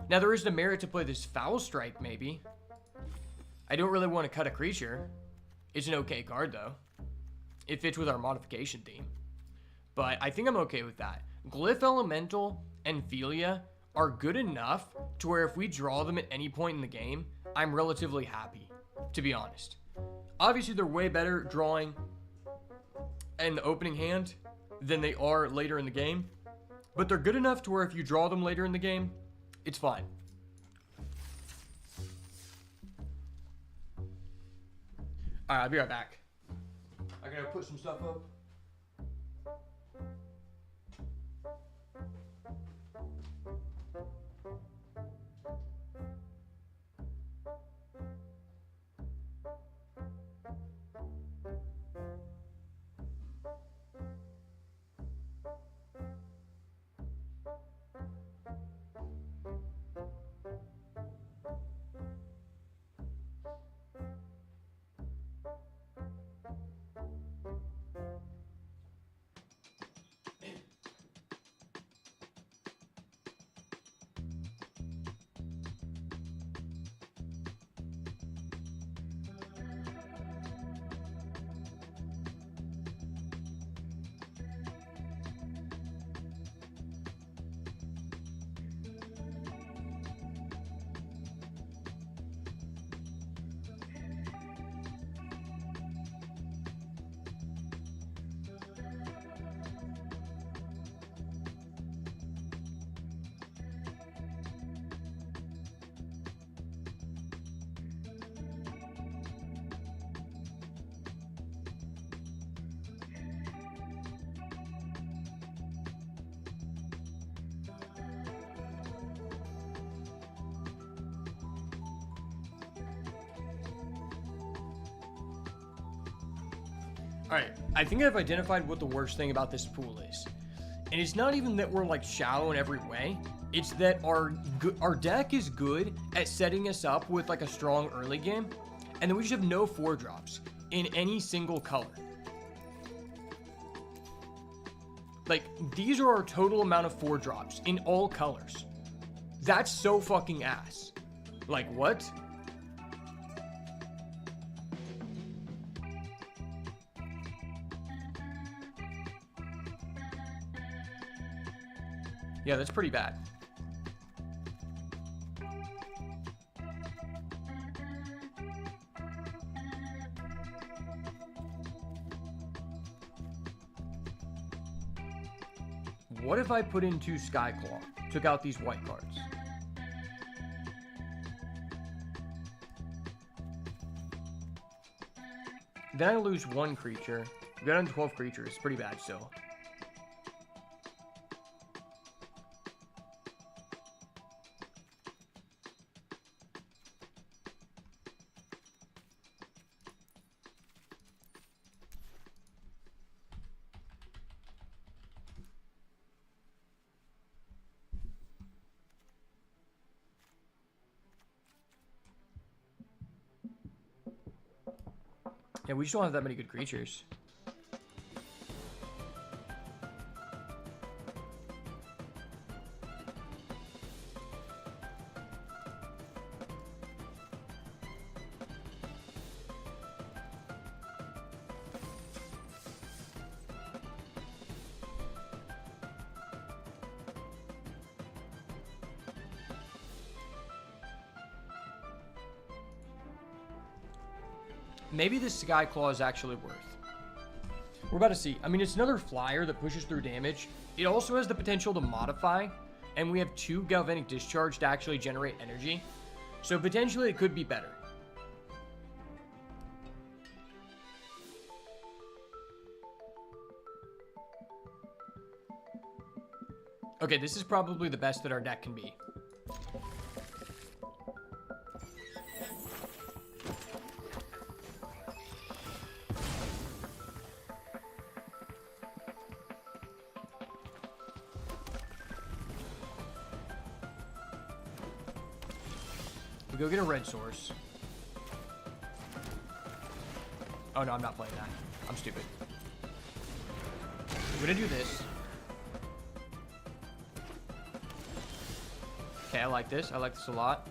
Now there is the merit to play this Foul Strike maybe. I don't really want to cut a creature. It's an okay card though. It fits with our modification theme. But I think I'm okay with that. Glyph Elemental and Philia are good enough to where if we draw them at any point in the game, I'm relatively happy, to be honest. Obviously, they're way better drawing in the opening hand than they are later in the game. But they're good enough to where if you draw them later in the game, it's fine. Alright, I'll be right back. I gotta put some stuff up. Alright, I think I've identified what the worst thing about this pool is. And it's not even that we're like shallow in every way. It's that our deck is good at setting us up with like a strong early game. And then we just have no 4-drops in any single color. Like, these are our total amount of 4-drops in all colors. That's so fucking ass. Like, what? Yeah, that's pretty bad. What if I put in 2 Skyclaw, took out these white cards? Then I lose 1 creature. Got on 12 creatures, pretty bad still. Yeah, we just don't have that many good creatures. maybe this Sky Claw is actually worth. We're about to see. I mean, it's another flyer that pushes through damage. It also has the potential to modify, and we have 2 Galvanic Discharge to actually generate energy. So potentially it could be better. Okay, this is probably the best that our deck can be. We go get a red source. Oh no, I'm not playing that. I'm stupid. We're gonna do this. Okay, I like this. I like this a lot.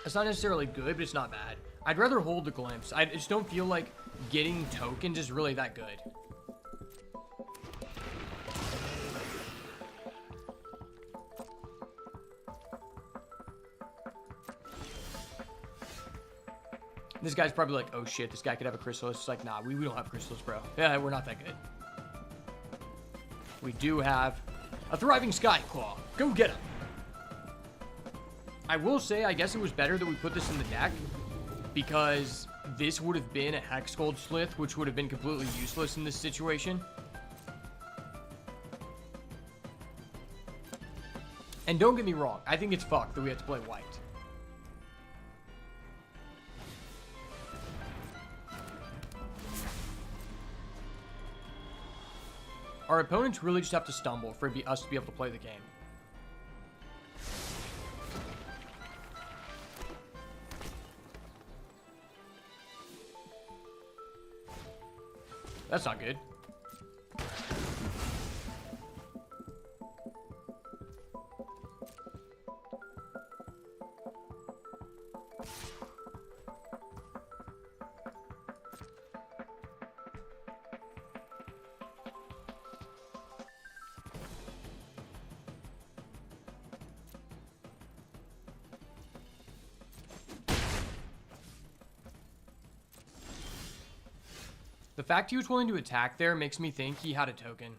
It's not necessarily good, but it's not bad. I'd rather hold the glimpse. I just don't feel like getting tokens is really that good. This guy's probably like, oh shit, this guy could have a Chrysalis. It's like, nah, we don't have Chrysalis, bro. Yeah, we're not that good. We do have a Thriving Sky Claw. Go get him. I will say, I guess it was better that we put this in the deck, because this would have been a Hex Gold Slith, which would have been completely useless in this situation. And don't get me wrong, I think it's fucked that we have to play white. Our opponents really just have to stumble for us to be able to play the game. That's not good. The fact he was willing to attack there makes me think he had a token.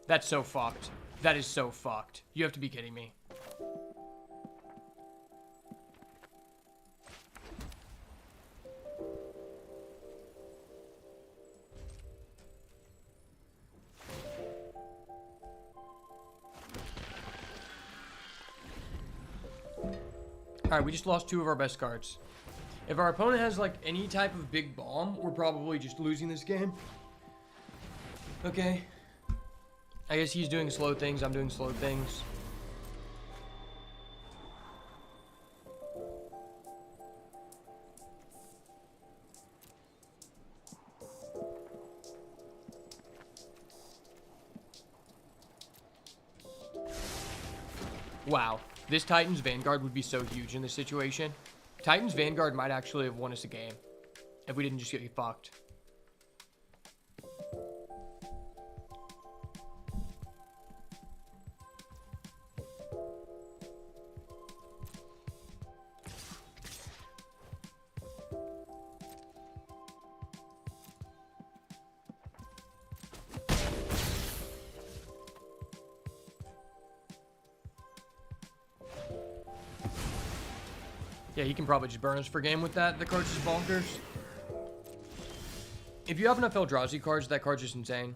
That's so fucked. That is so fucked. You have to be kidding me. Alright, we just lost 2 of our best cards. If our opponent has, like, any type of big bomb, we're probably just losing this game. Okay. I guess he's doing slow things, I'm doing slow things. Wow. This Titan's Vanguard would be so huge in this situation. Titan's Vanguard might actually have won us a game if we didn't just get fucked. Yeah, he can probably just burn us for game with that. The card's just bonkers. If you have enough Eldrazi cards, that card's just insane.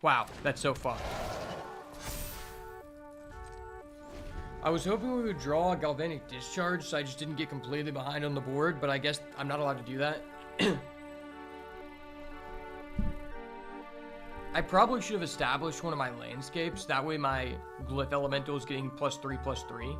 Wow, that's so fucked. I was hoping we would draw a galvanic discharge, so I just didn't get completely behind on the board, but I guess I'm not allowed to do that. I probably should have established one of my landscapes. That way my glyph elemental is getting +3/+3.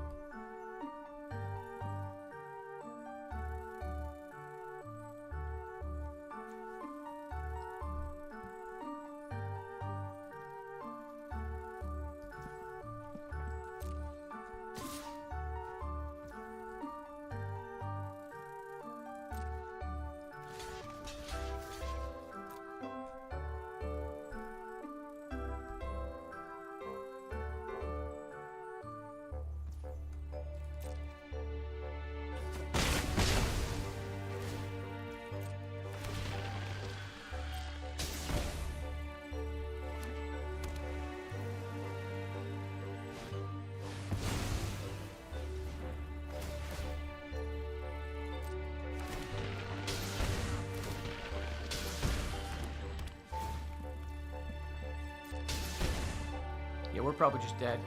Yeah, we're probably just dead.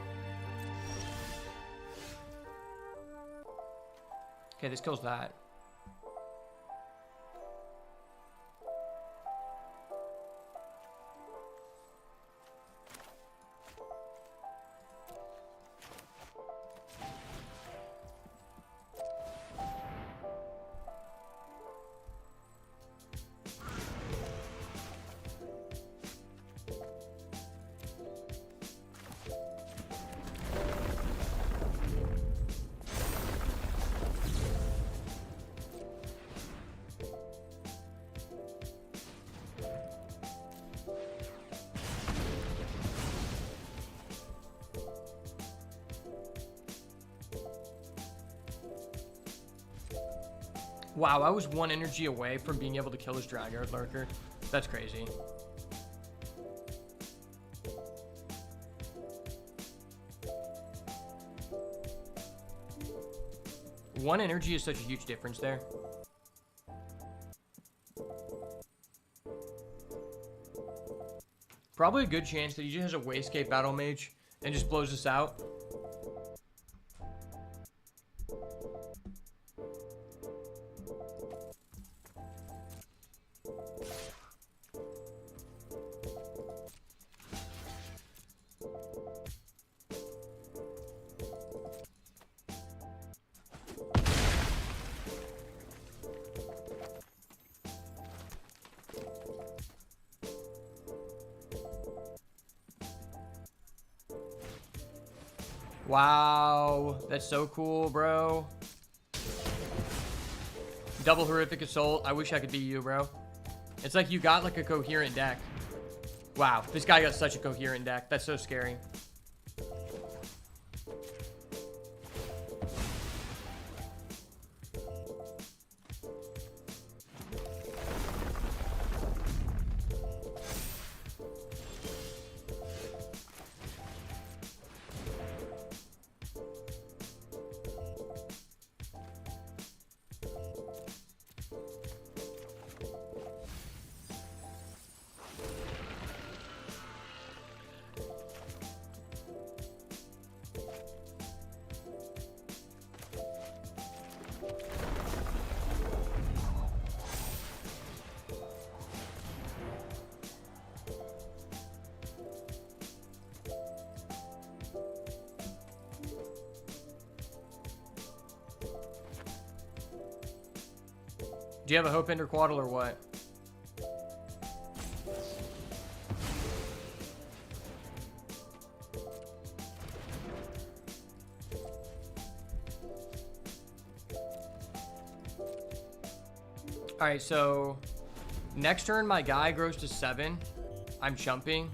Okay, this kills that. Wow, I was 1 energy away from being able to kill his Dragyard Lurker. That's crazy. One energy is such a huge difference there. Probably a good chance that he just has a Wayscape Battle Mage and just blows us out. Wow, that's so cool, bro. Double Horrific Assault. I wish I could be you, bro. It's like you got like a coherent deck. Wow, this guy got such a coherent deck. That's so scary. Do you have a Hope Ender Quaddle or what? Alright, so next turn my guy grows to 7. I'm chumping.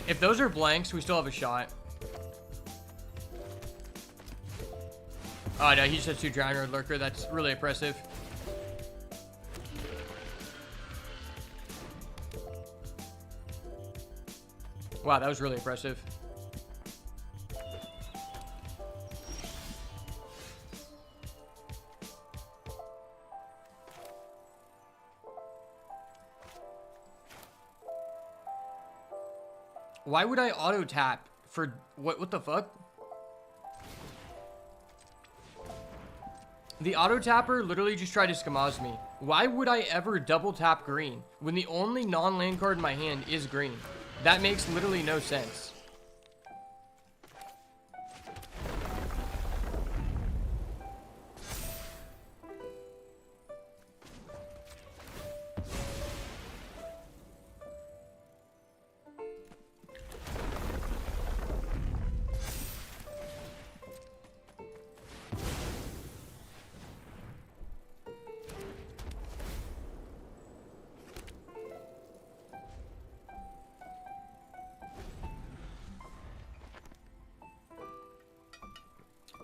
If those are blanks, we still have a shot. Oh no, he just has 2 Drowner Lurker. That's really impressive. Wow, that was really impressive. Why would I auto tap for what the fuck? The auto tapper literally just tried to Skamaz me. Why would I ever double tap green when the only non-land card in my hand is green? That makes literally no sense.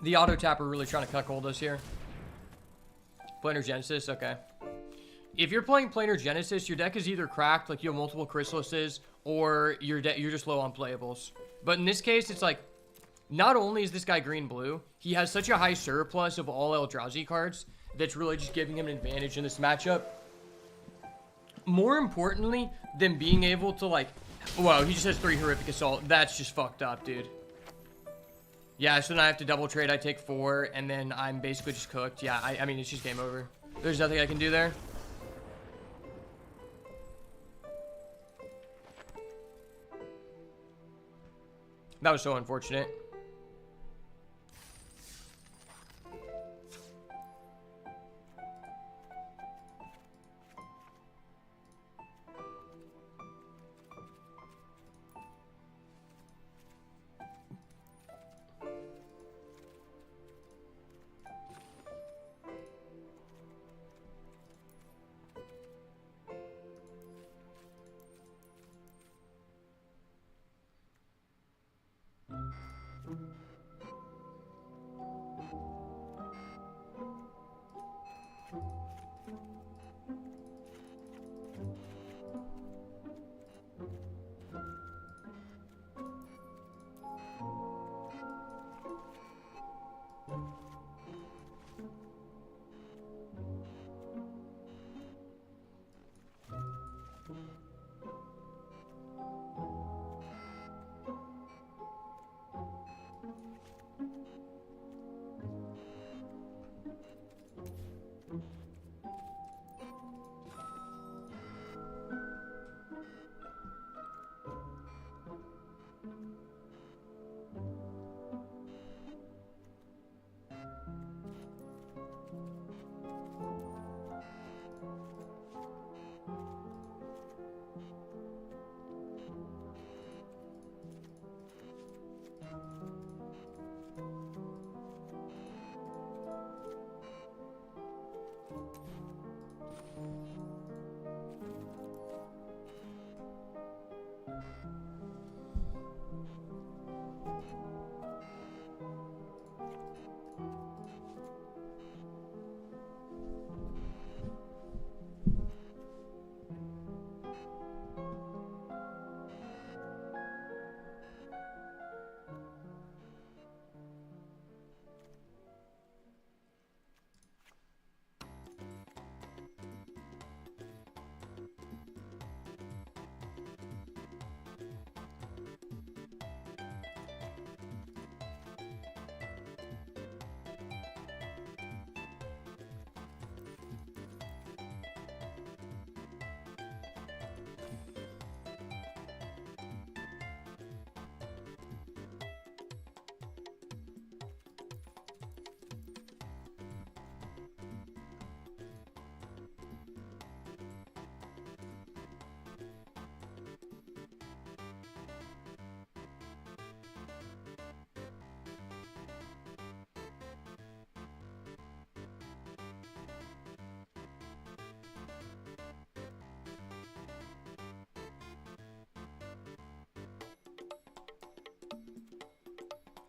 The auto tapper really trying to cuckold us here. Planar Genesis, okay. If you're playing Planar Genesis, your deck is either cracked, like you have multiple Chrysalises, or you're just low on playables. But in this case, it's like, not only is this guy green-blue, he has such a high surplus of all Eldrazi cards that's really just giving him an advantage in this matchup. More importantly than being able to, like, whoa, he just has 3 Horrific Assault. That's just fucked up, dude. Yeah, so then I have to double trade. I take 4, and then I'm basically just cooked. Yeah, I mean, it's just game over. There's nothing I can do there. That was so unfortunate.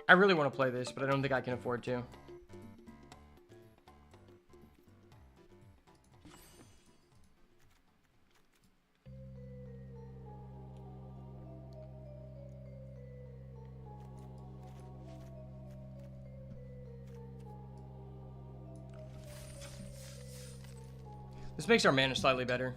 I really want to play this, but I don't think I can afford to. This makes our mana slightly better.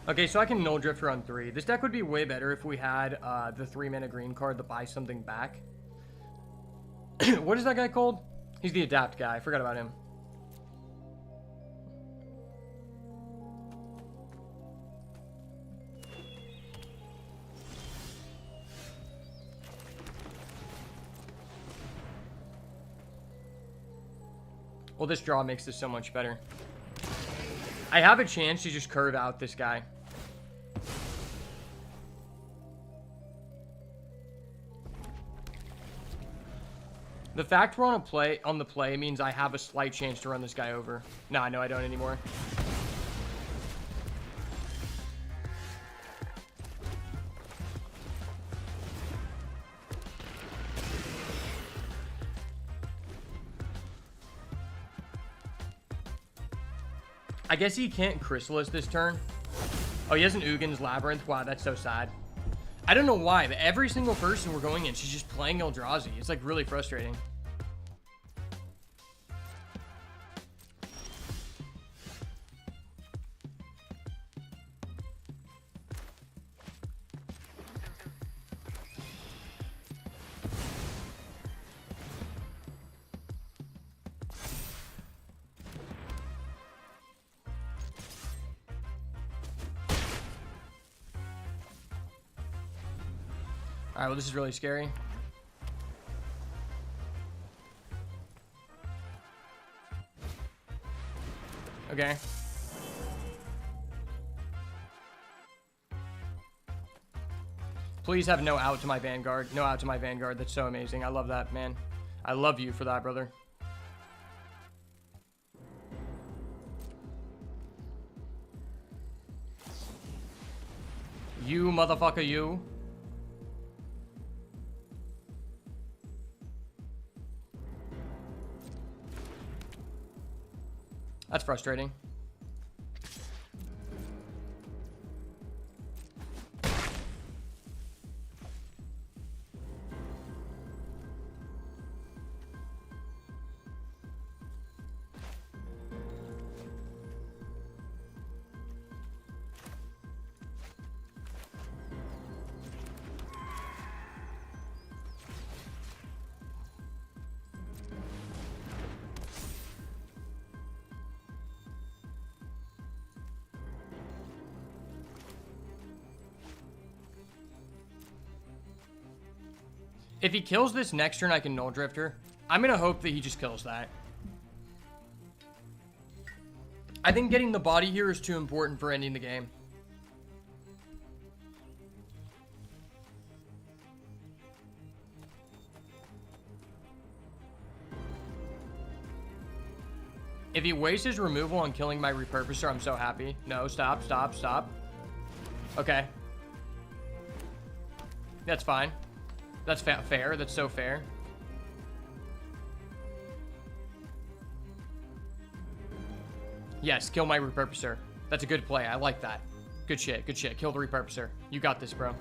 Okay, so I can Null Drifter on 3. This deck would be way better if we had the 3-mana green card that buys something back. What is that guy called? He's the Adapt guy. I forgot about him. Well, this draw makes this so much better. I have a chance to just curve out this guy. The fact we're on the play means I have a slight chance to run this guy over. Nah, no, I don't anymore. I guess he can't Chrysalis this turn. Oh, he has an Ugin's Labyrinth. Wow, that's so sad. I don't know why, but every single person we're going in, she's just playing Eldrazi. It's like really frustrating. Alright, well, this is really scary. Okay. Please have no out to my Vanguard. No out to my Vanguard. That's so amazing. I love that, man. I love you for that, brother. You motherfucker, you. That's frustrating. If he kills this next turn, I can Null Drifter. I'm going to hope that he just kills that. I think getting the body here is too important for ending the game. If he wastes his removal on killing my Repurposer, I'm so happy. No, stop, stop, stop. Okay. That's fine. That's fair. That's so fair. Yes, kill my Repurposer. That's a good play. I like that. Good shit. Good shit. Kill the Repurposer. You got this, bro.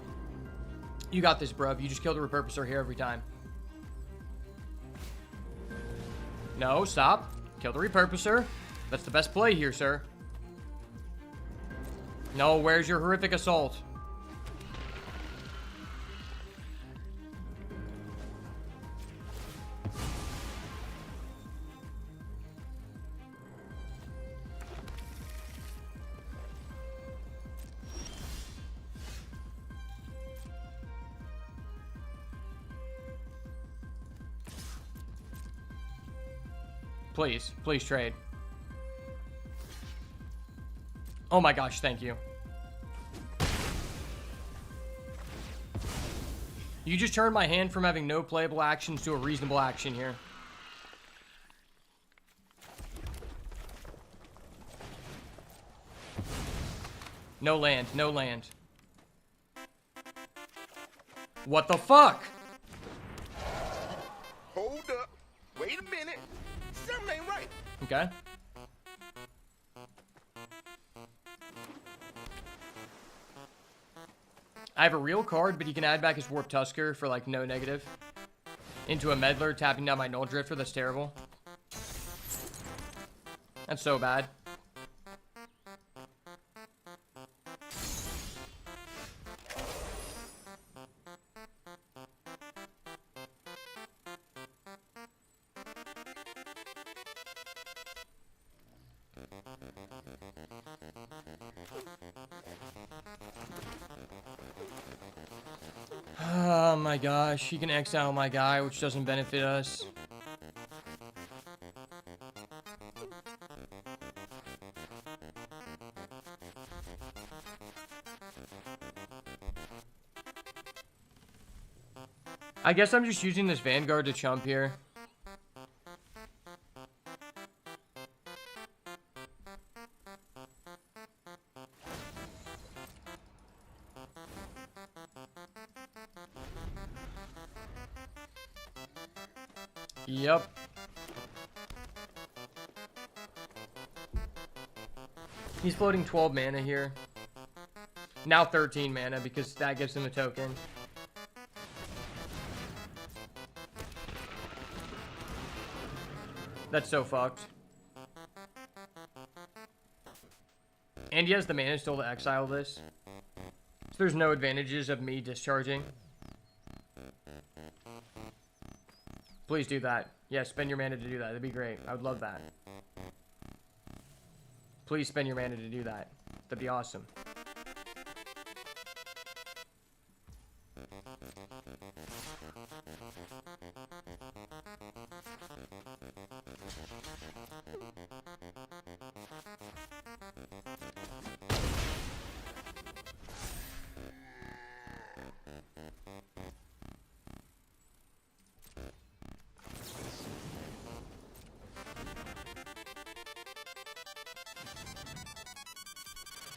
You got this, bro. You just kill the Repurposer here every time. No, stop. Kill the Repurposer. That's the best play here, sir. No, where's your horrific assault? Please, please trade. Oh my gosh, thank you. You just turned my hand from having no playable actions to a reasonable action here. No land. No land. What the fuck? Hold up. Wait a minute. Something ain't right. Okay. I have a real card, but he can add back his Warp Tusker for, like, no negative. Into a Meddler, tapping down my Null Drifter. That's terrible. That's so bad. Oh my gosh, he can exile my guy, which doesn't benefit us. I guess I'm just using this Vanguard to chump here. Yep. He's floating 12 mana here. Now 13 mana because that gives him a token. That's so fucked. And he has the mana still to exile this. So there's no advantages of me discharging. Please do that. Yeah, spend your mana to do that. That'd be great. I would love that. Please spend your mana to do that. That'd be awesome.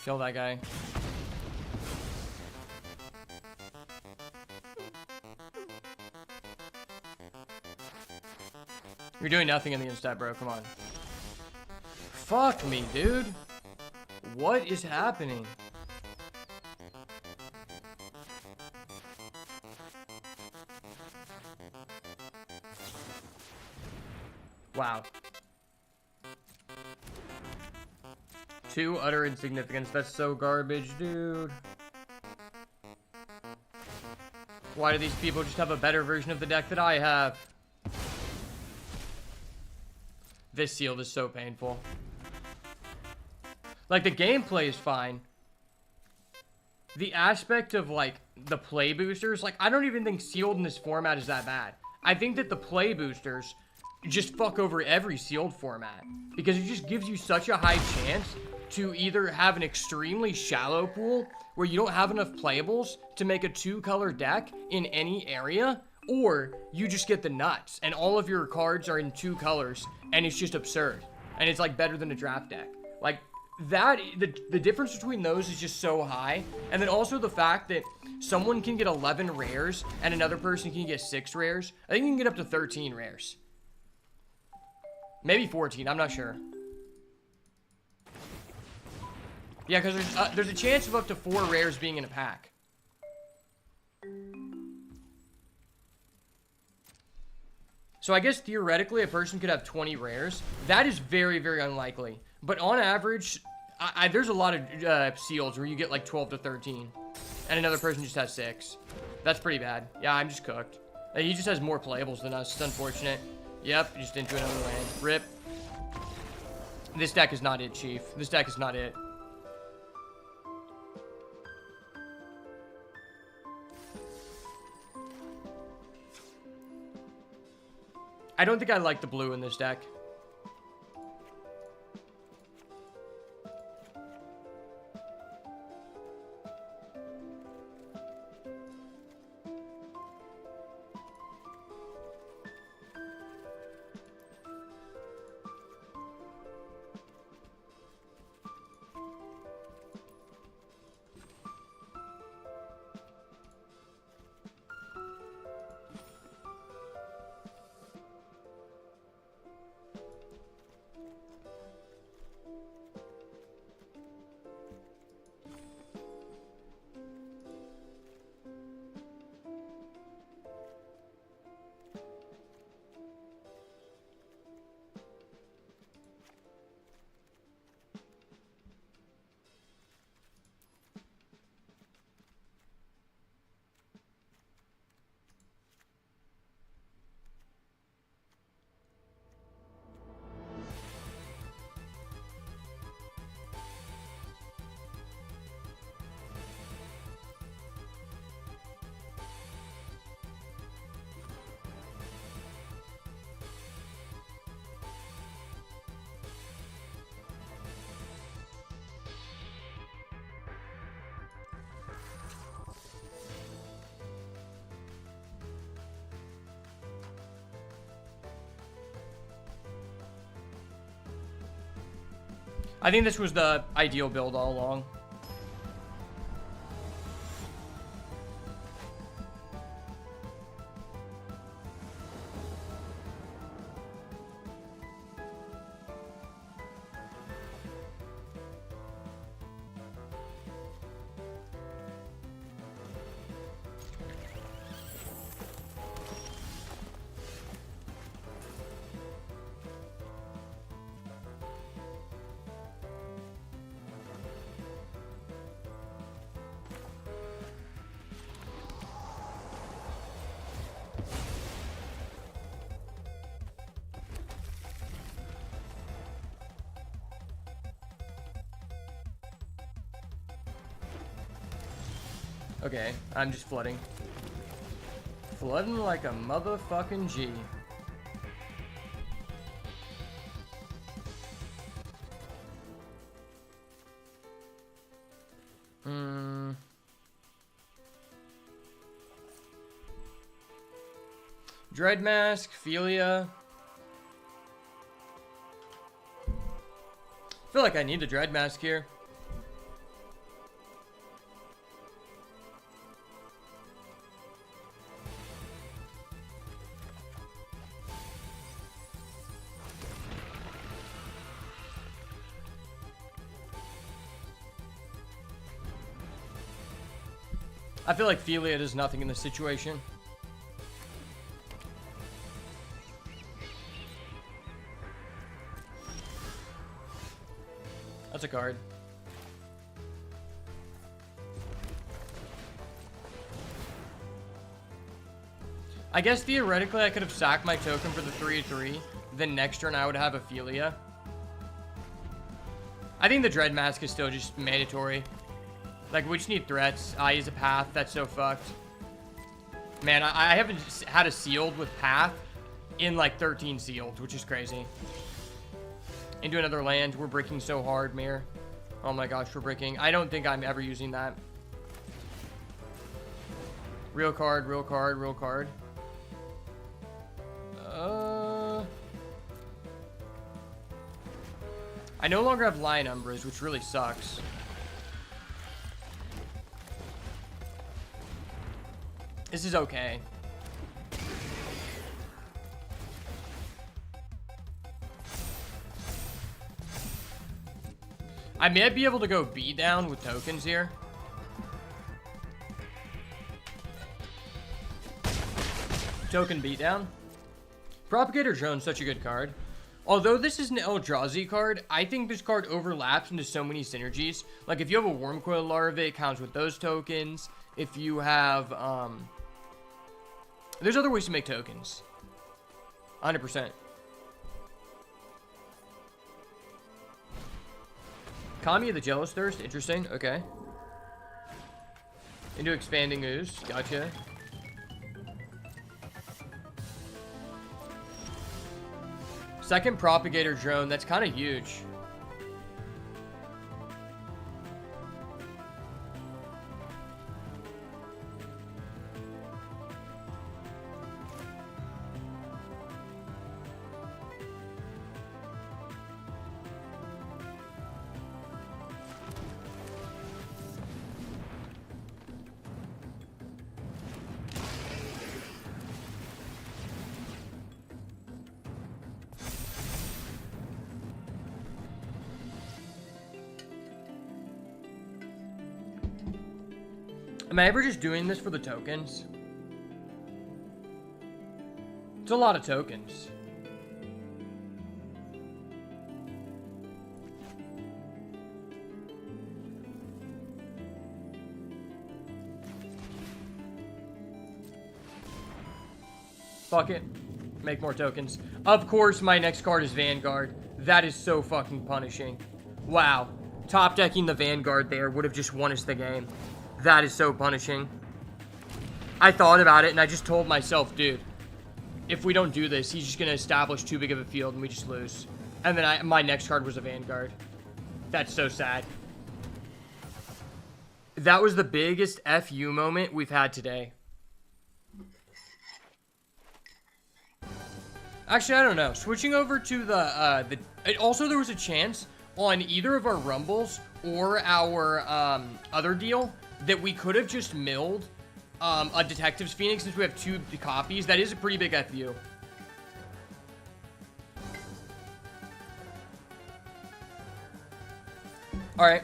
Kill that guy. You're doing nothing in the instat, bro. Come on. Fuck me, dude. What is happening? Wow. 2 utter insignificance. That's so garbage, dude. Why do these people just have a better version of the deck that I have? This sealed is so painful. Like, the gameplay is fine. The aspect of, like, the play boosters, like, I don't even think sealed in this format is that bad. I think that the play boosters just fuck over every sealed format. Because it just gives you such a high chance to either have an extremely shallow pool where you don't have enough playables to make a 2-color deck in any area, or you just get the nuts and all of your cards are in 2 colors and it's just absurd and it's like better than a draft deck. Like that, the difference between those is just so high. And then also the fact that someone can get 11 rares and another person can get 6 rares. I think you can get up to 13 rares, maybe 14, I'm not sure. Yeah, because there's a chance of up to 4 rares being in a pack. So I guess theoretically a person could have 20 rares. That is very, very unlikely. But on average, there's a lot of seals where you get like 12 to 13. And another person just has 6. That's pretty bad. Yeah, I'm just cooked. He just has more playables than us. It's unfortunate. Yep, just into another land. Rip. This deck is not it, Chief. This deck is not it. I don't think I like the blue in this deck. I think this was the ideal build all along. Okay, I'm just flooding. Flooding like a motherfucking G. Dread Mask, Philia. I feel like I need the Dread Mask here. I feel like Philia does nothing in this situation. That's a card. I guess theoretically I could have sacked my token for the 3/3. Then next turn I would have a Philia. I think the Dread Mask is still just mandatory. Like, we just need threats. I use a Path. That's so fucked. Man, I haven't had a sealed with Path in like 13 sealed, which is crazy. Into another land. We're breaking so hard, Mirror. Oh my gosh, we're breaking. I don't think I'm ever using that. Real card, real card, real card. I no longer have Lion Umbras, which really sucks. This is okay. I may be able to go B down with tokens here. Token beatdown. Propagator Drone's such a good card. Although this is an Eldrazi card, I think this card overlaps into so many synergies. Like, if you have a Wormcoil Larva, it counts with those tokens. If you have, there's other ways to make tokens. 100%. Kami of the Jealous Thirst, interesting, okay. Into Expanding Ooze, gotcha. Second Propagator Drone, that's kind of huge. Am I ever just doing this for the tokens? It's a lot of tokens. Fuck it. Make more tokens. Of course, my next card is Vanguard. That is so fucking punishing. Wow. Top decking the Vanguard there would have just won us the game. That is so punishing. I thought about it and I just told myself, dude, if we don't do this, he's just going to establish too big of a field and we just lose. And then my next card was a Vanguard. That's so sad. That was the biggest FU moment we've had today. Actually, I don't know. Switching over to also there was a chance on either of our rumbles or our other deal that we could have just milled a Detective's Phoenix since we have 2 copies. That is a pretty big FU. All right.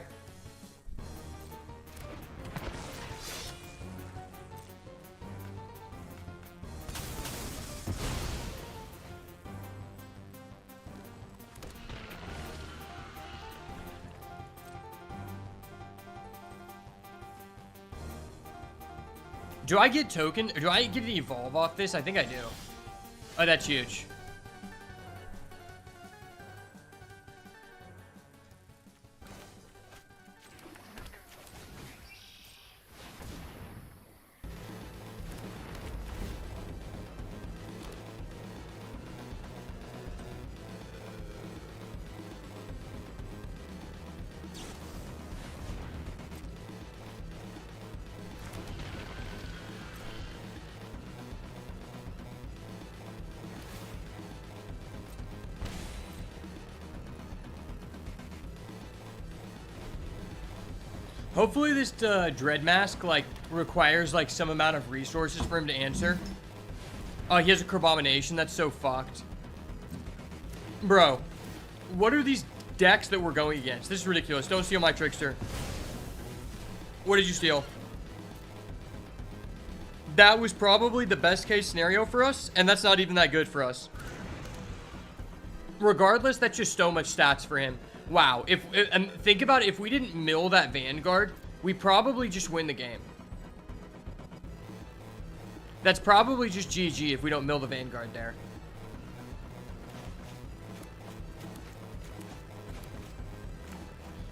Do I get token? Or do I get the evolve off this? I think I do. Oh, that's huge. Hopefully this Dread Mask, like, requires, like, some amount of resources for him to answer. Oh, he has a Crabomination. That's so fucked. Bro, what are these decks that we're going against? This is ridiculous. Don't steal my Trickster. What did you steal? That was probably the best case scenario for us, and that's not even that good for us. Regardless, that's just so much stats for him. Wow, and think about it, if we didn't mill that Vanguard, we probably just win the game. That's probably just GG if we don't mill the Vanguard there.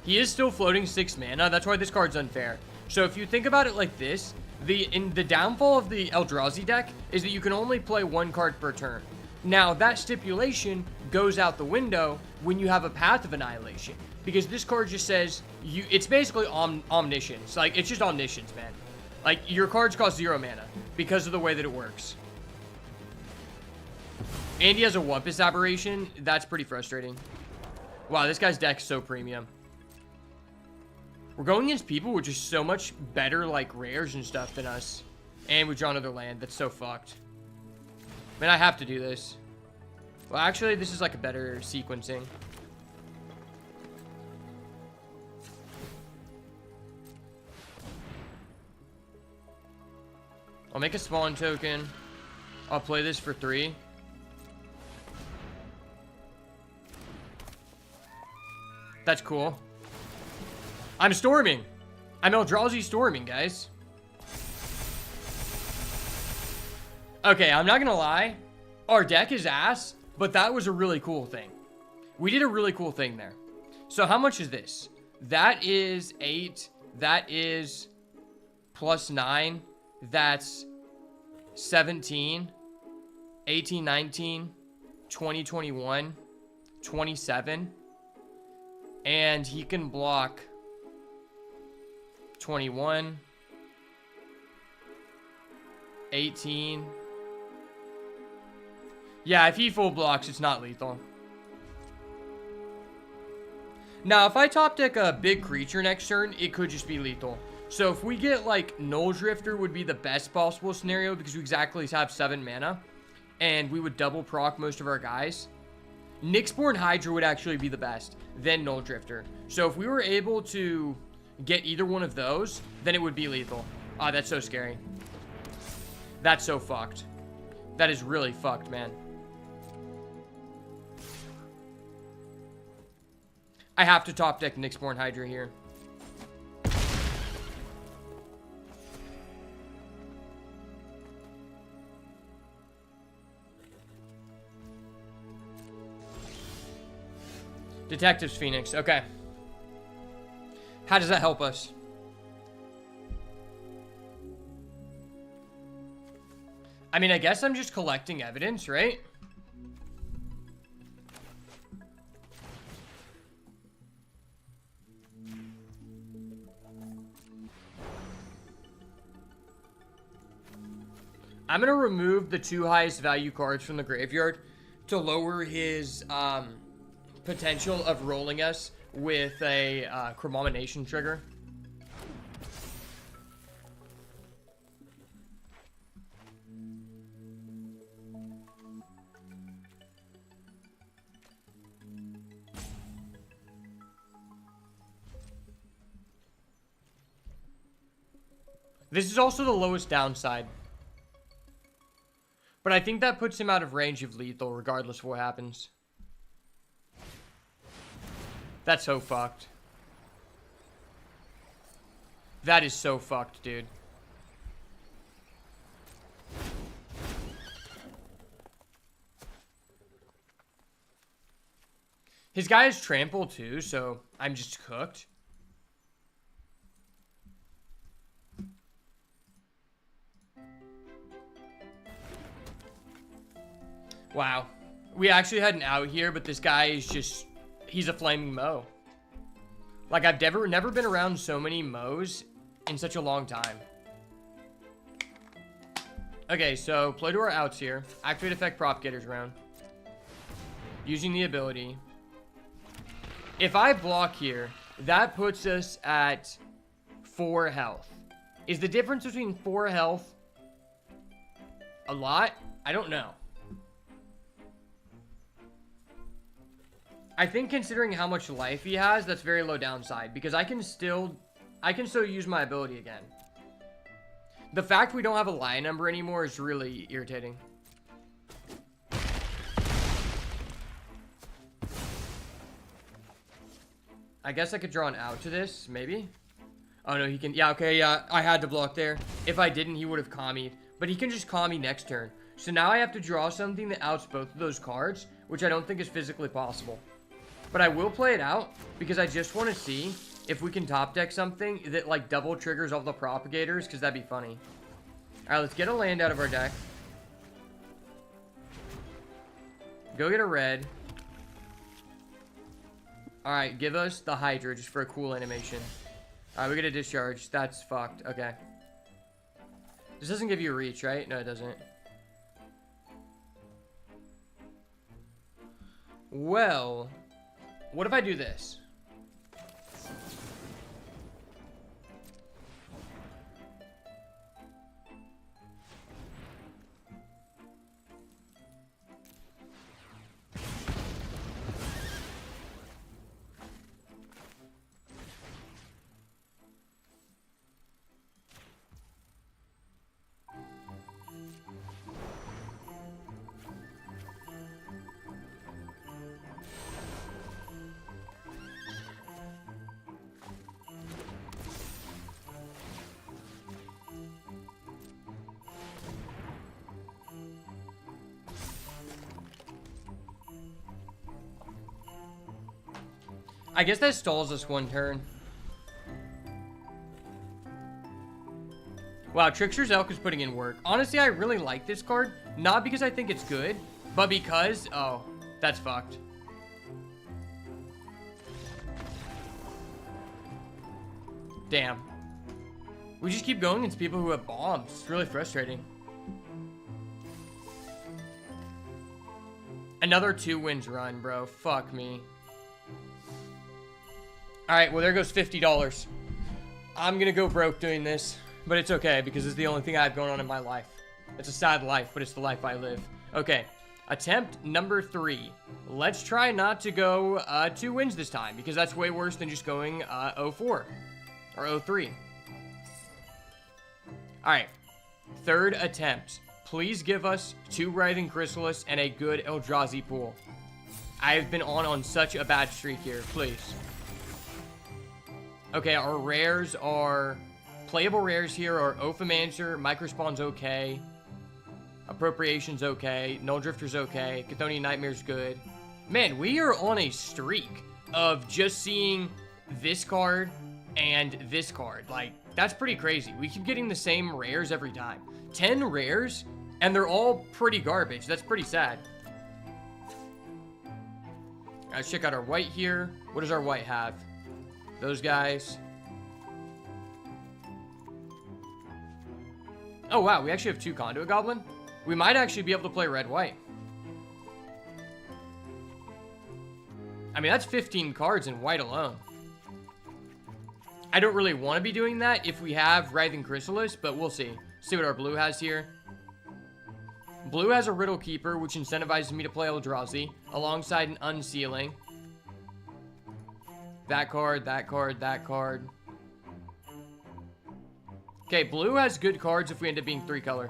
He is still floating 6 mana, that's why this card's unfair. So if you think about it like this, the downfall of the Eldrazi deck is that you can only play 1 card per turn. Now, that stipulation goes out the window when you have a Path of Annihilation. Because this card just says, it's basically Omniscience. Like, it's just Omniscience, man. Like, your cards cost 0 mana because of the way that it works. And he has a Wumpus Aberration. That's pretty frustrating. Wow, this guy's deck's so premium. We're going against people with just so much better, like, rares and stuff than us. And we draw another land. That's so fucked. Man, I have to do this. Well, actually, this is like a better sequencing. I'll make a spawn token. I'll play this for 3. That's cool. I'm storming. I'm Eldrazi storming, guys. Okay, I'm not gonna lie. Our deck is ass, but that was a really cool thing. We did a really cool thing there. So how much is this? That is 8. That is plus 9. That's 17. 18, 19. 20, 21. 27. And he can block 21. 18. Yeah, if he full blocks, it's not lethal. Now, if I top deck a big creature next turn, it could just be lethal. So if we get, like, Null Drifter would be the best possible scenario because we exactly have 7 mana. And we would double proc most of our guys. Nyxborn Hydra would actually be the best, then Null Drifter. So if we were able to get either one of those, then it would be lethal. Ah, that's so scary. That's so fucked. That is really fucked, man. I have to top deck Nyxborn Hydra here. Detective's Phoenix, okay. How does that help us? I mean, I guess I'm just collecting evidence, right? I'm going to remove the 2 highest value cards from the graveyard to lower his potential of rolling us with a chromomination trigger. This is also the lowest downside. But I think that puts him out of range of lethal regardless of what happens. That's so fucked. That is so fucked, dude. His guy is trample too, so I'm just cooked. Wow. We actually had an out here, but this guy is just... He's a flaming Mo. Like, I've never been around so many Mo's in such a long time. Okay, so play to our outs here. Activate effect propagator's round. Using the ability. If I block here, that puts us at 4 health. Is the difference between 4 health a lot? I don't know. I think considering how much life he has, that's very low downside because I can still use my ability again. The fact we don't have a lion number anymore is really irritating. I guess I could draw an out to this, maybe. Oh no, he can. Yeah, okay, yeah, I had to block there. If I didn't, he would have commied. But he can just commie next turn. So now I have to draw something that outs both of those cards, which I don't think is physically possible. But I will play it out because I just want to see if we can top deck something that like double triggers all the propagators because that'd be funny. All right, let's get a land out of our deck. Go get a red. All right, give us the Hydra just for a cool animation. All right, we get a discharge. That's fucked. Okay. This doesn't give you a reach, right? No, it doesn't. Well... What if I do this? I guess that stalls us one turn. Wow, Trickster's Elk is putting in work. Honestly, I really like this card. Not because I think it's good, but because... Oh, that's fucked. Damn. We just keep going against people who have bombs. It's really frustrating. Another 2 wins run, bro. Fuck me. Alright, well there goes $50. I'm gonna go broke doing this, but it's okay because it's the only thing I have going on in my life. It's a sad life, but it's the life I live. Okay, attempt number 3. Let's try not to go 2 wins this time because that's way worse than just going 0-4 or 0-3. Alright, 3rd attempt. Please give us 2 Writhing Chrysalis and a good Eldrazi pool. I have been on such a bad streak here, please. Okay, our rares are... Playable rares here are Ophimancer, Microspawn's okay. Appropriation's okay. Null Drifter's okay. Chthonian Nightmare's good. Man, we are on a streak of just seeing this card and this card. Like, that's pretty crazy. We keep getting the same rares every time. 10 rares, and they're all pretty garbage. That's pretty sad. Let's check out our white here. What does our white have? Those guys. Oh, wow. We actually have 2 Conduit Goblin. We might actually be able to play red-white. I mean, that's 15 cards in white alone. I don't really want to be doing that if we have Writhing Chrysalis, but we'll see. See what our blue has here. Blue has a Riddle Keeper, which incentivizes me to play Eldrazi, alongside an Unsealing. That card, that card, that card. Okay, blue has good cards if we end up being 3-color.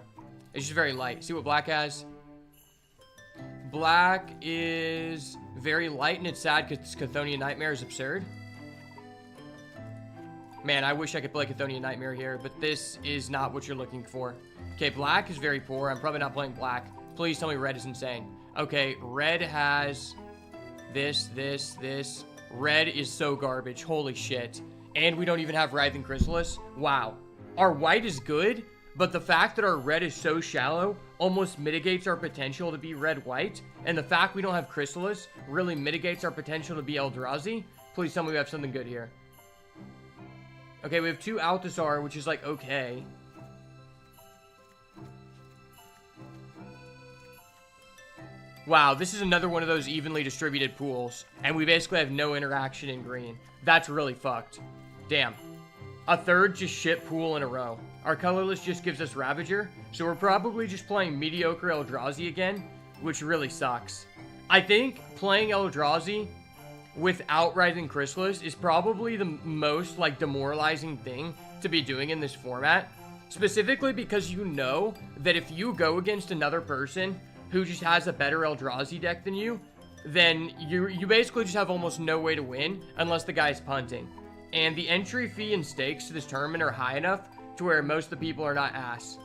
It's just very light. See what black has? Black is very light, and it's sad because Chthonian Nightmare is absurd. Man, I wish I could play Chthonian Nightmare here, but this is not what you're looking for. Okay, black is very poor. I'm probably not playing black. Please tell me red is insane. Okay, red has this, this, this. Red is so garbage. Holy shit. And we don't even have Writhing Chrysalis. Wow. Our white is good, but the fact that our red is so shallow almost mitigates our potential to be red-white. And the fact we don't have Chrysalis really mitigates our potential to be Eldrazi. Please tell me we have something good here. Okay, we have 2 Althazar, which is like, okay. Wow, this is another one of those evenly distributed pools. And we basically have no interaction in green. That's really fucked. Damn. A third just shit pool in a row. Our colorless just gives us Ravager. So we're probably just playing mediocre Eldrazi again, which really sucks. I think playing Eldrazi without Writhing Chrysalis is probably the most, like, demoralizing thing to be doing in this format. Specifically because you know that if you go against another person who just has a better Eldrazi deck than you, then you basically just have almost no way to win unless the guy's punting. And the entry fee and stakes to this tournament are high enough to where most of the people are not ass.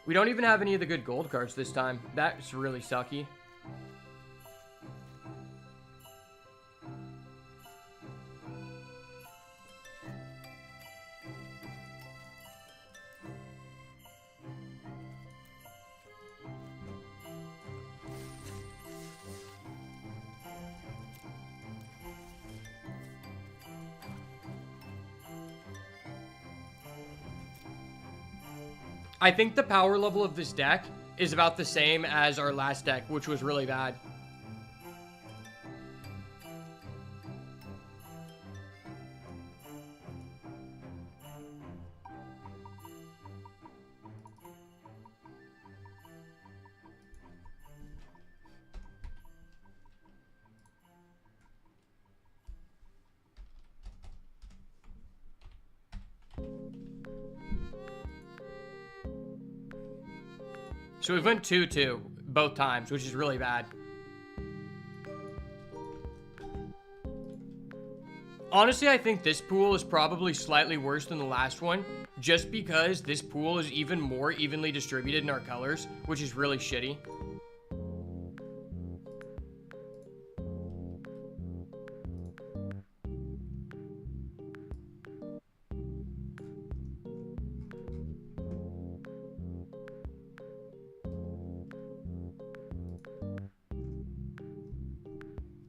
We don't even have any of the good gold cards this time. That's really sucky. I think the power level of this deck is about the same as our last deck, which was really bad. So we went 2-2 both times, which is really bad. Honestly, I think this pool is probably slightly worse than the last one, just because this pool is even more evenly distributed in our colors, which is really shitty.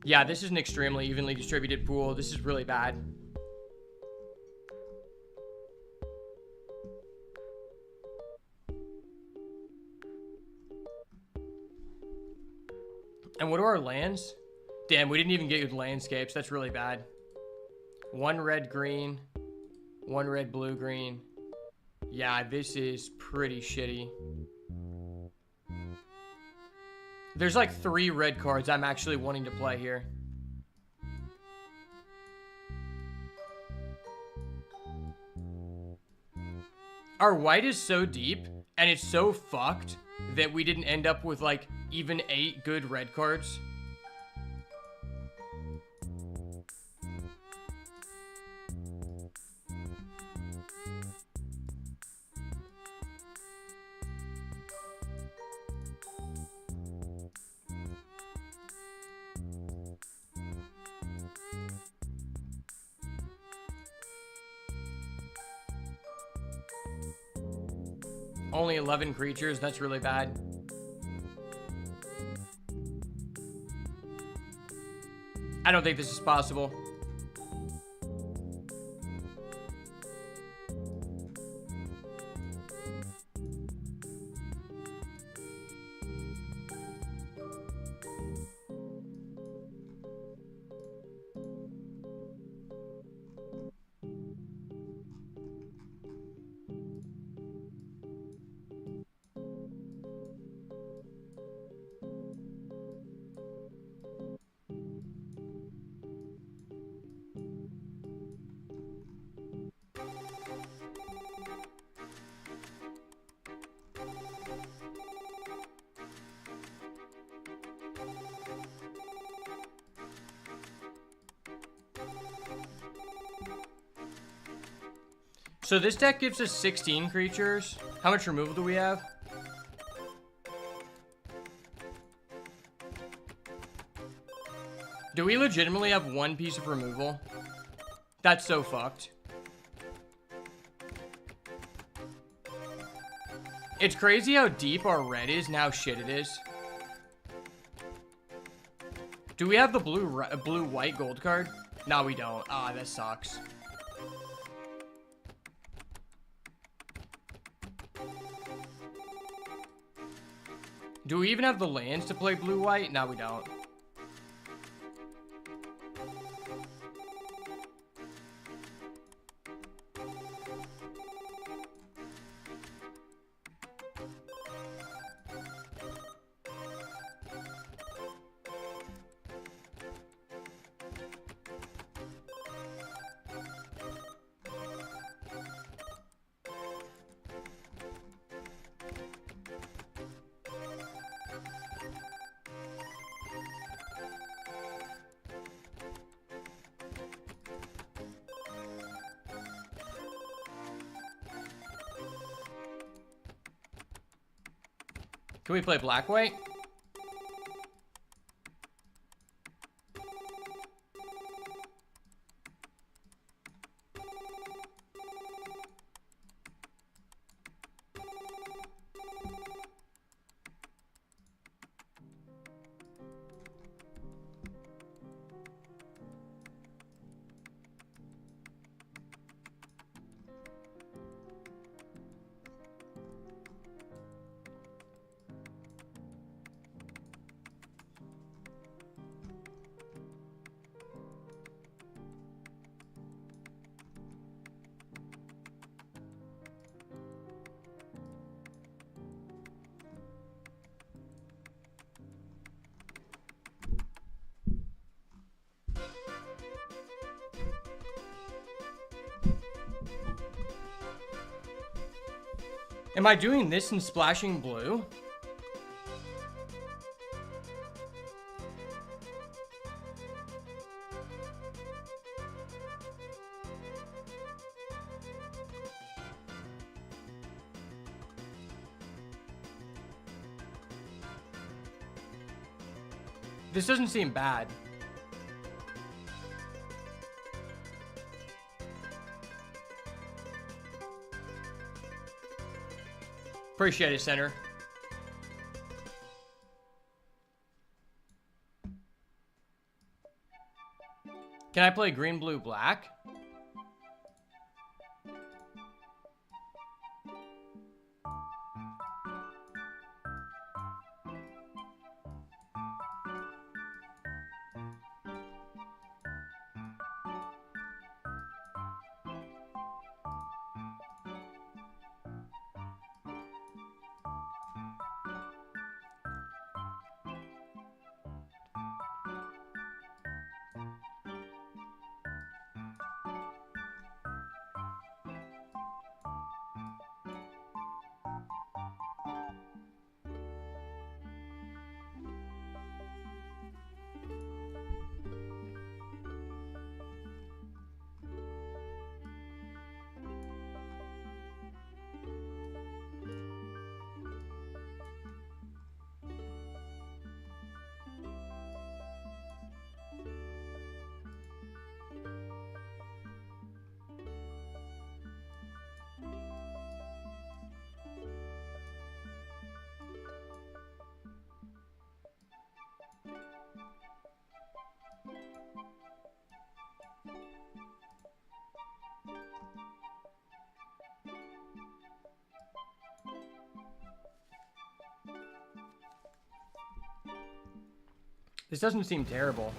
Yeah, this is an extremely evenly distributed pool. This is really bad. And what are our lands? Damn, we didn't even get good landscapes. That's really bad. 1 red, green. 1 red, blue, green. Yeah, this is pretty shitty. There's like 3 red cards I'm actually wanting to play here. Our white is so deep, and it's so fucked that we didn't end up with like even 8 good red cards. Only 11 creatures. That's really bad. I don't think this is possible. So this deck gives us 16 creatures. How much removal do we have? Do we legitimately have one piece of removal? That's so fucked. It's crazy how deep our red is and how shit it is. Do we have the blue-white gold card? No, we don't. Ah, that sucks. Do we even have the lands to play blue-white? No, we don't. Can we play black-white? Am I doing this and splashing blue? This doesn't seem bad. Appreciate it, center. Can I play green, blue, black? This doesn't seem terrible.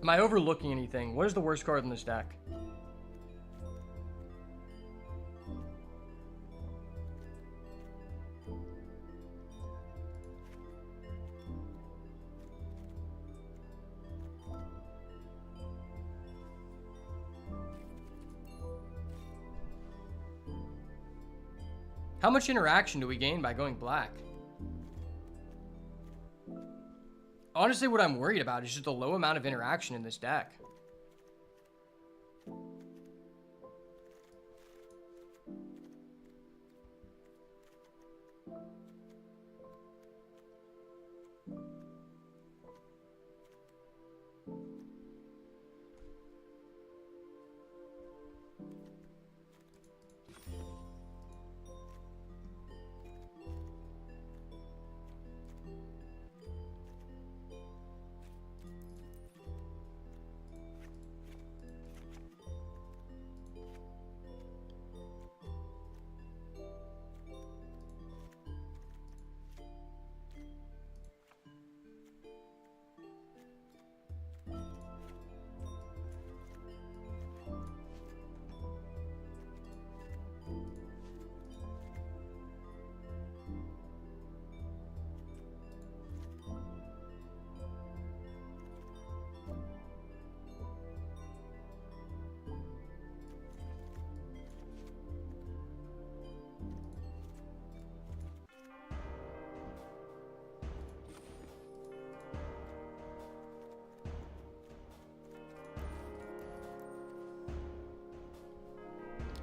Am I overlooking anything? What is the worst card in this deck? How much interaction do we gain by going black? Honestly, what I'm worried about is just the low amount of interaction in this deck.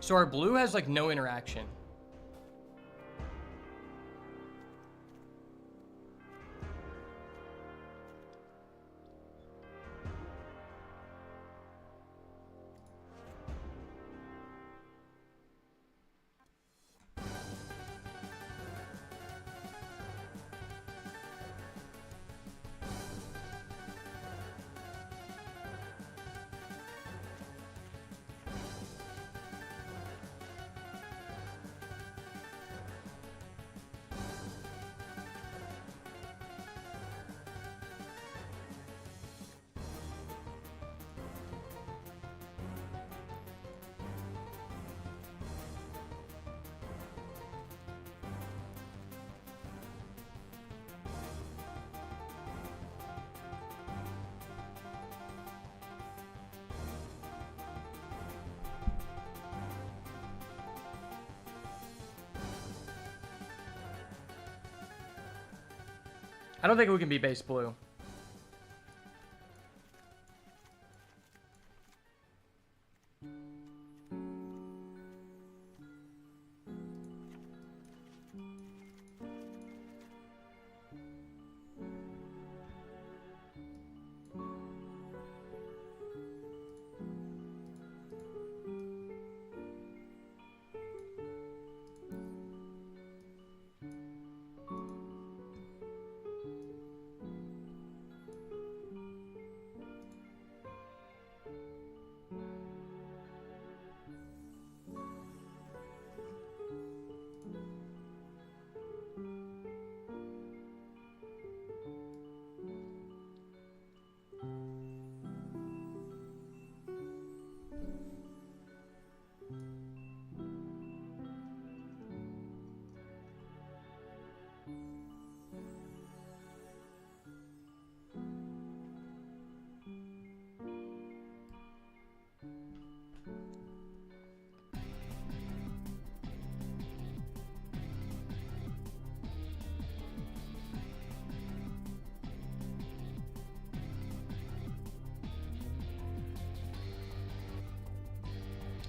So our blue has like no interaction. I don't think we can be base blue.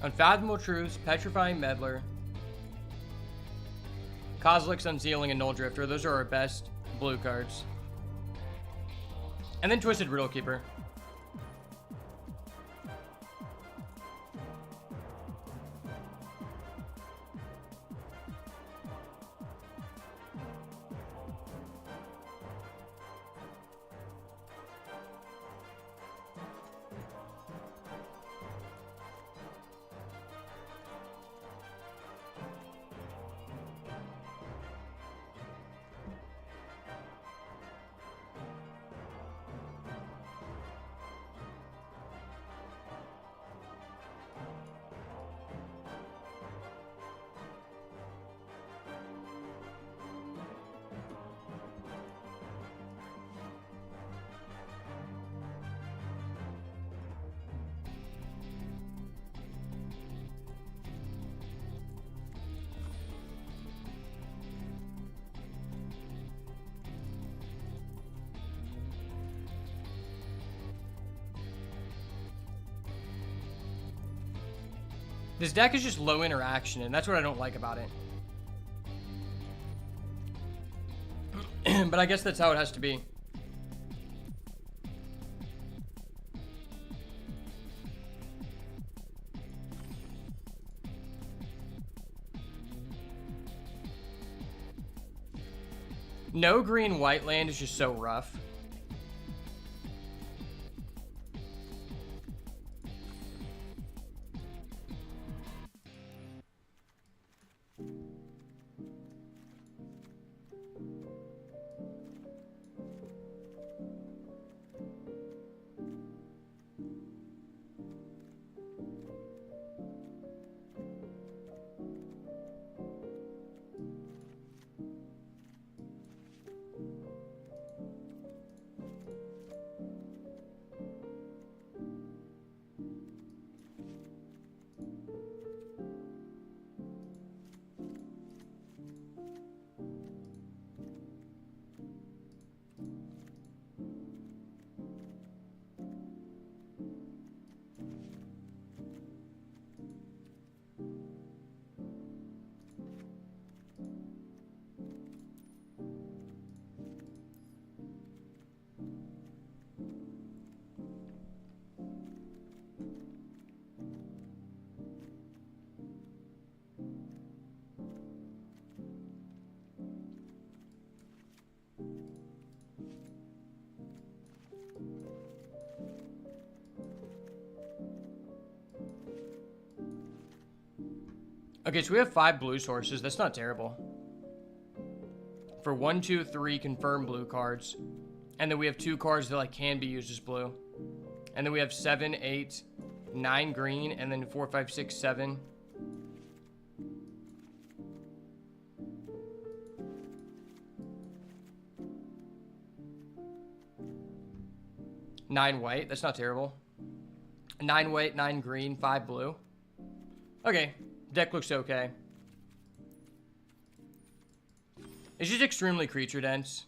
Unfathomable Truths, Petrifying Meddler, Kozilek's Unsealing, and Null Drifter. Those are our best blue cards. And then Twisted Riddle Keeper. This deck is just low interaction, and that's what I don't like about it. But I guess that's how it has to be. No green white land is just so rough. Okay, so we have 5 blue sources. That's not terrible. For 1, 2, 3 confirmed blue cards. And then we have 2 cards that like can be used as blue. And then we have 7, 8, 9 green, and then 4, 5, 6, 7. Nine white. That's not terrible. 9 white, 9 green, 5 blue. Okay. Deck looks okay. It's just extremely creature dense.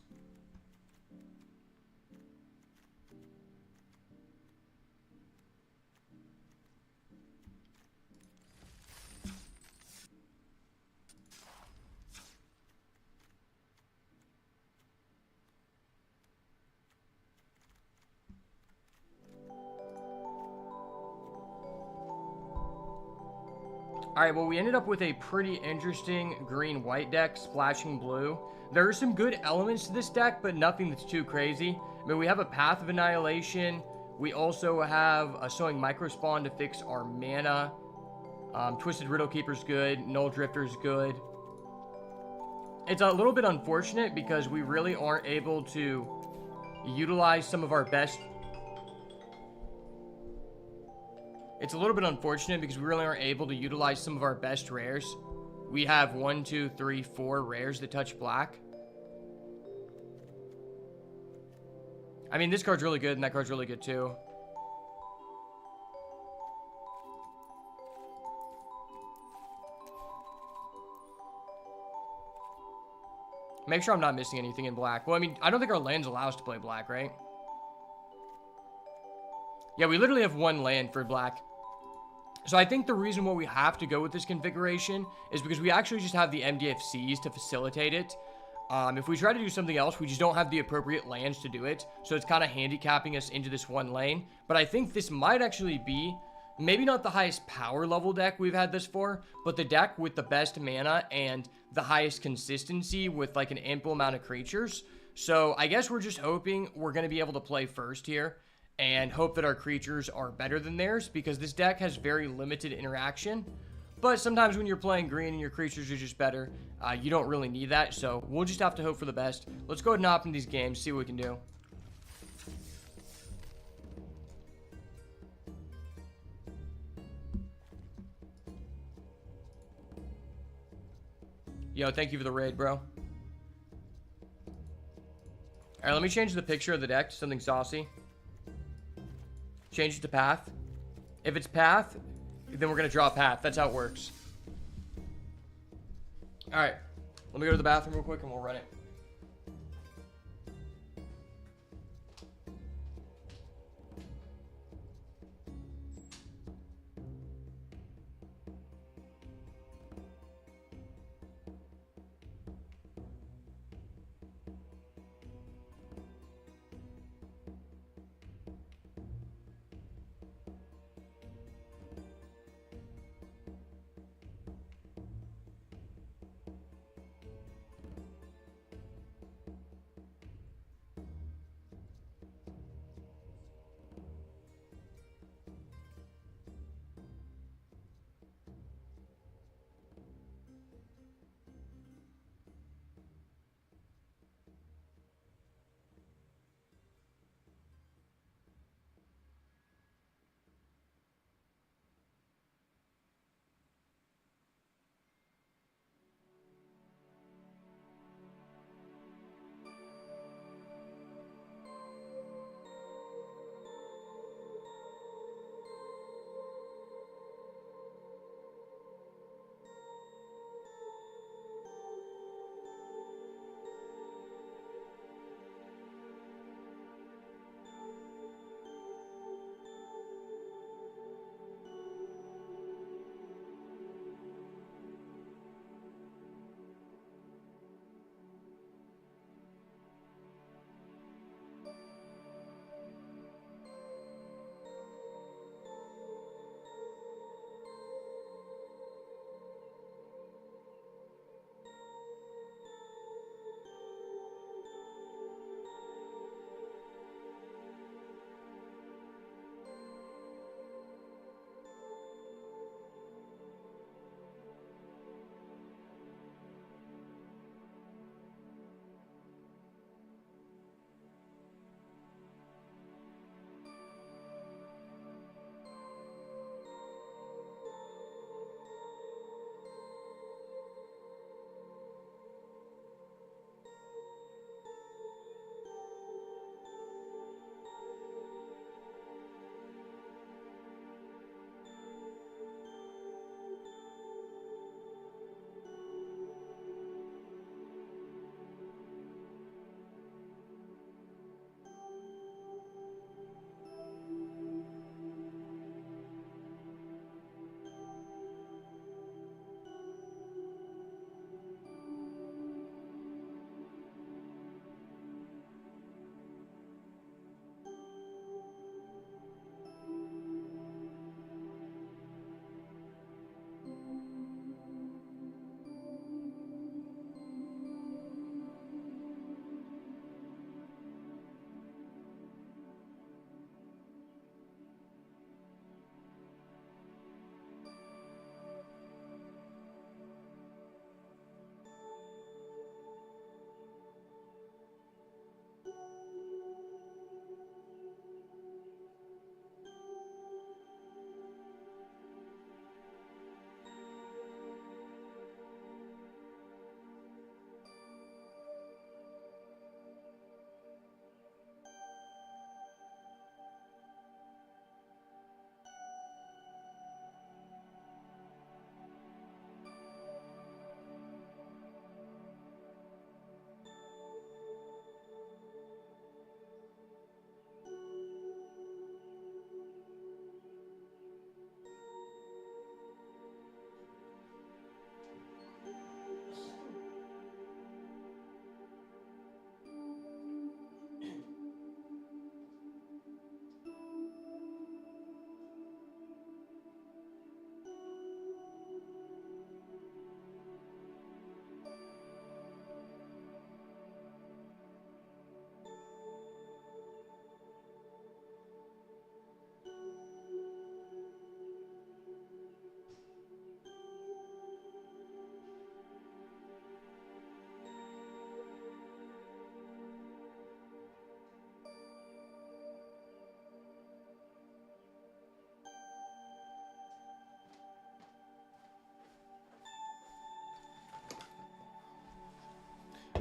Alright, well, we ended up with a pretty interesting green-white deck, splashing blue. There are some good elements to this deck, but nothing that's too crazy. I mean, we have a Path of Annihilation. We also have a Sowing Microspawn to fix our mana. Twisted Riddle Keeper's good. Null Drifter's good. It's a little bit unfortunate because we really aren't able to utilize some of our best... It's a little bit unfortunate because we really aren't able to utilize some of our best rares. We have 1, 2, 3, 4 rares that touch black. I mean, this card's really good and that card's really good too. Make sure I'm not missing anything in black. Well, I mean, I don't think our lands allow us to play black, right? Yeah, we literally have 1 land for black. So I think the reason why we have to go with this configuration is because we actually just have the MDFCs to facilitate it. If we try to do something else, we just don't have the appropriate lands to do it. So it's kind of handicapping us into this one lane. But I think this might actually be, maybe not the highest power level deck we've had this far, but the deck with the best mana and the highest consistency with like an ample amount of creatures. So I guess we're just hoping we're going to be able to play first here and hope that our creatures are better than theirs, because this deck has very limited interaction. But sometimes when you're playing green and your creatures are just better, you don't really need that. So we'll just have to hope for the best. Let's go ahead and hop in these games, see what we can do. Yo, thank you for the raid, bro. All right, let me change the picture of the deck to something saucy. Change it to path. If it's path, then we're going to draw path. That's how it works. All right. Let me go to the bathroom real quick and we'll run it.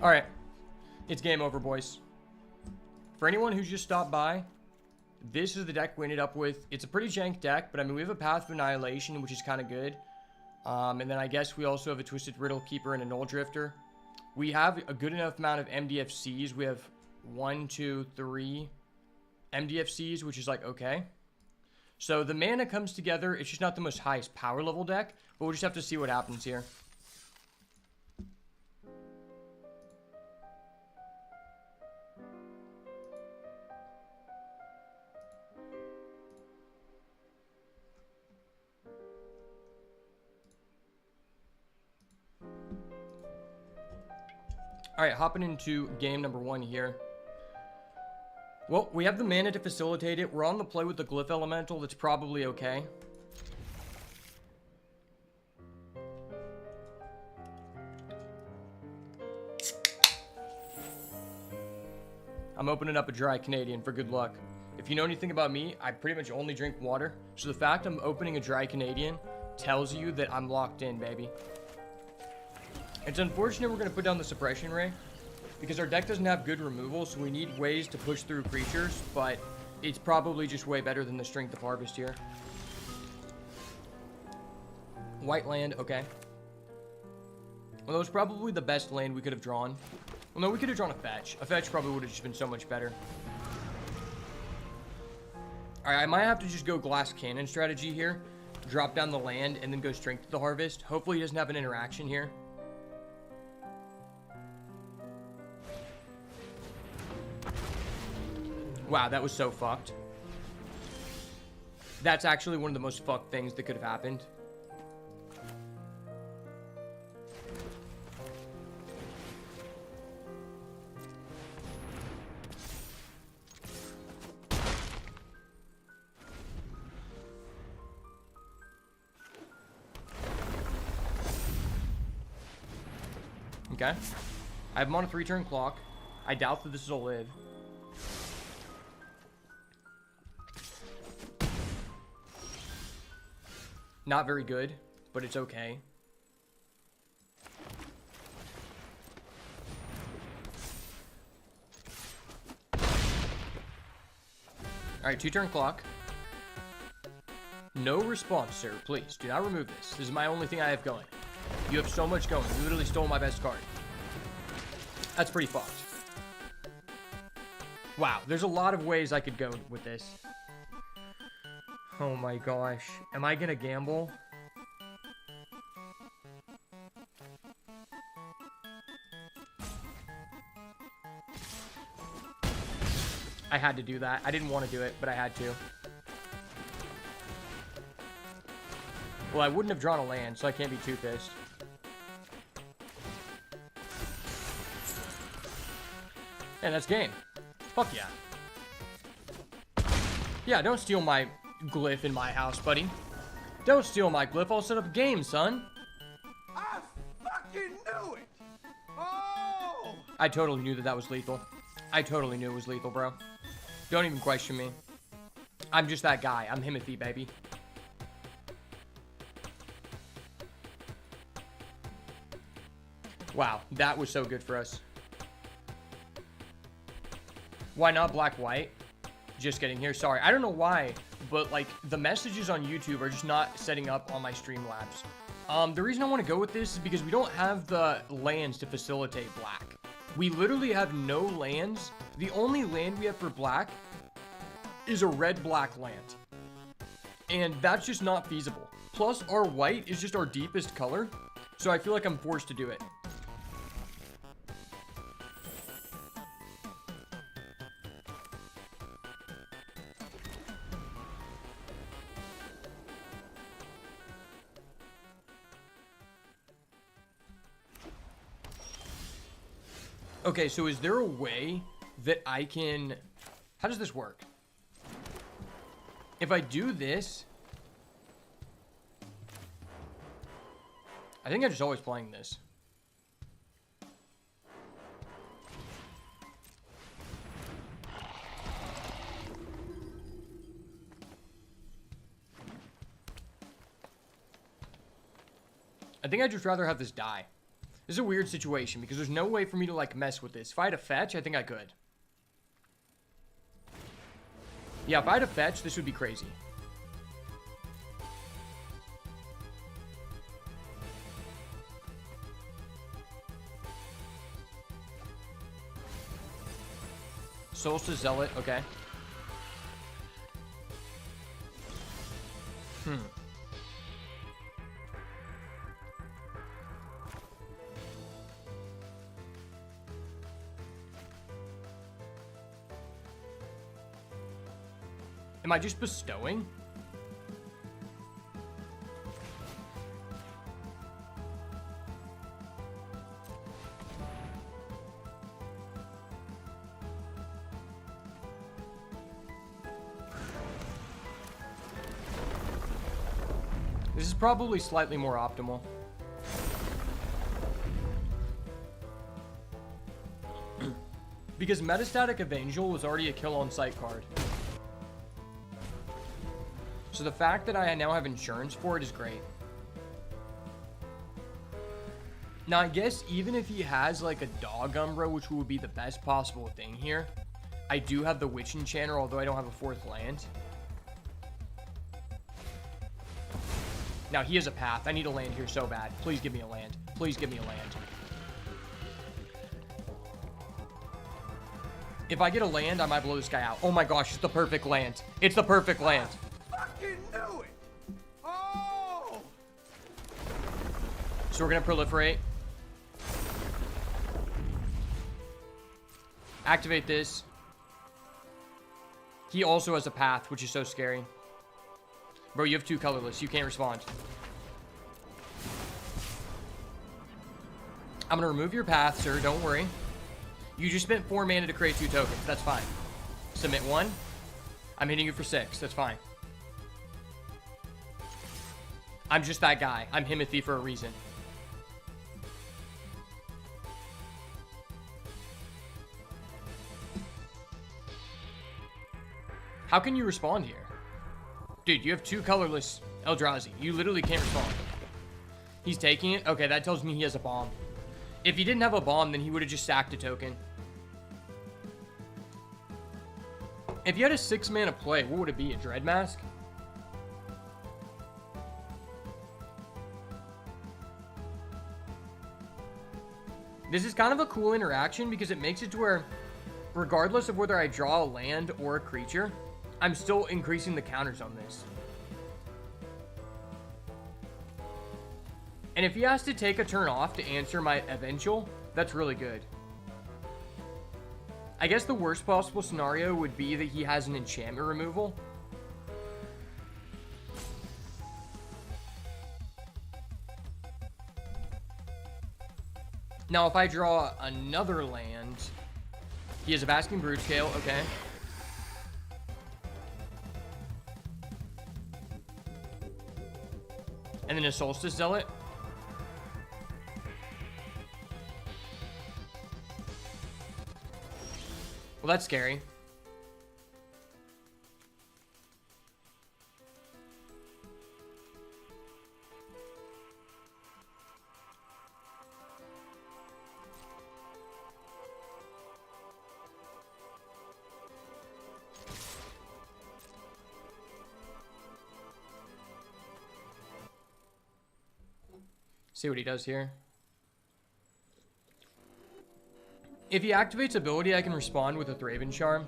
All right. It's game over, boys. For anyone who's just stopped by, this is the deck we ended up with. It's a pretty jank deck, but I mean, we have a Path of Annihilation, which is kind of good. And then I guess we also have a Twisted Riddle Keeper and a Null Drifter. We have a good enough amount of MDFCs. We have 1, 2, 3 MDFCs, which is like, okay. So the mana comes together. It's just not the most highest power level deck, but we'll just have to see what happens here. All right, hopping into game number 1 here. Well, we have the mana to facilitate it. We're on the play with the Glyph Elemental. That's probably okay. I'm opening up a dry Canadian for good luck. If you know anything about me, I pretty much only drink water. So the fact I'm opening a dry Canadian tells you that I'm locked in, baby. It's unfortunate we're going to put down the Suppression Ray because our deck doesn't have good removal, so we need ways to push through creatures, but it's probably just way better than the Strength of Harvest here. White land, okay. Well, that was probably the best land we could have drawn. Well, no, we could have drawn a fetch. A fetch probably would have just been so much better. Alright, I might have to just go Glass Cannon strategy here. Drop down the land and then go Strength of the Harvest. Hopefully he doesn't have an interaction here. Wow, that was so fucked. That's actually one of the most fucked things that could have happened. Okay. I have him on a 3-turn clock. I doubt that this will live. Not very good, but it's okay. Alright, 2-turn clock. No response, sir. Please, do not remove this. This is my only thing I have going. You have so much going. You literally stole my best card. That's pretty fucked. Wow, there's a lot of ways I could go with this. Oh my gosh. Am I gonna gamble? I had to do that. I didn't want to do it, but I had to. Well, I wouldn't have drawn a land, so I can't be too pissed. And that's game. Fuck yeah. Yeah, don't steal my glyph in my house, buddy. Don't steal my glyph. I'll set up a game, son. I fucking knew it! Oh! I totally knew that that was lethal. I totally knew it was lethal, bro. Don't even question me. I'm just that guy. I'm Himothy, baby. Wow, that was so good for us. Why not black-white? Just getting here. Sorry, I don't know why, but like the messages on YouTube are just not setting up on my Streamlabs. The reason I want to go with this is because we don't have the lands to facilitate black. We literally have no lands. The only land we have for black is a red-black land. And that's just not feasible. Plus, our white is just our deepest color, so I feel like I'm forced to do it. Okay, so is there a way that I can... How does this work? If I do this... I think I'm just always playing this. I think I'd just rather have this die. This is a weird situation because there's no way for me to, like, mess with this. If I had a fetch, I think I could. Yeah, if I had a fetch, this would be crazy. Solstice Zealot, okay. Am I just bestowing? This is probably slightly more optimal. Because Metastatic Evangel was already a kill on sight card. So the fact that I now have insurance for it is great. Now I guess even if he has like a Dog Umbra, which would be the best possible thing here, I do have the Witch Enchanter, although I don't have a 4th land. Now he has a path. I need a land here so bad. Please give me a land. Please give me a land. If I get a land, I might blow this guy out. Oh my gosh, it's the perfect land. It's the perfect land. Fucking knew it! Oh! So we're gonna proliferate. Activate this. He also has a path, which is so scary. Bro, you have 2 colorless. You can't respond. I'm gonna remove your path, sir. Don't worry. You just spent 4 mana to create 2 tokens. That's fine. Submit 1. I'm hitting you for 6. That's fine. I'm just that guy. I'm Himothy for a reason. How can you respond here? Dude, you have 2 colorless Eldrazi. You literally can't respond. He's taking it? Okay, that tells me he has a bomb. If he didn't have a bomb, then he would have just sacked a token. If you had a 6 mana play, what would it be? A Dread Mask? This is kind of a cool interaction because it makes it to where, regardless of whether I draw a land or a creature, I'm still increasing the counters on this. And if he has to take a turn off to answer my Eventual, that's really good. I guess the worst possible scenario would be that he has an enchantment removal. Now, if I draw another land, he has a Basking Broodschale, okay. And then a Solstice Zealot. Well, that's scary. See what he does here. If he activates ability, I can respond with a Thraben Charm.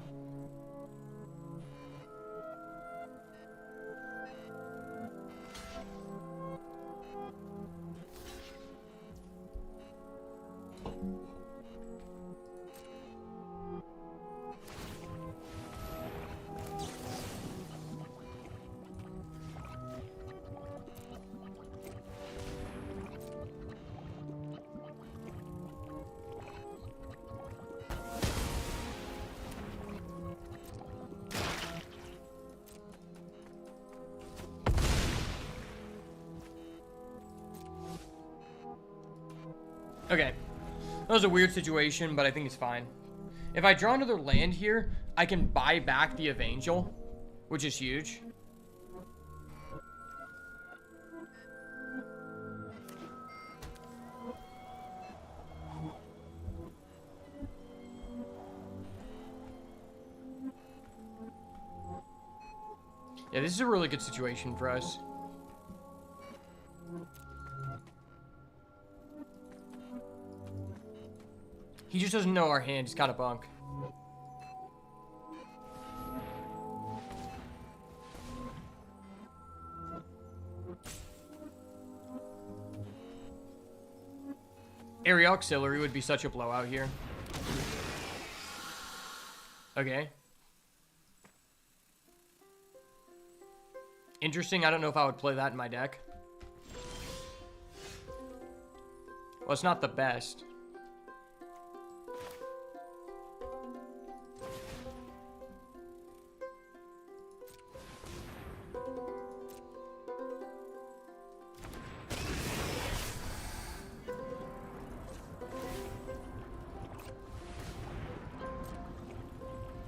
Okay, that was a weird situation, but I think it's fine. If I draw another land here, I can buy back the Evangel, which is huge. Yeah, this is a really good situation for us. He just doesn't know our hand. He's got a bunk. Area auxiliary would be such a blowout here. Okay. Interesting. I don't know if I would play that in my deck. Well, it's not the best.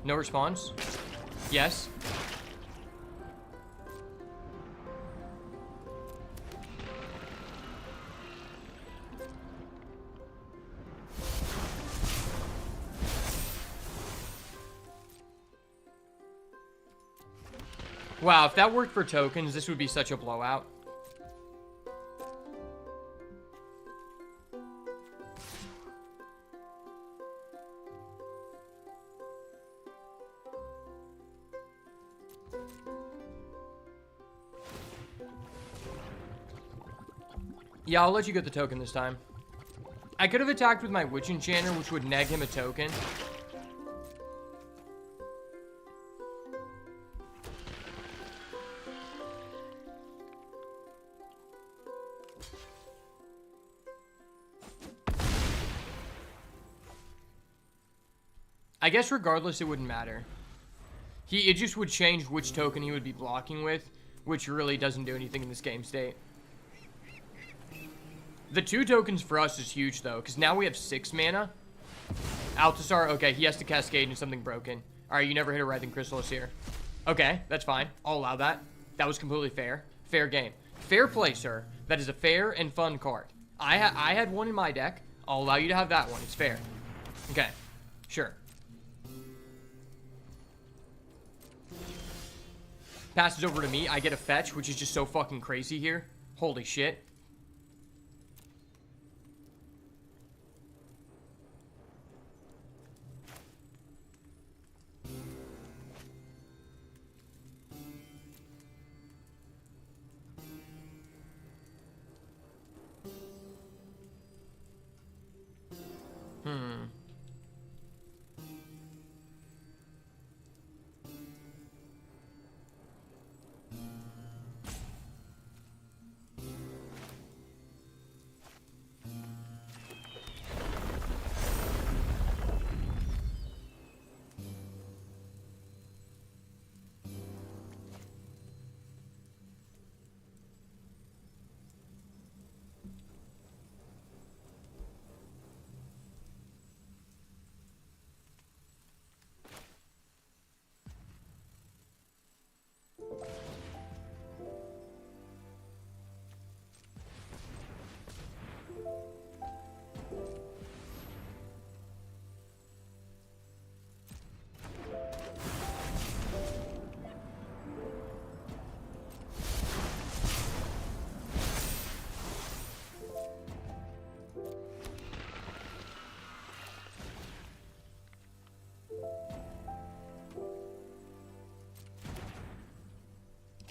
No response? Yes. Wow, if that worked for tokens, this would be such a blowout. Yeah, I'll let you get the token this time. I could have attacked with my Witch Enchanter, which would neg him a token. I guess regardless, it wouldn't matter. It just would change which token he would be blocking with, which really doesn't do anything in this game state. The 2 tokens for us is huge, though, because now we have 6 mana. Altasar, okay, he has to cascade into something broken. Alright, you never hit a Writhing Chrysalis here. Okay, that's fine. I'll allow that. That was completely fair. Fair game. Fair play, sir. That is a fair and fun card. I had one in my deck. I'll allow you to have that one. It's fair. Okay, sure. Passes over to me. I get a fetch, which is just so fucking crazy here. Holy shit.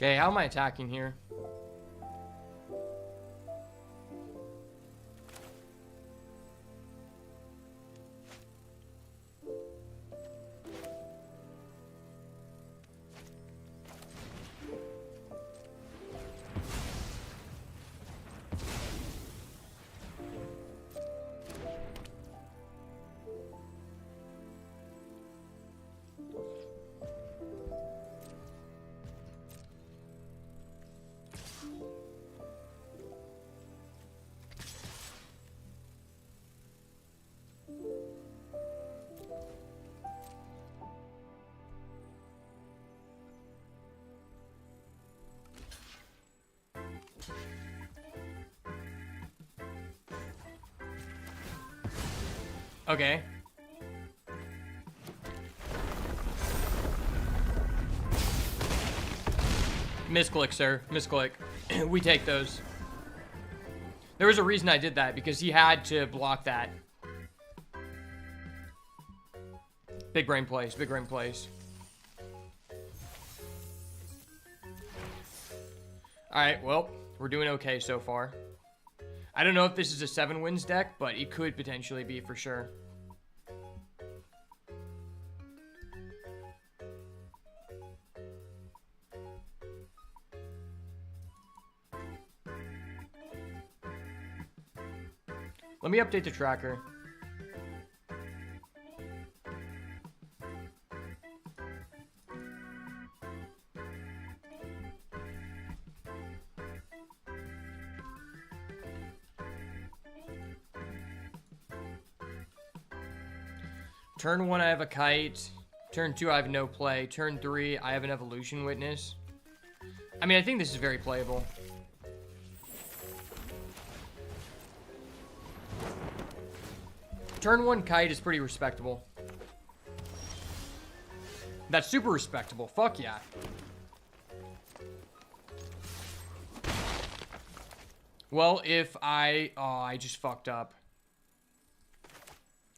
Okay, how am I attacking here? Okay. Misclick, sir. Misclick. We take those. There was a reason I did that, because he had to block that. Big brain plays. Big brain plays. Alright, well, we're doing okay so far. I don't know if this is a 7 wins deck, but it could potentially be for sure. Let me update the tracker. Turn 1, I have a kite. Turn 2, I have no play. Turn 3, I have an evolution witness. I mean, I think this is very playable. Turn 1 kite is pretty respectable. That's super respectable. Fuck yeah. Well, if I... Oh, I just fucked up.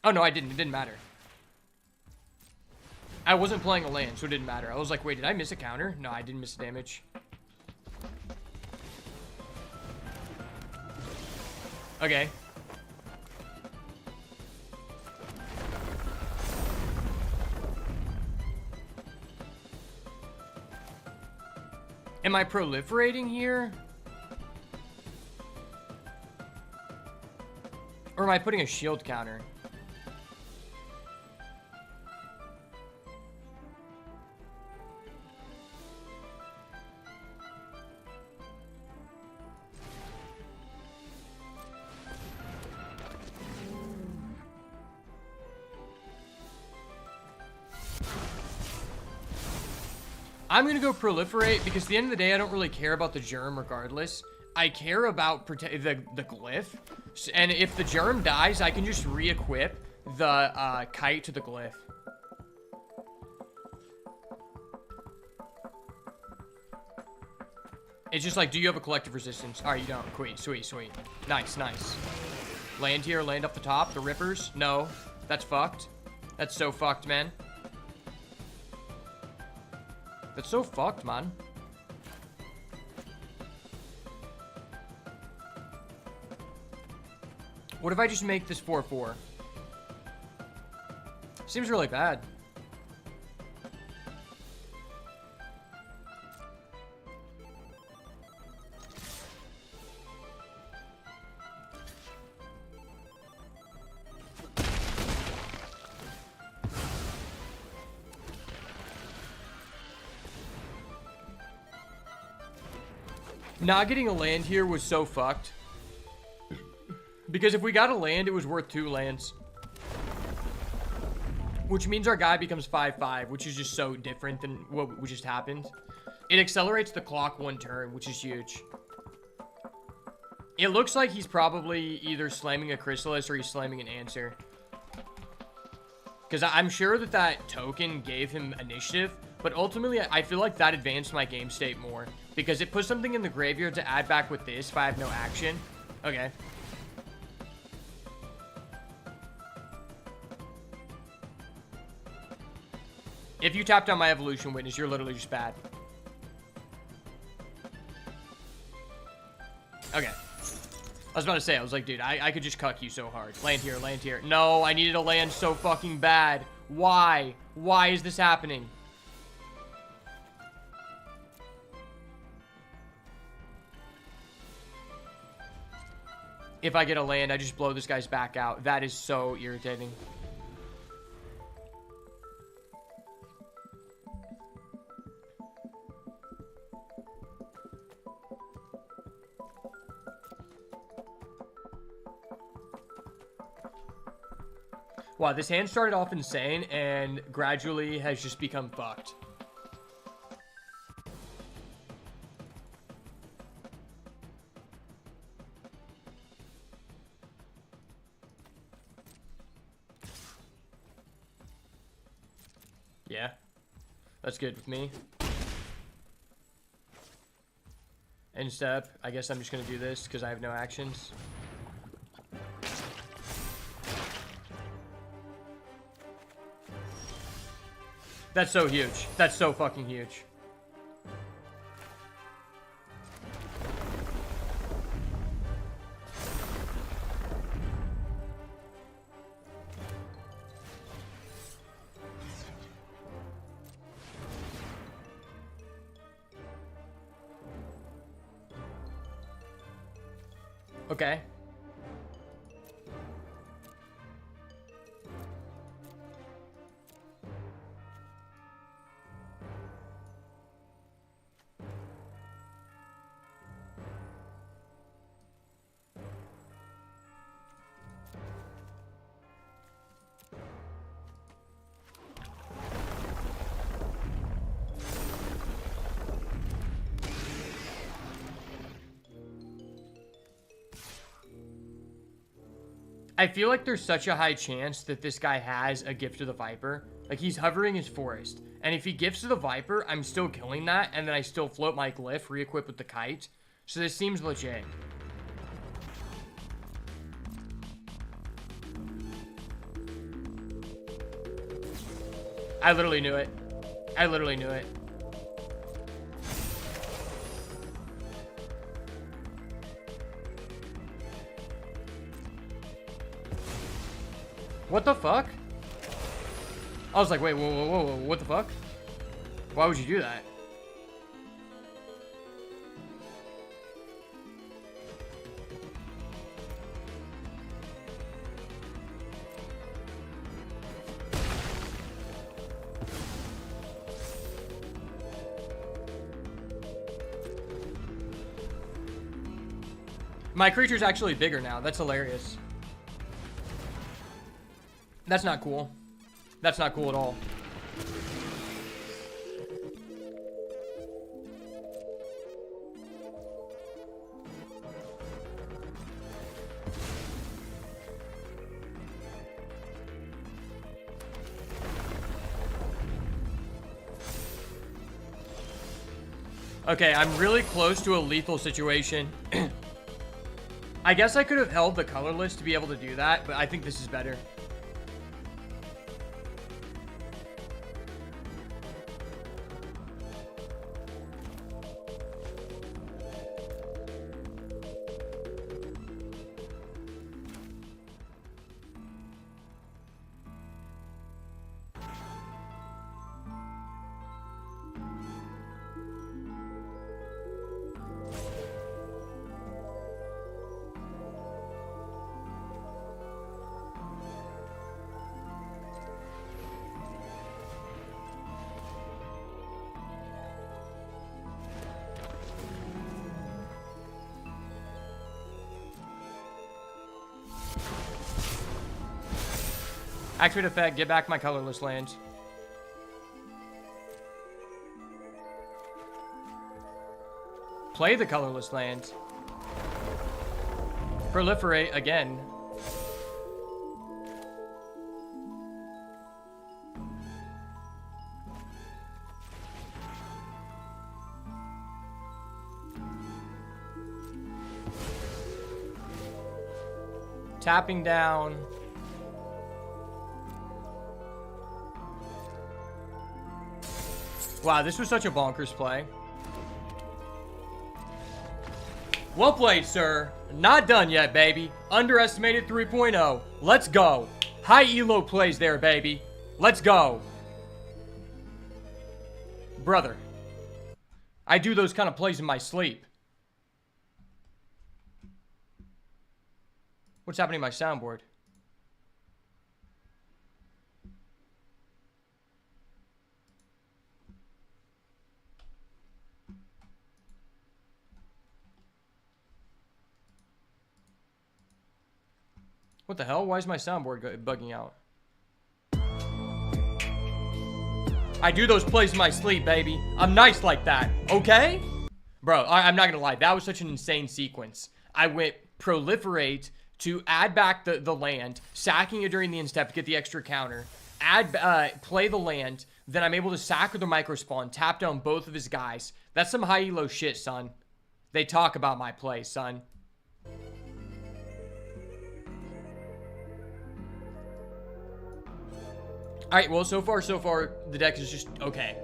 Oh, no, I didn't. It didn't matter. I wasn't playing a land, so it didn't matter. I was like, wait, did I miss a counter? No, I didn't miss damage. Okay. Am I proliferating here? Or am I putting a shield counter? I'm gonna go proliferate because at the end of the day, I don't really care about the germ regardless. I care about the glyph. And if the germ dies, I can just re-equip the kite to the glyph. It's just like, do you have a collective resistance? Alright, you don't. Sweet, sweet, sweet. Nice, nice. Land here, land up the top. The rippers. No. That's fucked. That's so fucked, man. That's so fucked, man. What if I just make this 4-4? Seems really bad. Not getting a land here was so fucked. Because if we got a land, it was worth 2 lands. Which means our guy becomes 5-5, which is just so different than what just happened. It accelerates the clock 1 turn, which is huge. It looks like he's probably either slamming a Chrysalis or he's slamming an Answer. Because I'm sure that that token gave him initiative, but ultimately I feel like that advanced my game state more. Because it puts something in the graveyard to add back with this if I have no action. Okay. If you tapped on my evolution witness, you're literally just bad. Okay. I was about to say, I was like, dude, I could just cuck you so hard. Land here, land here. No, I needed a land so fucking bad. Why? Why is this happening? If I get a land, I just blow this guy's back out. That is so irritating. Wow, this hand started off insane and gradually has just become fucked. Yeah, that's good with me. End step. I guess I'm just gonna do this because I have no actions. That's so huge. That's so fucking huge. Okay. I feel like there's such a high chance that this guy has a gift to the Viper. Like, he's hovering his forest. And if he gifts to the Viper, I'm still killing that. And then I still float my glyph, re-equip with the kite. So this seems legit. I literally knew it. I literally knew it. What the fuck? I was like, wait, whoa, whoa, whoa, whoa, what the fuck? Why would you do that? My creature's actually bigger now. That's hilarious. That's not cool. That's not cool at all. Okay, I'm really close to a lethal situation. I guess I could have held the colorless to be able to do that, but I think this is better. Activate effect, get back my colorless lands. Play the colorless lands. Proliferate again. Tapping down. Wow, this was such a bonkers play. Well played, sir. Not done yet, baby. Underestimated 3.0. Let's go. High elo plays there, baby. Let's go. Brother. I do those kind of plays in my sleep. What's happening to my soundboard? What the hell? Why is my soundboard bugging out? I do those plays in my sleep, baby. I'm nice like that, okay? Bro, I'm not gonna lie. That was such an insane sequence. I went proliferate to add back the land, sacking it during the end step to get the extra counter, play the land, then I'm able to sack with the micro spawn, tap down both of his guys. That's some high elo shit, son. They talk about my play, son. Alright, well, so far, the deck is just okay.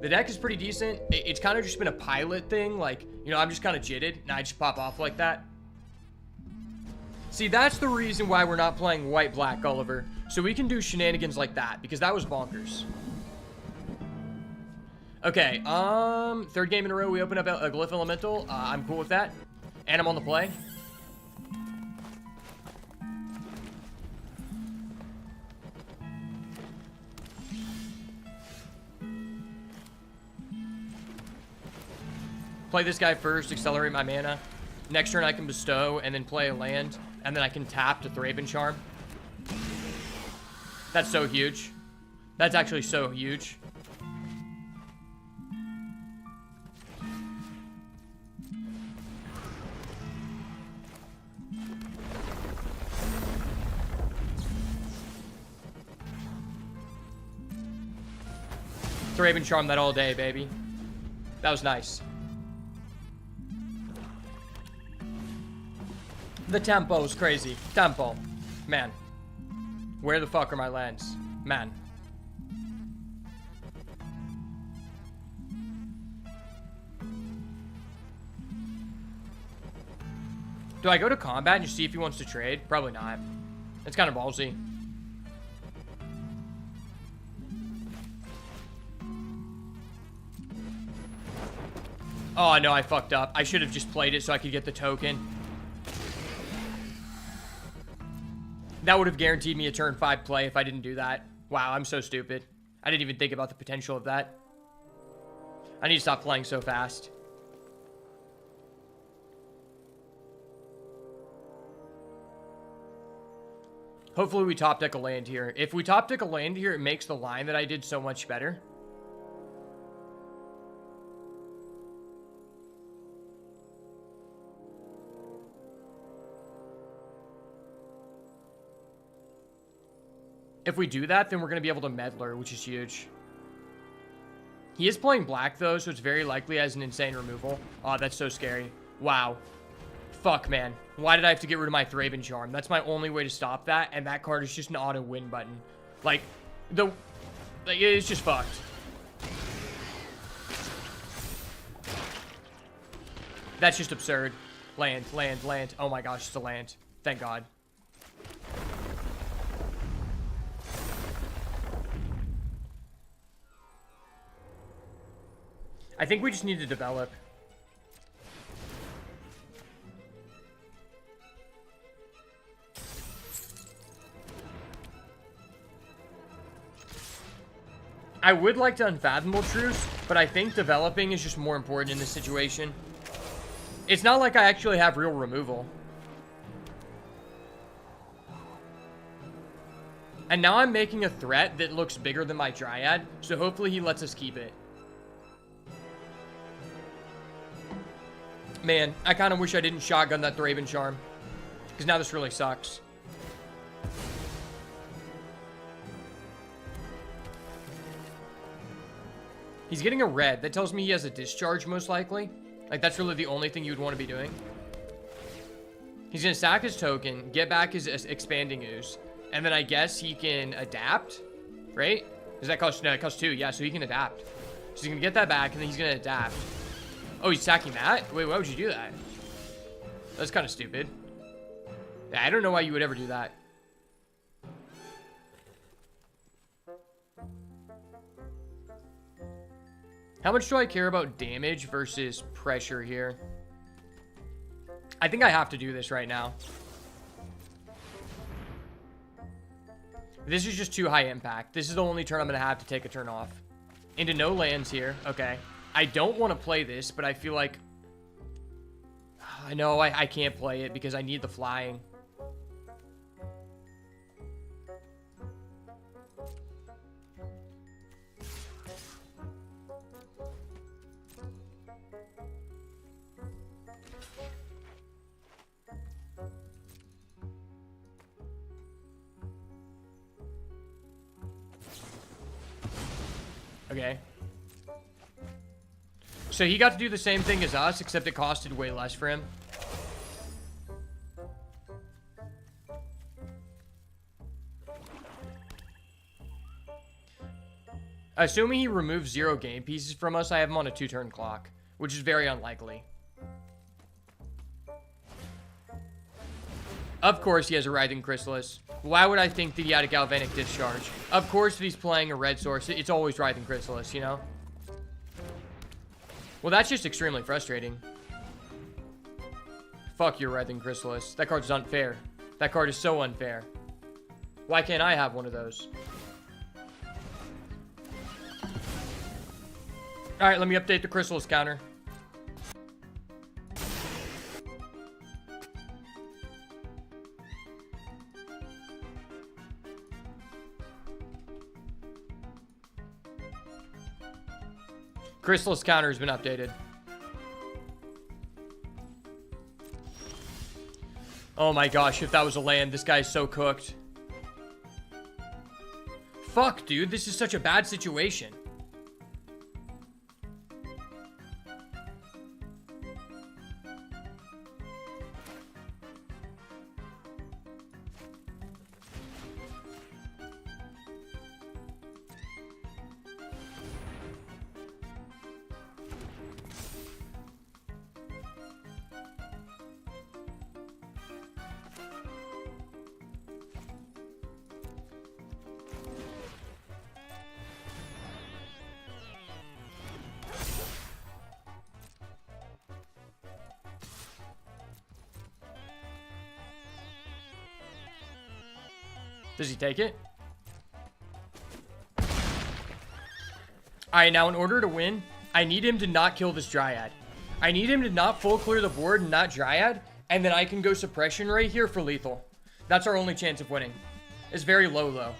The deck is pretty decent. It's kind of just been a pilot thing. Like, you know, I'm just kind of jitted, and I just pop off like that. See, that's the reason why we're not playing white-black Gulliver. So we can do shenanigans like that, because that was bonkers. Okay, third game in a row, we open up a Glyph Elemental. I'm cool with that. And I'm on the play. Play this guy first, accelerate my mana. Next turn I can bestow, and then play a land. And then I can tap to Thraben Charm. That's so huge. That's actually so huge. Thraben Charm that all day, baby. That was nice. The tempo is crazy. Tempo. Man. Where the fuck are my lands? Man. Do I go to combat and just see if he wants to trade? Probably not. It's kind of ballsy. Oh, no, I fucked up. I should have just played it so I could get the token. That would have guaranteed me a turn 5 play if I didn't do that. Wow, I'm so stupid. I didn't even think about the potential of that. I need to stop playing so fast. Hopefully we top deck a land here. If we top deck a land here, it makes the line that I did so much better. If we do that, then we're going to be able to meddler, which is huge. He is playing black, though, so it's very likely as an insane removal. Oh, that's so scary. Wow. Fuck, man. Why did I have to get rid of my Thraben Charm? That's my only way to stop that, and that card is just an auto-win button. Like, it's just fucked. That's just absurd. Land, land, land. Oh my gosh, it's a land. Thank God. I think we just need to develop. I would like to Unfathomable Truce, but I think developing is just more important in this situation. It's not like I actually have real removal. And now I'm making a threat that looks bigger than my Dryad, so hopefully he lets us keep it. Man, I kind of wish I didn't shotgun that Thraben Charm. Because now this really sucks. He's getting a red. That tells me he has a discharge, most likely. Like, that's really the only thing you would want to be doing. He's going to sack his token, get back his expanding ooze, and then I guess he can adapt, right? Does that cost... No, it costs 2. Yeah, so he can adapt. So he's going to get that back, and then he's going to adapt. Oh, he's sacking that? Wait, why would you do that? That's kind of stupid. Yeah, I don't know why you would ever do that. How much do I care about damage versus pressure here? I think I have to do this right now. This is just too high impact. This is the only turn I'm going to have to take a turn off. Into no lands here. Okay. I don't want to play this, but I feel like... I know I can't play it because I need the flying. Okay. So he got to do the same thing as us, except it costed way less for him. Assuming he removes 0 game pieces from us, I have him on a 2-turn clock, which is very unlikely. Of course he has a Writhing Chrysalis. Why would I think that he had a Galvanic Discharge? Of course if he's playing a red source, it's always Writhing Chrysalis, you know? Well, that's just extremely frustrating. Fuck your Writhing Chrysalis. That card's unfair. That card is so unfair. Why can't I have one of those? Alright, let me update the Chrysalis counter. Chrysalis counter has been updated. Oh my gosh, if that was a land, this guy's so cooked. Fuck, dude, this is such a bad situation. Does he take it? Alright, now in order to win, I need him to not kill this Dryad. I need him to not full clear the board and not Dryad, and then I can go Suppression Ray here for lethal. That's our only chance of winning. It's very low, though.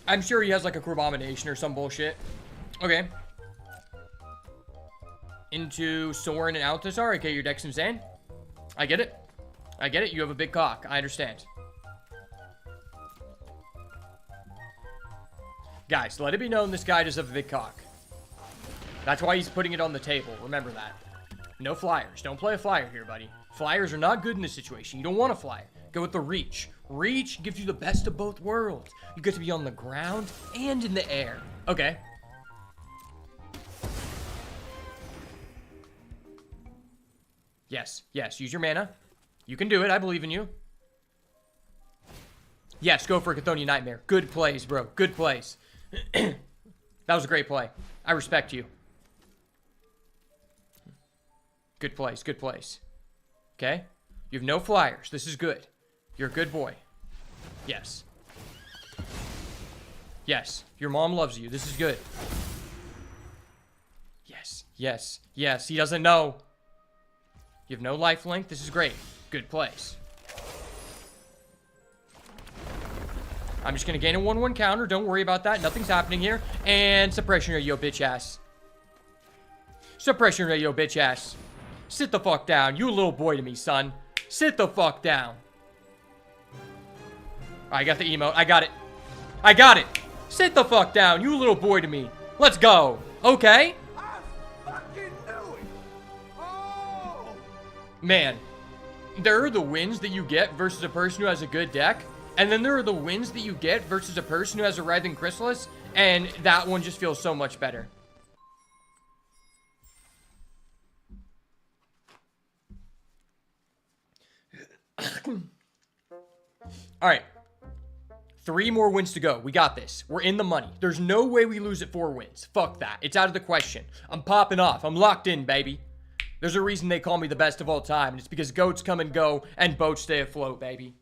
I'm sure he has like a Abomination or some bullshit. Okay. Into Sorin and Althazar. Okay, your deck's insane. I get it. I get it. You have a big cock. I understand. Guys, let it be known this guy does have a big cock. That's why he's putting it on the table. Remember that. No flyers. Don't play a flyer here, buddy. Flyers are not good in this situation. You don't want a flyer. Go with the reach. Reach gives you the best of both worlds. You get to be on the ground and in the air. Okay. Yes. Yes. Use your mana. You can do it. I believe in you. Yes. Go for a Chthonian Nightmare. Good plays, bro. Good plays. That was a great play. I respect you. Good plays. Good plays. Okay. You have no flyers. This is good. You're a good boy. Yes. Yes. Your mom loves you. This is good. Yes. Yes. Yes. He doesn't know. You have no lifelink. This is great. Good plays. I'm just going to gain a 1-1 counter. Don't worry about that. Nothing's happening here. And Suppression Ray, yo, bitch ass. Suppression Ray, yo, bitch ass. Sit the fuck down. You a little boy to me, son. Sit the fuck down. I got the emote. I got it. I got it. Sit the fuck down. You a little boy to me. Let's go. Okay? I fucking knew it! Oh! Man, there are the wins that you get versus a person who has a good deck. And then there are the wins that you get versus a person who has a Writhing Chrysalis. And that one just feels so much better. Alright. 3 more wins to go. We got this. We're in the money. There's no way we lose at 4 wins. Fuck that. It's out of the question. I'm popping off. I'm locked in, baby. There's a reason they call me the best of all time. And it's because goats come and go and boats stay afloat, baby.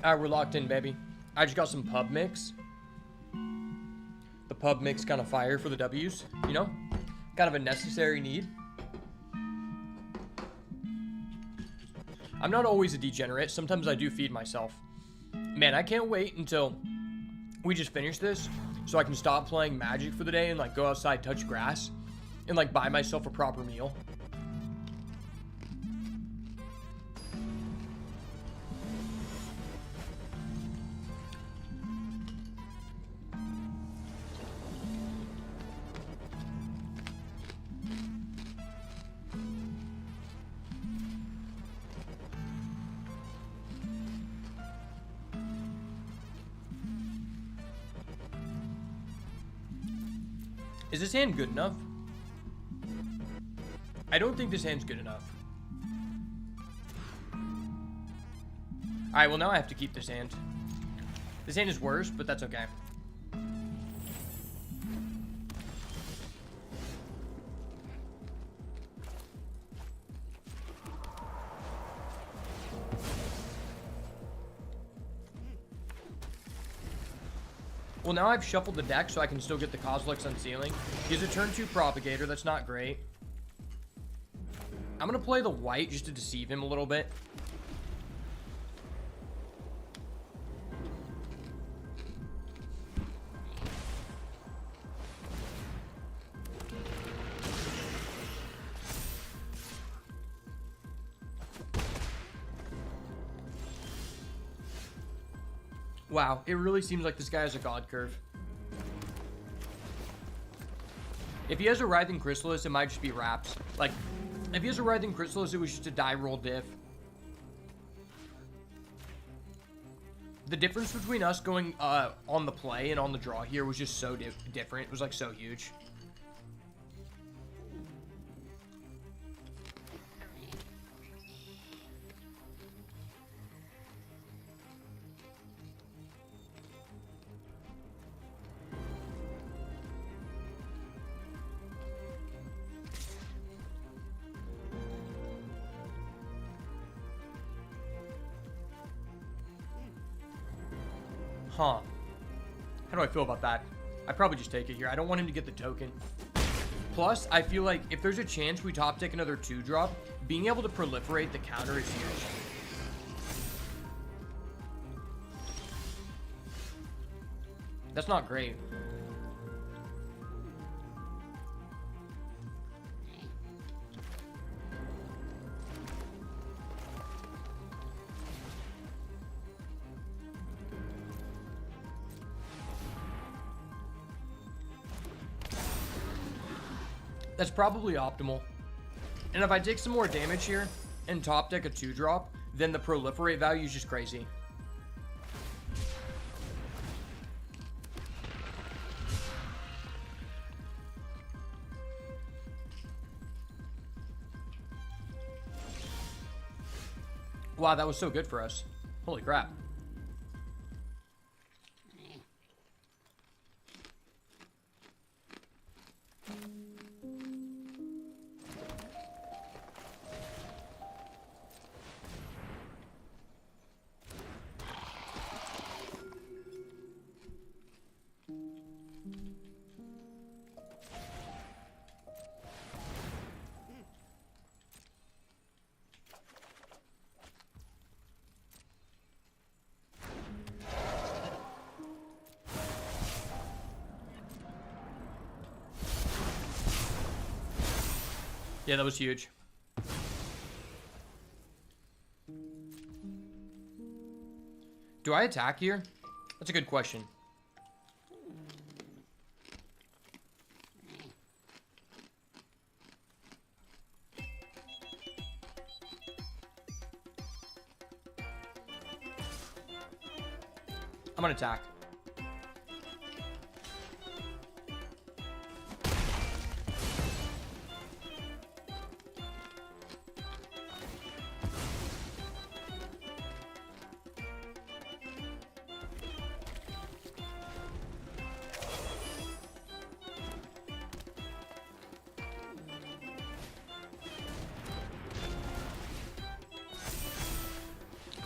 All right, we're locked in, baby. I just got some pub mix. The pub mix kind of fire for the W's, you know? Kind of a necessary need. I'm not always a degenerate. Sometimes I do feed myself. Man, I can't wait until we just finish this so I can stop playing Magic for the day and like go outside, touch grass, and like buy myself a proper meal. Is this hand good enough? I don't think this hand's good enough. Alright, well now I have to keep this hand. This hand is worse, but that's okay. Well, now I've shuffled the deck so I can still get the Kozilek's Unsealing. He has a turn 2 Propagator. That's not great. I'm going to play the white just to deceive him a little bit. Wow, it really seems like this guy has a God Curve. If he has a Writhing Chrysalis, it might just be Wraps. Like, if he has a Writhing Chrysalis, it was just a die roll diff. The difference between us going on the play and on the draw here was just so different. It was like so huge. Huh. How do I feel about that? I probably just take it here. I don't want him to get the token. Plus, I feel like if there's a chance we top deck another 2-drop, being able to proliferate the counter is huge. That's not great. That's probably optimal. And if I take some more damage here and top deck a 2-drop, then the proliferate value is just crazy. Wow, that was so good for us. Holy crap. Yeah, that was huge. Do I attack here? That's a good question. I'm gonna attack.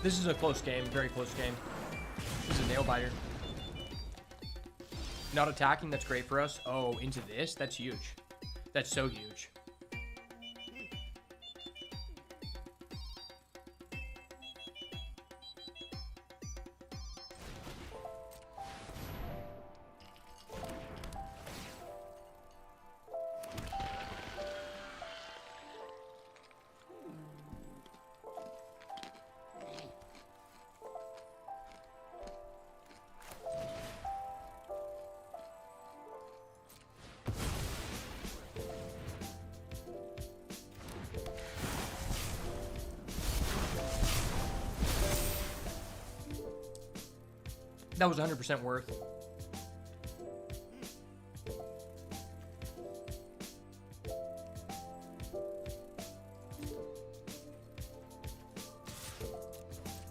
This is a close game, very close game. This is a nail biter. Not attacking, that's great for us. Oh, into this? That's huge. That's so huge. That was 100% worth.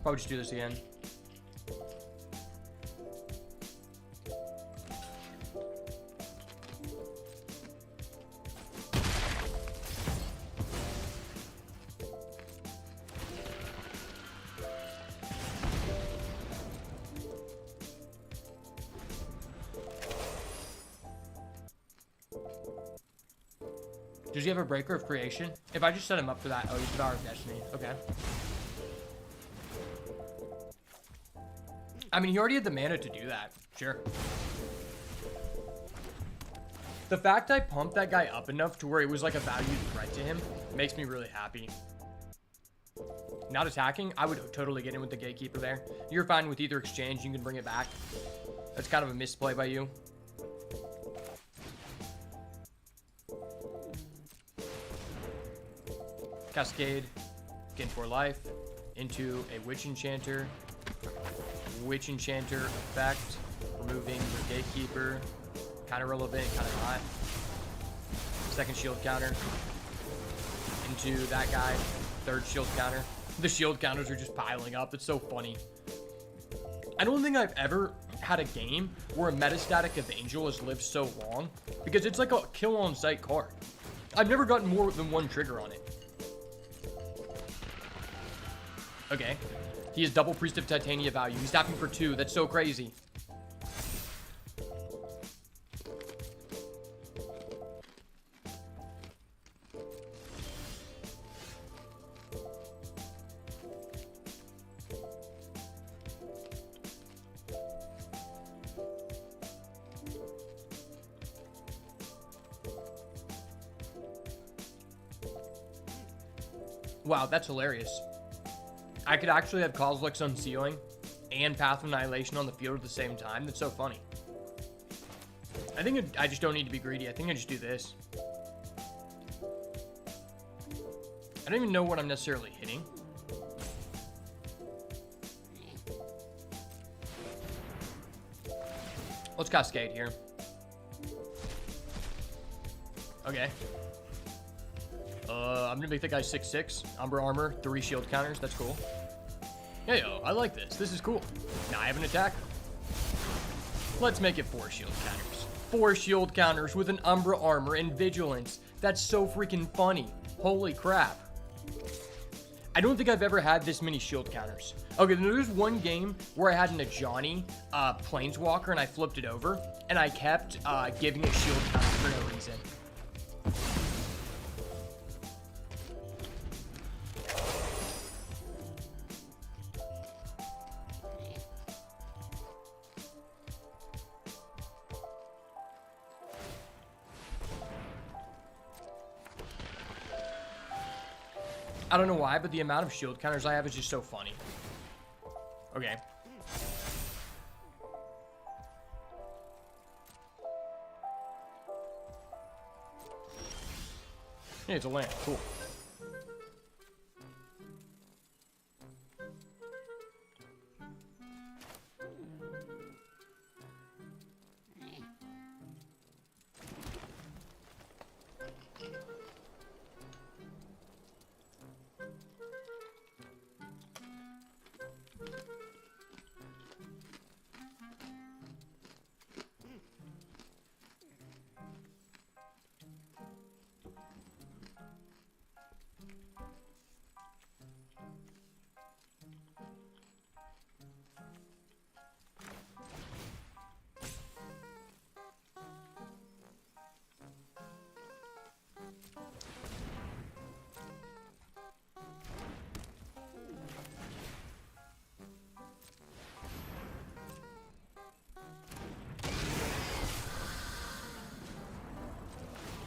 Probably just do this again. Does he have a breaker of creation? If I just set him up for that, oh, he's Devour of Destiny. Okay. I mean, he already had the mana to do that. Sure. The fact I pumped that guy up enough to where it was like a valued threat to him makes me really happy. Not attacking, I would totally get in with the Gatekeeper there. You're fine with either exchange, you can bring it back. That's kind of a misplay by you. Cascade, gain 4 life, into a Witch Enchanter. Witch Enchanter effect, removing the Gatekeeper. Kind of relevant, kind of not. Second shield counter. Into that guy. Third shield counter. The shield counters are just piling up. It's so funny. I don't think I've ever had a game where a metastatic Evangel has lived so long, because it's like a kill on sight card. I've never gotten more than one trigger on it. Okay. He is double Priest of Titania value. He's tapping for 2. That's so crazy. Wow, that's hilarious. I could actually have Kozilek's Unsealing and Path of Annihilation on the field at the same time. That's so funny. I think I just don't need to be greedy. I think I just do this. I don't even know what I'm necessarily hitting. Let's Cascade here. Okay. I'm gonna make that guy 6'6". Umbra Armor, 3 shield counters. That's cool. Yeah, yo, I like this. This is cool. Now I have an attack. Let's make it 4 shield counters. 4 shield counters with an Umbra Armor and Vigilance. That's so freaking funny. Holy crap. I don't think I've ever had this many shield counters. Okay, there's one game where I had an Ajani Planeswalker and I flipped it over, and I kept giving it shield counter for no reason. I don't know why, but the amount of shield counters I have is just so funny. Okay. Hey, it's a land. Cool.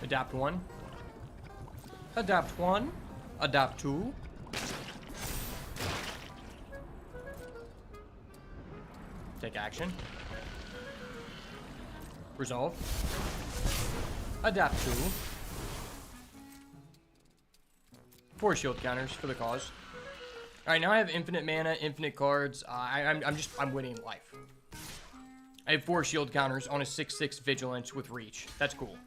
Adapt 1. Adapt 1. Adapt 2. Take action. Resolve. Adapt 2. 4 shield counters for the cause. Alright, now I have infinite mana, infinite cards. I'm winning life. I have 4 shield counters on a 6/6 vigilance with reach. That's cool.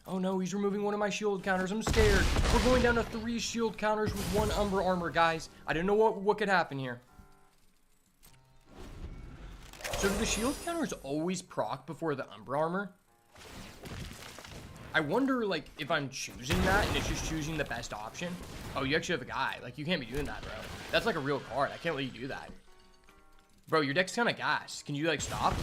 Oh no, he's removing one of my shield counters. I'm scared. We're going down to 3 shield counters with 1 Umbra armor, guys. I didn't know what could happen here. So do the shield counters always proc before the Umbra armor? I wonder, like, if I'm choosing that and it's just choosing the best option. Oh, you actually have a guy. Like, you can't be doing that, bro. That's like a real card. I can't let you do that. Bro, your deck's kind of gas. Can you, like, stop?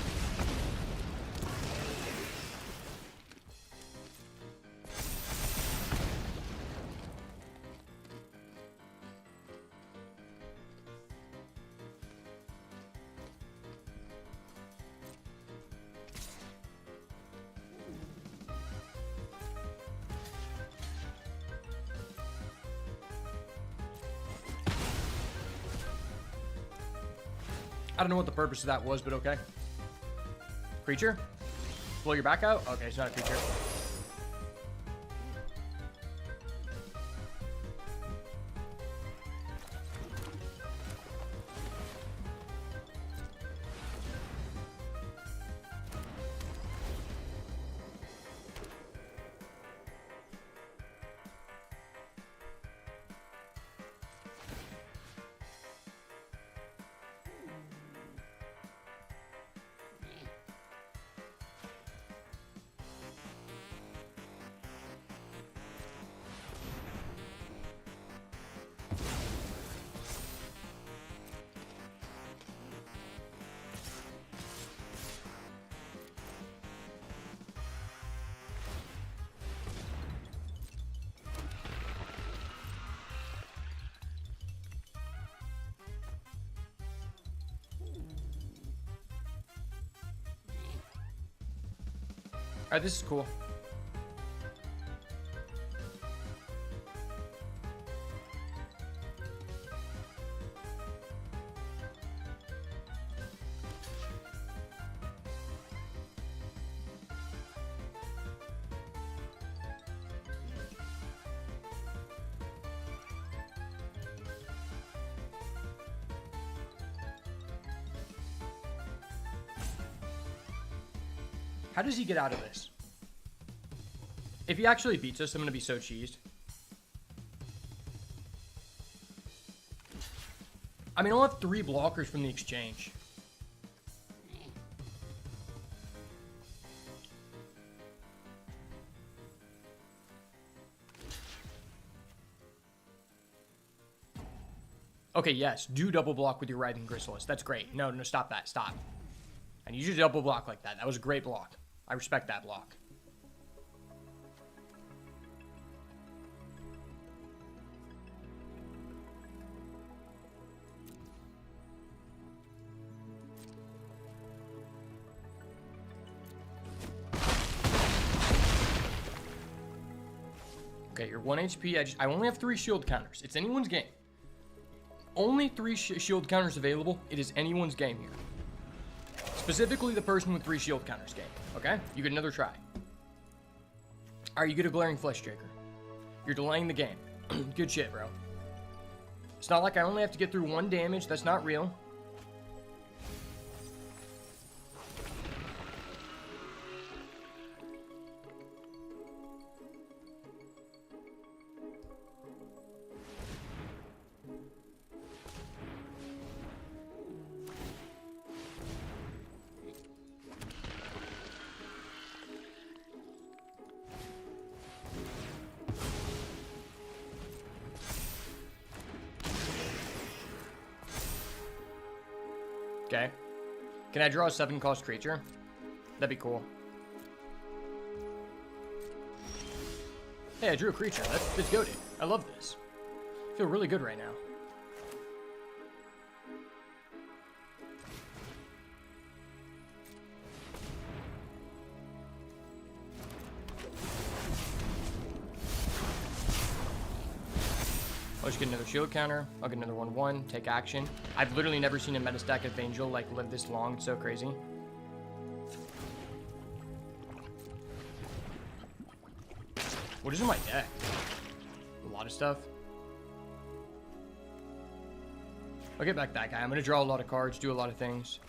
I don't know what the purpose of that was, but okay. Creature? Blow your back out? Okay, it's not a creature. Alright, this is cool. How does he get out of this? If he actually beats us, I'm going to be so cheesed. I mean, I'll have 3 blockers from the exchange. Okay, yes. Do double block with your Writhing Chrysalis. That's great. No, no, stop that. Stop. I need you to double block like that. That was a great block. I respect that block. Okay, you're 1 HP. I only have 3 shield counters. It's anyone's game. Only 3 shield counters available. It is anyone's game here. Specifically the person with 3 shield counters game. Okay? You get another try. Alright, you get a Glaring Fleshjaker. You're delaying the game. Good shit, bro. It's not like I only have to get through 1 damage. That's not real. Okay. Can I draw a 7-cost creature? That'd be cool. Hey, I drew a creature. That's goated. I love this. I feel really good right now. I'll just get another shield counter. I'll get another 1/1. Take action. I've literally never seen a meta stack of Angel like live this long. It's so crazy. What is in my deck? A lot of stuff. I'll get back that guy. I'm going to draw a lot of cards, do a lot of things.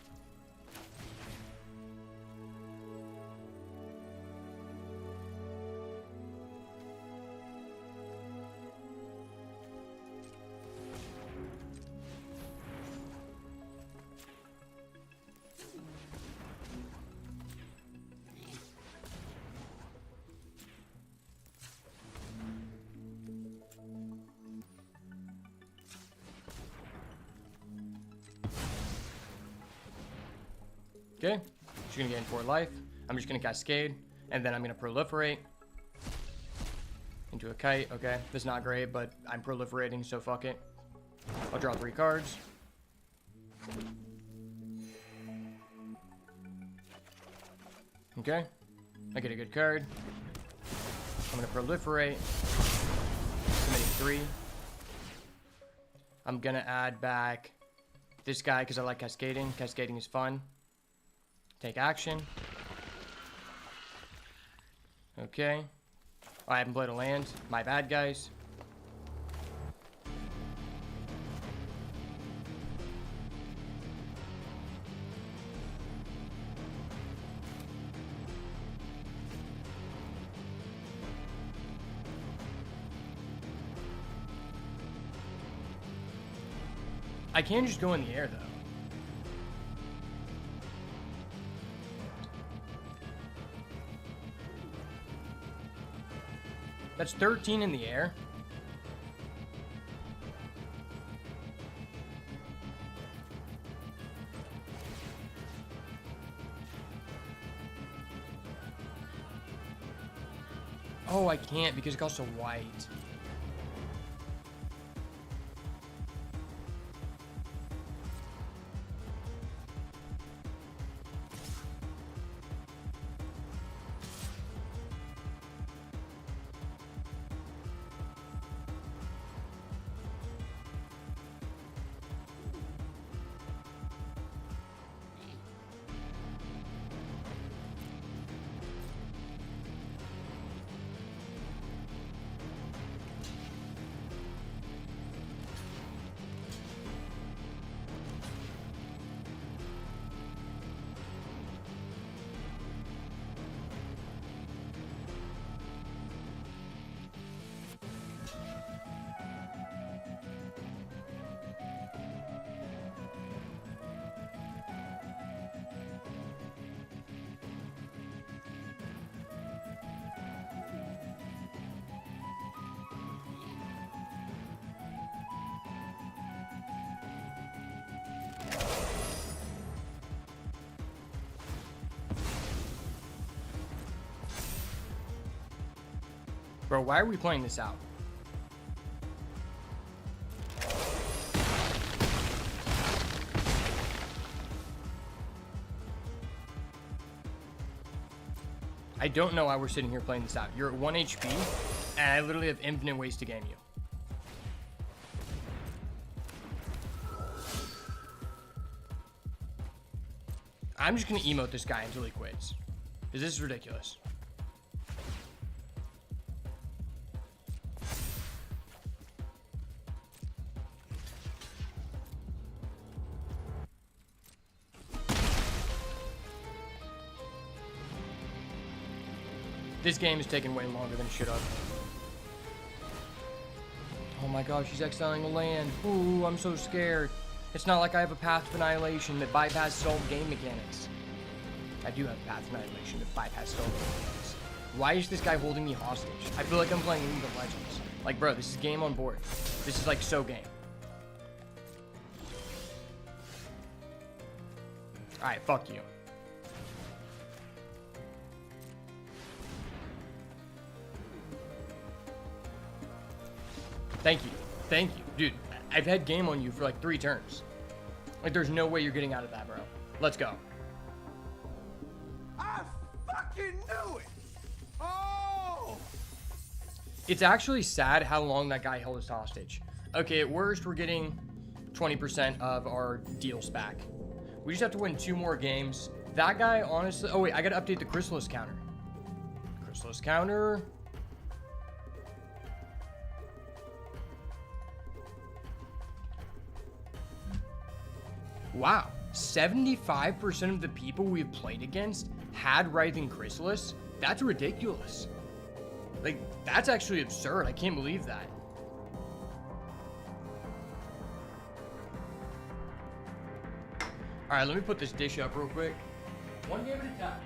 Okay, she's gonna gain 4 life. I'm just gonna Cascade, and then I'm gonna proliferate into a kite. Okay, that's not great, but I'm proliferating, so fuck it. I'll draw 3 cards. Okay, I get a good card. I'm gonna proliferate, committing 3. I'm gonna add back this guy because I like cascading. Cascading is fun. Take action. Okay. I haven't played a land. My bad, guys. I can just go in the air, though. That's 13 in the air. Oh, I can't because it costs a white. Bro, why are we playing this out? I don't know why we're sitting here playing this out. You're at 1 HP, and I literally have infinite ways to game you. I'm just gonna emote this guy until he quits. Because this is ridiculous. This game is taking way longer than it should have. Oh my gosh, she's exiling a land. Ooh, I'm so scared. It's not like I have a Path of Annihilation that bypasses all game mechanics. I do have a Path of Annihilation that bypasses all game mechanics. Why is this guy holding me hostage? I feel like I'm playing League of Legends. Like, bro, this is game on board. This is like so game. Alright, fuck you. Thank you. Thank you. Dude, I've had game on you for like 3 turns. Like, there's no way you're getting out of that, bro. Let's go. I fucking knew it! Oh! It's actually sad how long that guy held us hostage. Okay, at worst, we're getting 20% of our deals back. We just have to win 2 more games. That guy, honestly... Oh, wait, I gotta update the Chrysalis counter. Chrysalis counter... Wow, 75% of the people we've played against had Writhing Chrysalis? That's ridiculous. Like, that's actually absurd. I can't believe that. Alright, let me put this dish up real quick. One game at a time.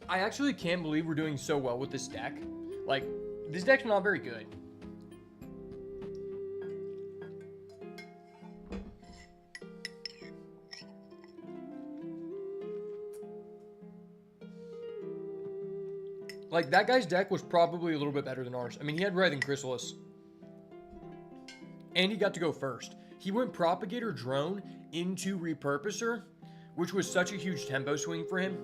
I actually can't believe we're doing so well with this deck. Like, this deck's not very good. Like, that guy's deck was probably a little bit better than ours. I mean, he had Writhing Chrysalis. And he got to go first. He went Propagator Drone into Repurposer, which was such a huge tempo swing for him.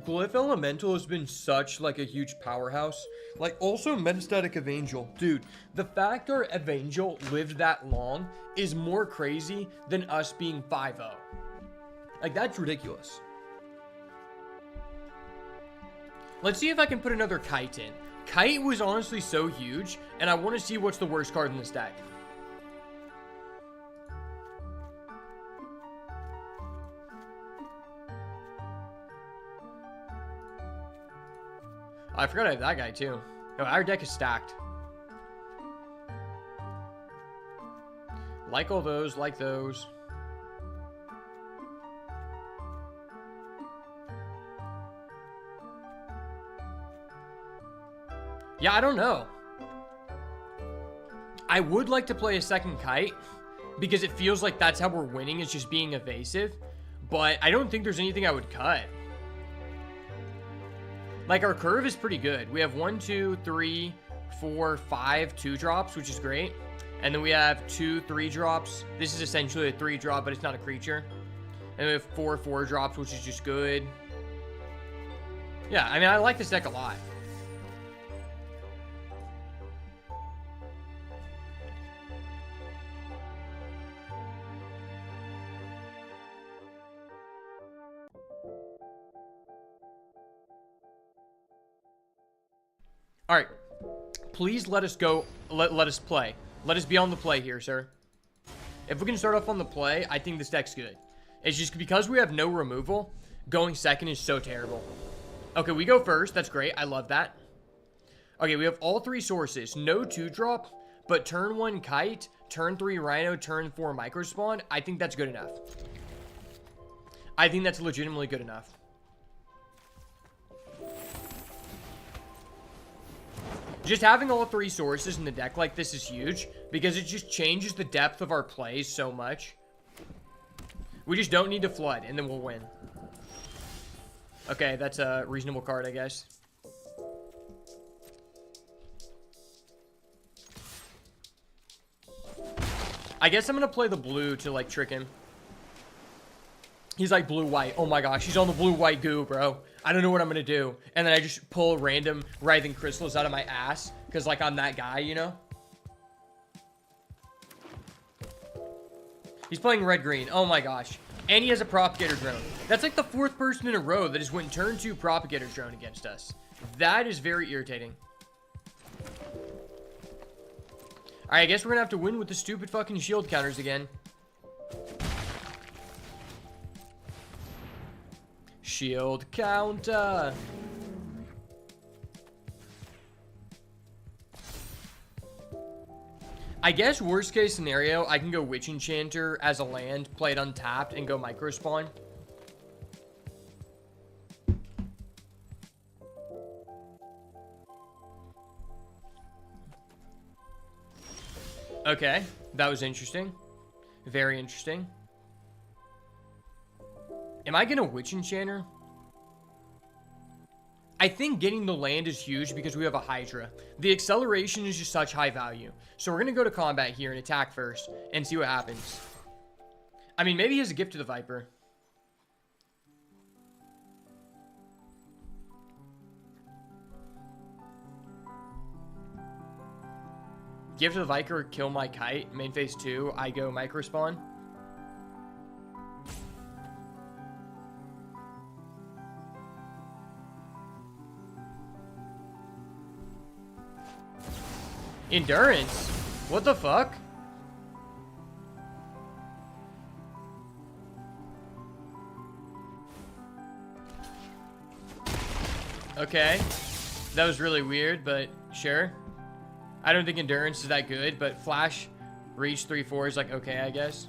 Glyph Elemental has been such, like, a huge powerhouse. Like, also Metastatic Evangel. Dude, the fact our Evangel lived that long is more crazy than us being 5-0. Like, that's ridiculous. Let's see if I can put another Kite in. Kite was honestly so huge, and I want to see what's the worst card in this deck. I forgot I have that guy too. No, our deck is stacked. Like all those, like those. Yeah, I don't know. I would like to play a second Kite because it feels like that's how we're winning, is just being evasive. But I don't think there's anything I would cut. Like, our curve is pretty good. We have 1, 2, 3, 4, 5 2-drops, which is great. And then we have 2 3-drops. This is essentially a 3-drop, but it's not a creature. And we have 4 4-drops, which is just good. Yeah, I mean, I like this deck a lot. All right, please let us go. Let us play. Let us be on the play here, sir. If we can start off on the play, I think this deck's good. It's just because we have no removal, going second is so terrible. Okay, we go first. That's great. I love that. Okay, we have all 3 sources. No 2-drop, but turn 1 Kite, turn 3 Rhino, turn 4 Microspawn. I think that's good enough. I think that's legitimately good enough. Just having all 3 sources in the deck like this is huge because it just changes the depth of our plays so much. We just don't need to flood and then we'll win. Okay, that's a reasonable card, I guess. I guess I'm going to play the blue to, like, trick him. He's like blue-white. Oh my gosh, he's on the blue-white goo, bro. I don't know what I'm going to do. And then I just pull random writhing crystals out of my ass. Because, like, I'm that guy, you know? He's playing red-green. Oh my gosh. And he has a propagator drone. That's like the 4th person in a row that has went turn 2 propagator drone against us. That is very irritating. Alright, I guess we're going to have to win with the stupid fucking shield counters again. Shield counter. I guess worst case scenario, I can go Witch Enchanter as a land, play it untapped, and go Microspawn. Okay, that was interesting. Very interesting. Am I gonna Witch Enchanter? I think getting the land is huge because we have a Hydra. The acceleration is just such high value. So we're gonna go to combat here and attack first and see what happens. I mean, maybe he has a gift to the Viper. Gift to the Viper, kill my Kite. Main phase 2, I go Microspawn. Endurance? What the fuck? Okay. That was really weird, but sure. I don't think endurance is that good, but flash, reach 3-4 is like okay, I guess.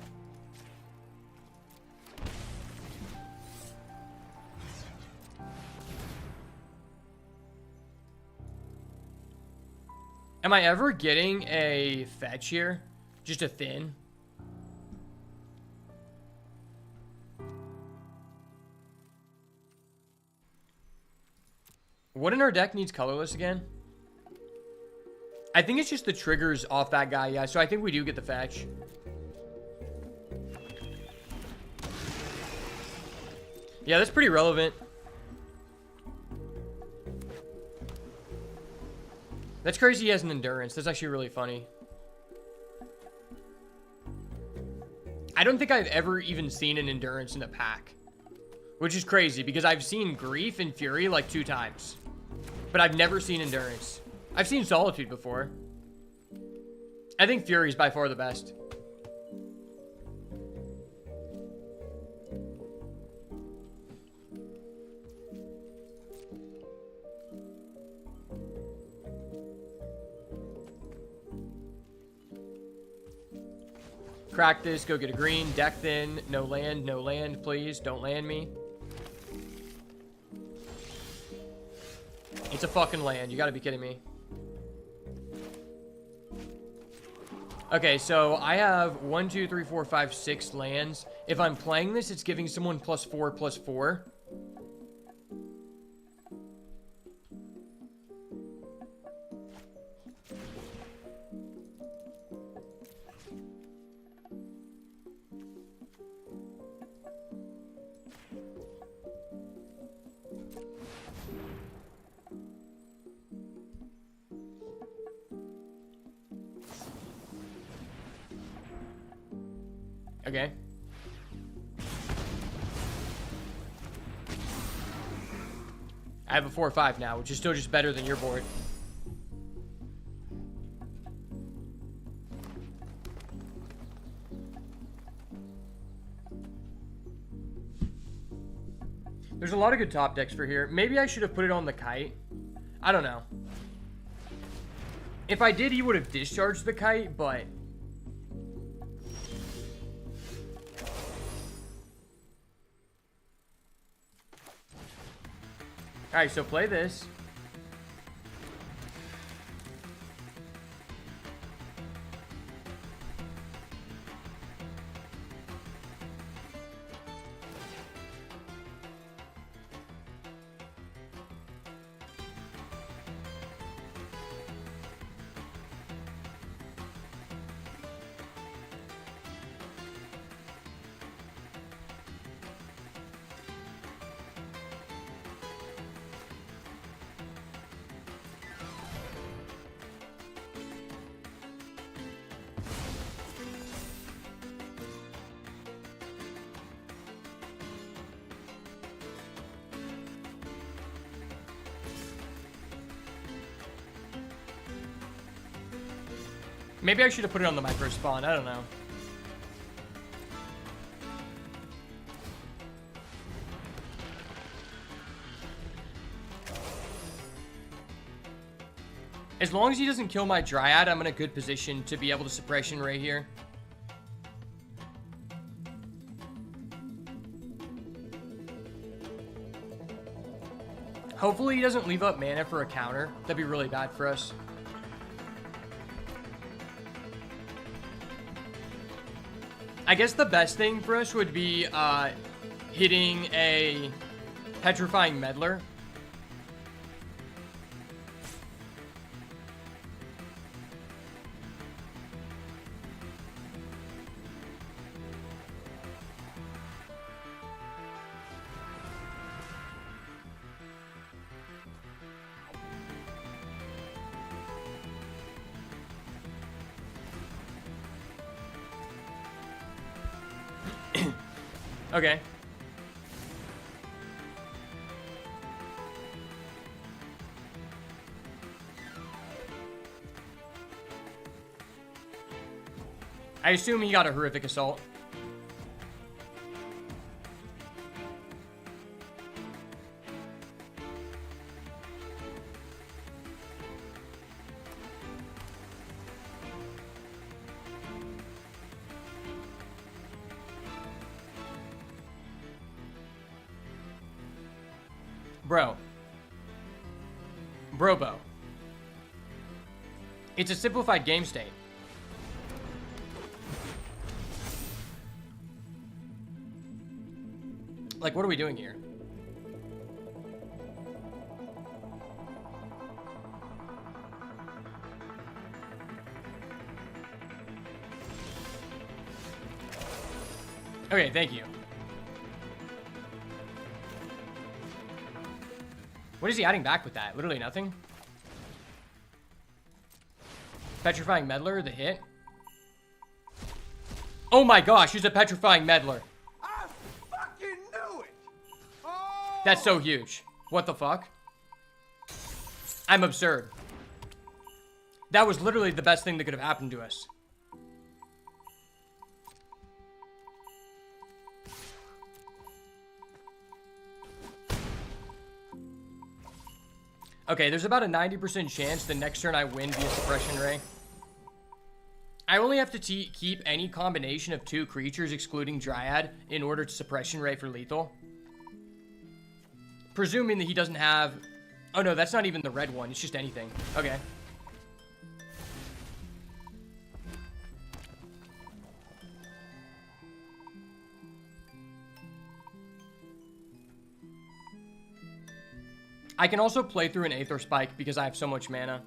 Am I ever getting a fetch here? Just a thin? What in our deck needs colorless again? I think it's just the triggers off that guy, yeah. So I think we do get the fetch. Yeah, that's pretty relevant. That's crazy he has an endurance. That's actually really funny. I don't think I've ever even seen an endurance in a pack. Which is crazy because I've seen Grief and Fury like 2 times. But I've never seen endurance. I've seen Solitude before. I think Fury's by far the best. Crack this, go get a green, deck thin, no land, please, don't land me. It's a fucking land, you gotta be kidding me. Okay, so I have 1, 2, 3, 4, 5, 6 lands. If I'm playing this, it's giving someone +4/+4. Okay. I have a 4/5 now, which is still just better than your board. There's a lot of good top decks for here. Maybe I should have put it on the kite. I don't know. If I did, he would have discharged the kite, but... Alright, so play this. Maybe I should have put it on the micro spawn. I don't know. As long as he doesn't kill my Dryad, I'm in a good position to be able to suppression right here. Hopefully he doesn't leave up mana for a counter. That'd be really bad for us. I guess the best thing for us would be hitting a Petrifying Meddler. Okay. I assume he got a horrific assault. Bro. Brobo. It's a simplified game state. Like, what are we doing here? Okay, thank you. What is he adding back with that? Literally nothing. Petrifying Meddler, the hit. Oh my gosh, he's a Petrifying Meddler. I fucking knew it! Oh! That's so huge. What the fuck? I'm absurd. That was literally the best thing that could have happened to us. Okay, there's about a 90% chance the next turn I win via Suppression Ray. I only have to keep any combination of 2 creatures excluding Dryad in order to Suppression Ray for lethal. Presuming that he doesn't have... Oh no, that's not even the red one, it's just anything. Okay. I can also play through an Aether Spike because I have so much mana.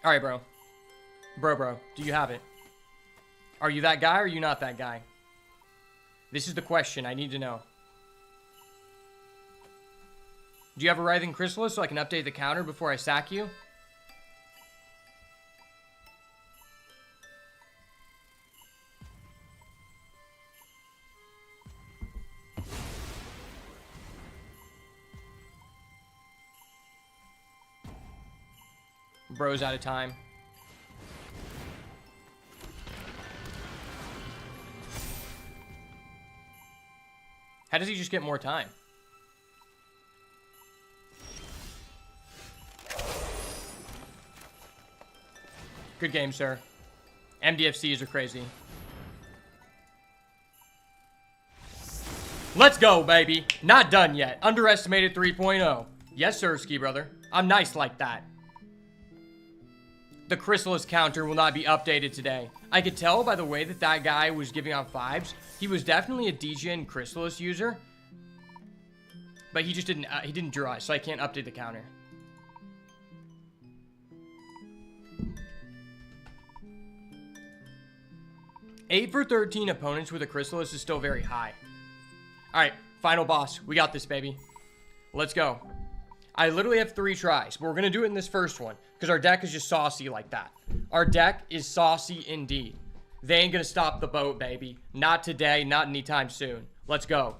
Alright, bro. Bro, do you have it? Are you that guy or are you not that guy? This is the question I need to know. Do you have a Writhing Chrysalis so I can update the counter before I sack you? Bro's out of time. How does he just get more time? Good game, sir. MDFCs are crazy. Let's go, baby. Not done yet. Underestimated 3.0. Yes, sir, Ski Brother. I'm nice like that. The Chrysalis counter will not be updated today. I could tell by the way that that guy was giving out 5s. He was definitely a DGN Chrysalis user. But he just didn't draw it, so I can't update the counter. Eight for 13 opponents with a Chrysalis is still very high. Alright, final boss. We got this, baby. Let's go. I literally have 3 tries, but we're going to do it in this first one, because our deck is just saucy like that. Our deck is saucy indeed. They ain't going to stop the boat, baby. Not today, not anytime soon. Let's go.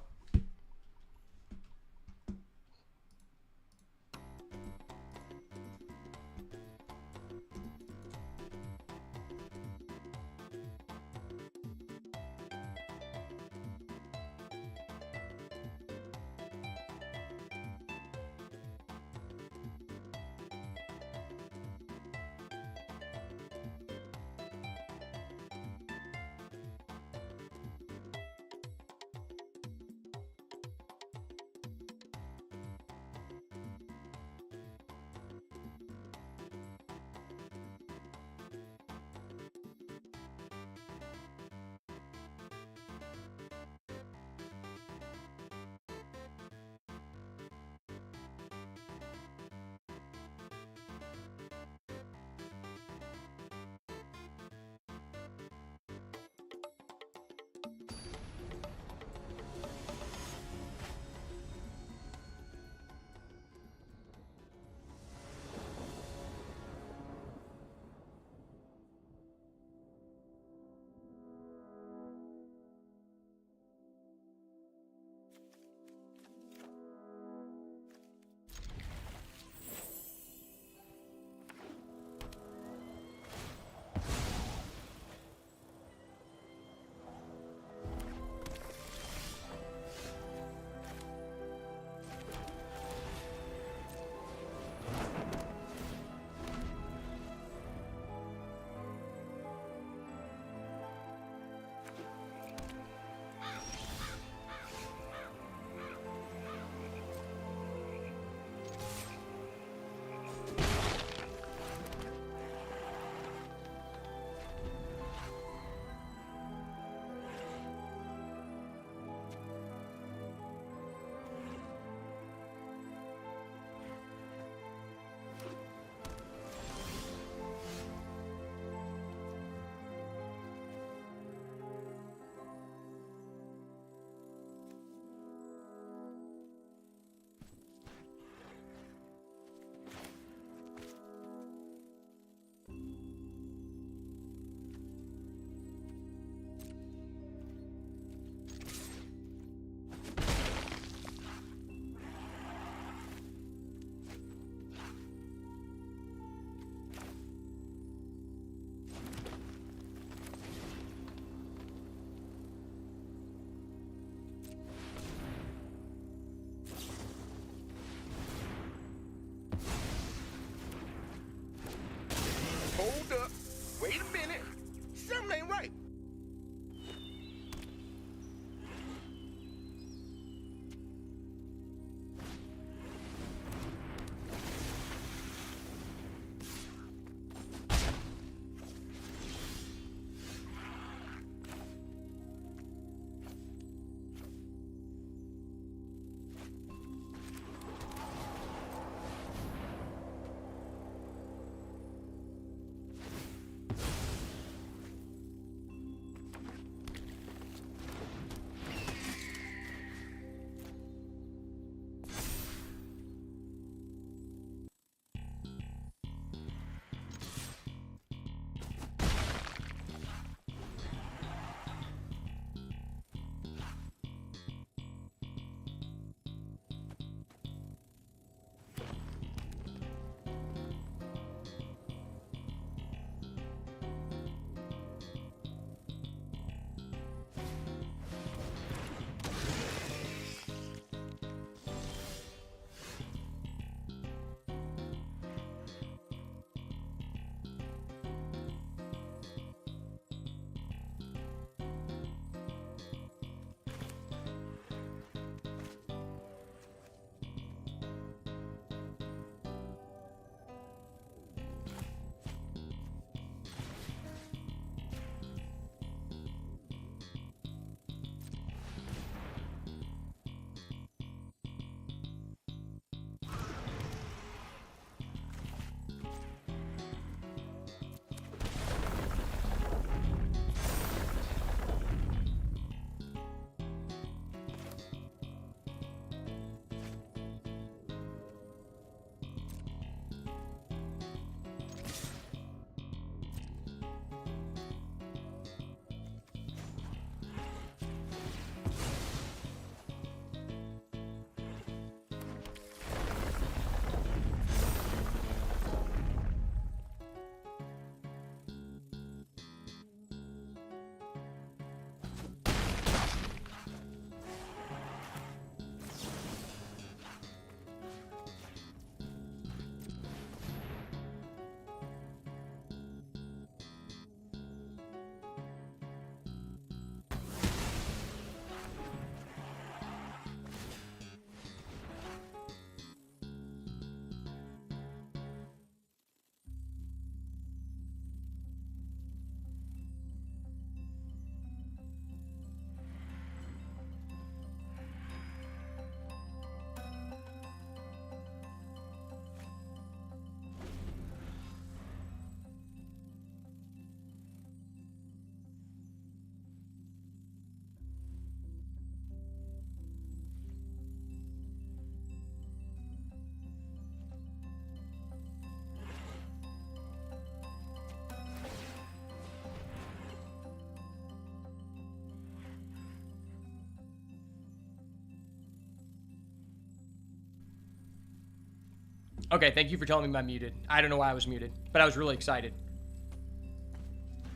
Okay, thank you for telling me I'm muted. I don't know why I was muted, but I was really excited.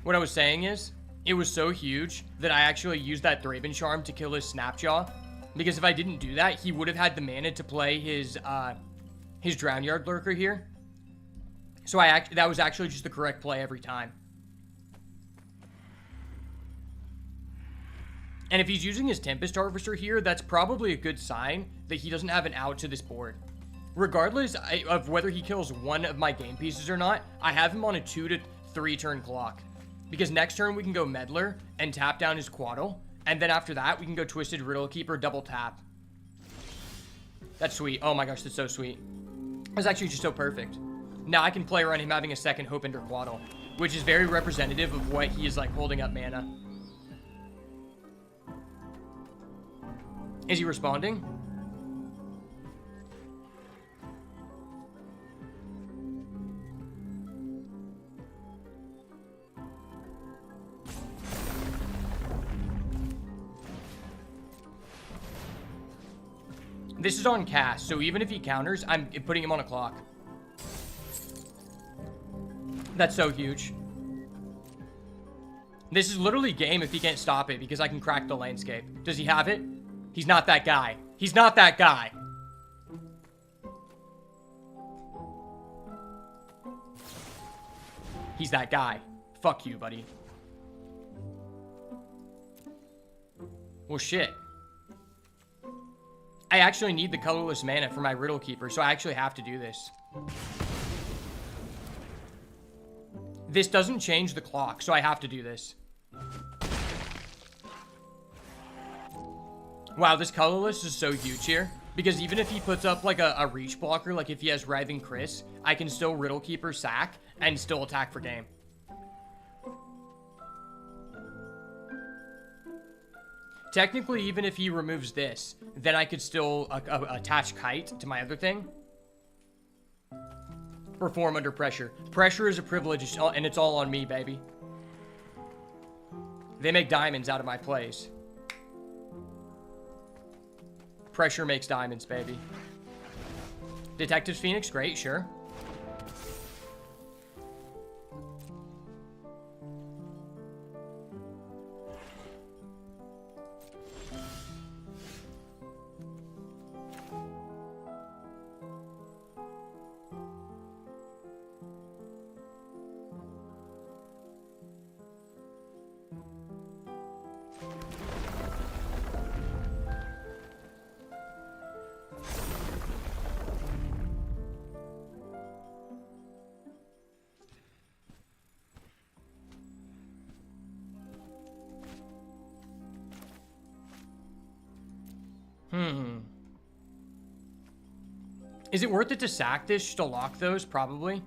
What I was saying is, it was so huge that I actually used that Thraben Charm to kill his Snapjaw. Because if I didn't do that, he would have had the mana to play his Drownyard Lurker here. So that was actually just the correct play every time. And if he's using his Tempest Harvester here, that's probably a good sign that he doesn't have an out to this board. Regardless of whether he kills one of my game pieces or not, I have him on a 2 to 3 turn clock. Because next turn we can go Meddler and tap down his Quaddle. And then after that, we can go Twisted Riddle Keeper, double tap. That's sweet. Oh my gosh, that's so sweet. That's actually just so perfect. Now I can play around him having a second Hope Ender Quaddle, which is very representative of what he is like holding up mana. Is he responding? This is on cast, so even if he counters, I'm putting him on a clock. That's so huge. This is literally game if he can't stop it, because I can crack the landscape. Does he have it? He's not that guy. He's not that guy. He's that guy. Fuck you, buddy. Well, shit. I actually need the colorless mana for my Riddle Keeper, so I actually have to do this. This doesn't change the clock, so I have to do this. Wow, this colorless is so huge here. Because even if he puts up like a reach blocker, like if he has Writhing Chris, I can still Riddle Keeper sack and still attack for game. Technically, even if he removes this, then I could still attach Kite to my other thing. Perform under pressure. Pressure is a privilege, and it's all on me, baby. They make diamonds out of my plays. Pressure makes diamonds, baby. Detective's Phoenix, great, sure. Is it worth it to sack this to lock those? Probably.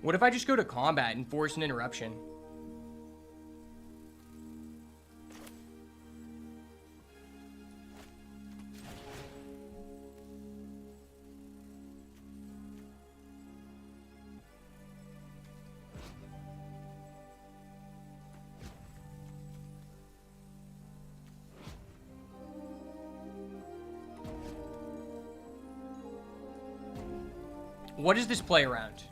What if I just go to combat and force an interruption? What is this play around?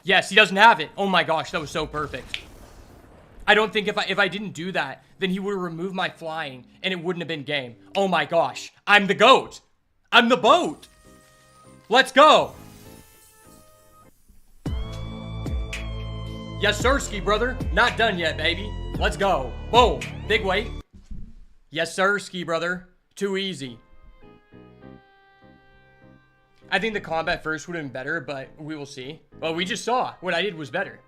Yes, he doesn't have it. Oh my gosh, that was so perfect. I don't think if I didn't do that, then he would have removed my flying and it wouldn't have been game. Oh my gosh, I'm the GOAT. I'm the boat. Let's go. Yes, sirski, brother. Not done yet, baby. Let's go. Boom. Big weight. Yes, sirski, brother. Too easy. I think the combat first would have been better, but we will see. Well, we just saw what I did was better.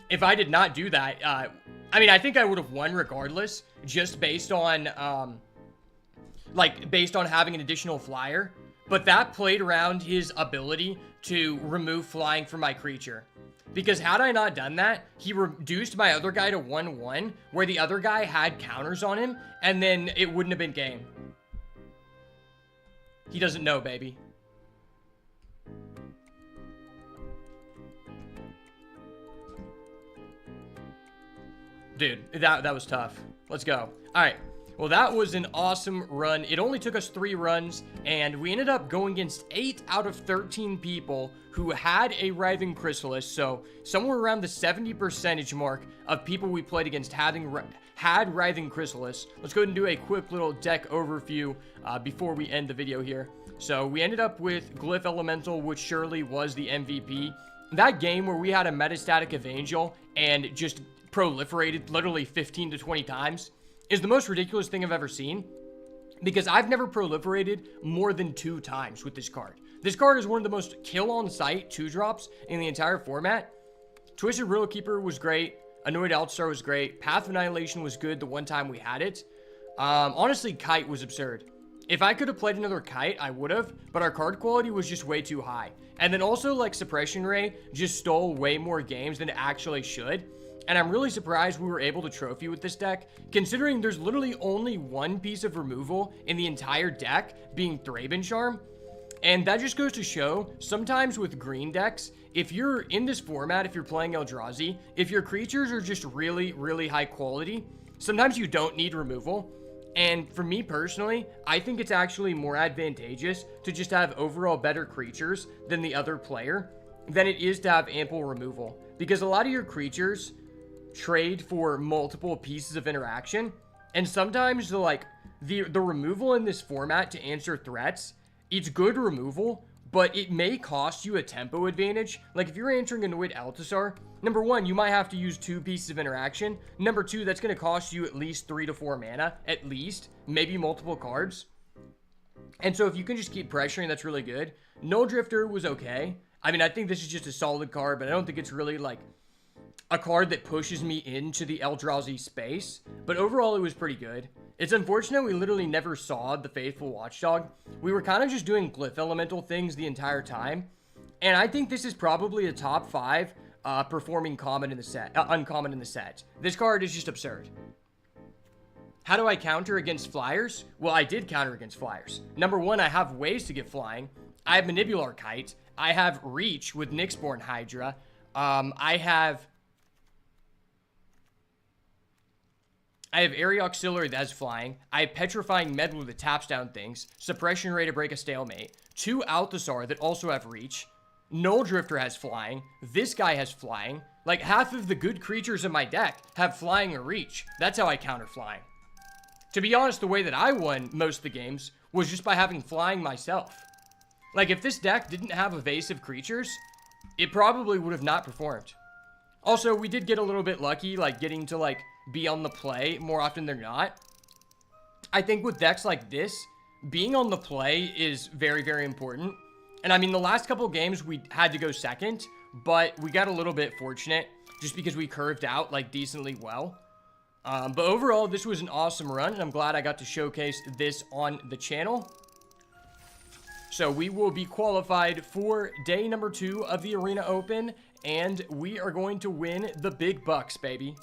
If I did not do that, I mean, I think I would have won regardless, just based on, based on having an additional flyer. But that played around his ability to remove flying from my creature. Because had I not done that, he reduced my other guy to 1-1, where the other guy had counters on him, and then it wouldn't have been game. He doesn't know, baby. Dude, that was tough. Let's go. All right. Well, that was an awesome run. It only took us 3 runs, and we ended up going against 8 out of 13 people who had a Writhing Chrysalis. So somewhere around the 70% mark of people we played against had Writhing Chrysalis. Let's go ahead and do a quick little deck overview before we end the video here. So we ended up with Glyph Elemental, which surely was the MVP. That game where we had a Metastatic Evangel and just proliferated literally 15 to 20 times is the most ridiculous thing I've ever seen, because I've never proliferated more than 2 times with this card. This card is one of the most kill on sight 2-drops in the entire format. Twisted Riddle Keeper was great. Annoyed Altstar was great. Path of Annihilation was good the one time we had it. Honestly, Kite was absurd. If I could have played another Kite, I would have, but our card quality was just way too high. And then also, like, Suppression Ray just stole way more games than it actually should. And I'm really surprised we were able to trophy with this deck, considering there's literally only 1 piece of removal in the entire deck, being Thraben Charm. And that just goes to show, sometimes with green decks, if you're in this format, if you're playing Eldrazi, if your creatures are just really, really high quality, sometimes you don't need removal. And for me personally, I think it's actually more advantageous to just have overall better creatures than the other player than it is to have ample removal. Because a lot of your creatures trade for multiple pieces of interaction, and sometimes the removal in this format to answer threats, it's good removal, but it may cost you a tempo advantage. Like if you're answering Annoyed Altsar, number 1, you might have to use 2 pieces of interaction. Number 2, that's going to cost you at least 3 to 4 mana, at least, maybe multiple cards. And so if you can just keep pressuring, that's really good. Null Drifter was okay. I mean, I think this is just a solid card, but I don't think it's really like a card that pushes me into the Eldrazi space, but overall it was pretty good. It's unfortunate we literally never saw the Faithful Watchdog. We were kind of just doing Glyph Elemental things the entire time, and I think this is probably a top 5 performing common in the set, uncommon in the set. This card is just absurd. How do I counter against flyers? Well, I did counter against flyers. Number 1, I have ways to get flying. I have Manipular Kite. I have Reach with Nyxborn Hydra. I have Area Auxiliary that has flying. I have Petrifying Meddler that taps down things. Suppression Ray to break a stalemate. 2 Althasar that also have Reach. Null Drifter has flying. This guy has flying. Like, half of the good creatures in my deck have flying or Reach. That's how I counter flying. To be honest, the way that I won most of the games was just by having flying myself. Like, if this deck didn't have evasive creatures, it probably would have not performed. Also, we did get a little bit lucky, like, getting to, like, be on the play more often than not. I think with decks like this, being on the play is very, very important. And I mean, the last couple of games we had to go second, but we got a little bit fortunate just because we curved out like decently well. But overall, this was an awesome run, and I'm glad I got to showcase this on the channel. So we will be qualified for day number 2 of the Arena Open, and we are going to win the big bucks, baby.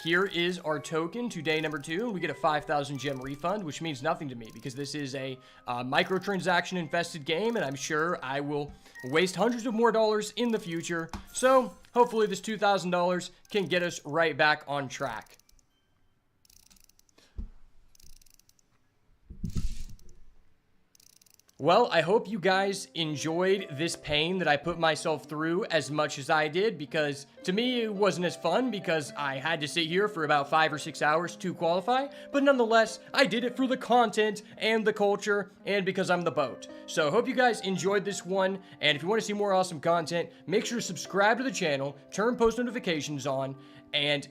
Here is our token to day number 2. We get a 5,000 gem refund, which means nothing to me because this is a microtransaction infested game, and I'm sure I will waste hundreds of more dollars in the future. So hopefully this $2,000 can get us right back on track. Well, I hope you guys enjoyed this pain that I put myself through as much as I did, because to me it wasn't as fun because I had to sit here for about 5 or 6 hours to qualify, but nonetheless, I did it for the content and the culture and because I'm the boat. So I hope you guys enjoyed this one, and if you want to see more awesome content, make sure to subscribe to the channel, turn post notifications on, and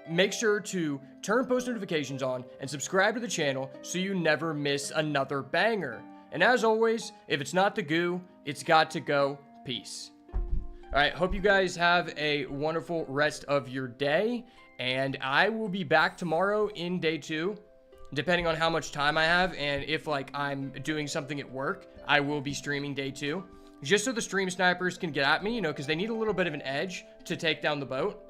make sure to turn post notifications on and subscribe to the channel so you never miss another banger. And as always, if it's not the goo, it's got to go. Peace. All right, hope you guys have a wonderful rest of your day, and I will be back tomorrow in day 2, depending on how much time I have, and if like I'm doing something at work, I will be streaming day 2, just so the stream snipers can get at me, you know, because they need a little bit of an edge to take down the boat.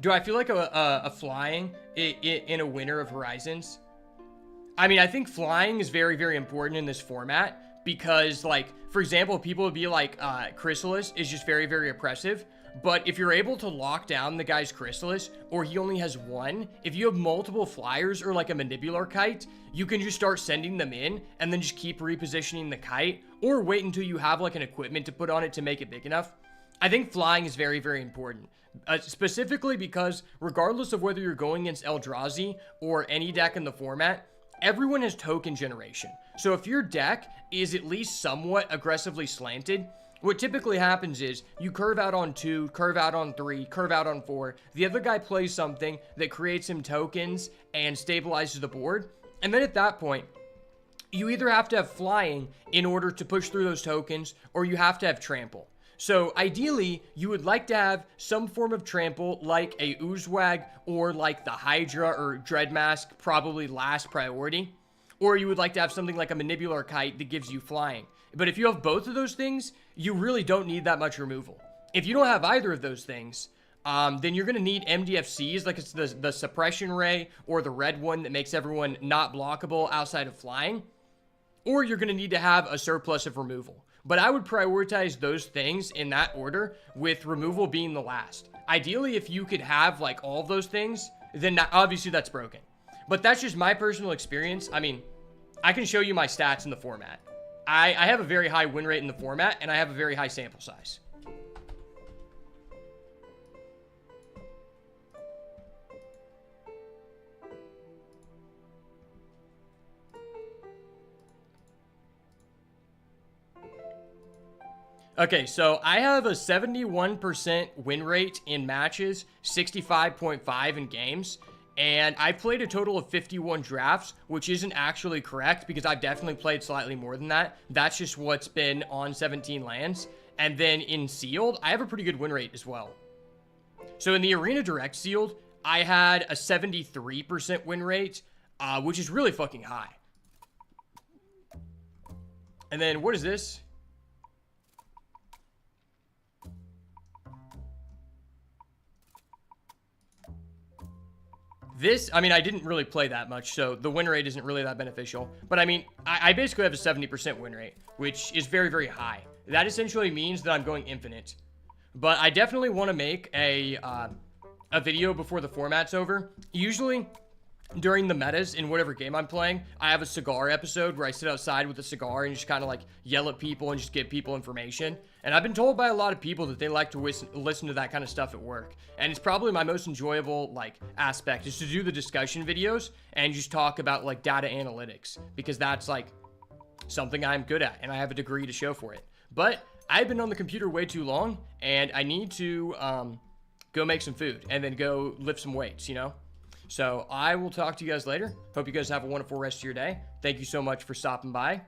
Do I feel like a flying in a winner of Horizons? I mean, I think flying is very, very important in this format because, like, for example, people would be like, Chrysalis is just very, very oppressive. But if you're able to lock down the guy's Chrysalis, or he only has one, if you have multiple flyers or like a mandibular kite, you can just start sending them in and then just keep repositioning the kite, or wait until you have like an equipment to put on it to make it big enough. I think flying is very, very important. Specifically because regardless of whether you're going against Eldrazi or any deck in the format, everyone has token generation. So if your deck is at least somewhat aggressively slanted, what typically happens is you curve out on 2, curve out on 3, curve out on 4. The other guy plays something that creates some tokens and stabilizes the board. And then at that point, you either have to have flying in order to push through those tokens, or you have to have trample. So ideally, you would like to have some form of trample like a Oozwag or like the Hydra or Dreadmask, probably last priority. Or you would like to have something like a Mandibular Kite that gives you flying. But if you have both of those things, you really don't need that much removal. If you don't have either of those things, then you're going to need MDFCs, like it's the Suppression Ray or the red one that makes everyone not blockable outside of flying. Or you're going to need to have a surplus of removal. But I would prioritize those things in that order, with removal being the last. Ideally, if you could have like all of those things, then obviously that's broken. But that's just my personal experience. I mean, I can show you my stats in the format. I have a very high win rate in the format, and I have a very high sample size. Okay, so I have a 71% win rate in matches, 65.5 in games, and I played a total of 51 drafts, which isn't actually correct because I've definitely played slightly more than that. That's just what's been on 17 lands. And then in sealed, I have a pretty good win rate as well. So in the Arena Direct sealed, I had a 73% win rate, which is really fucking high. And then what is this? This, I mean, I didn't really play that much, so the win rate isn't really that beneficial. But I mean, I basically have a 70% win rate, which is very, very high. That essentially means that I'm going infinite. But I definitely want to make a video before the format's over. Usually, during the metas in whatever game I'm playing, I have a cigar episode where I sit outside with a cigar and just kind of like yell at people and just give people information. And I've been told by a lot of people that they like to listen to that kind of stuff at work. And it's probably my most enjoyable like aspect, is to do the discussion videos and just talk about like data analytics, because that's like something I'm good at and I have a degree to show for it. But I've been on the computer way too long, and I need to go make some food and then go lift some weights, you know? So I will talk to you guys later. Hope you guys have a wonderful rest of your day. Thank you so much for stopping by.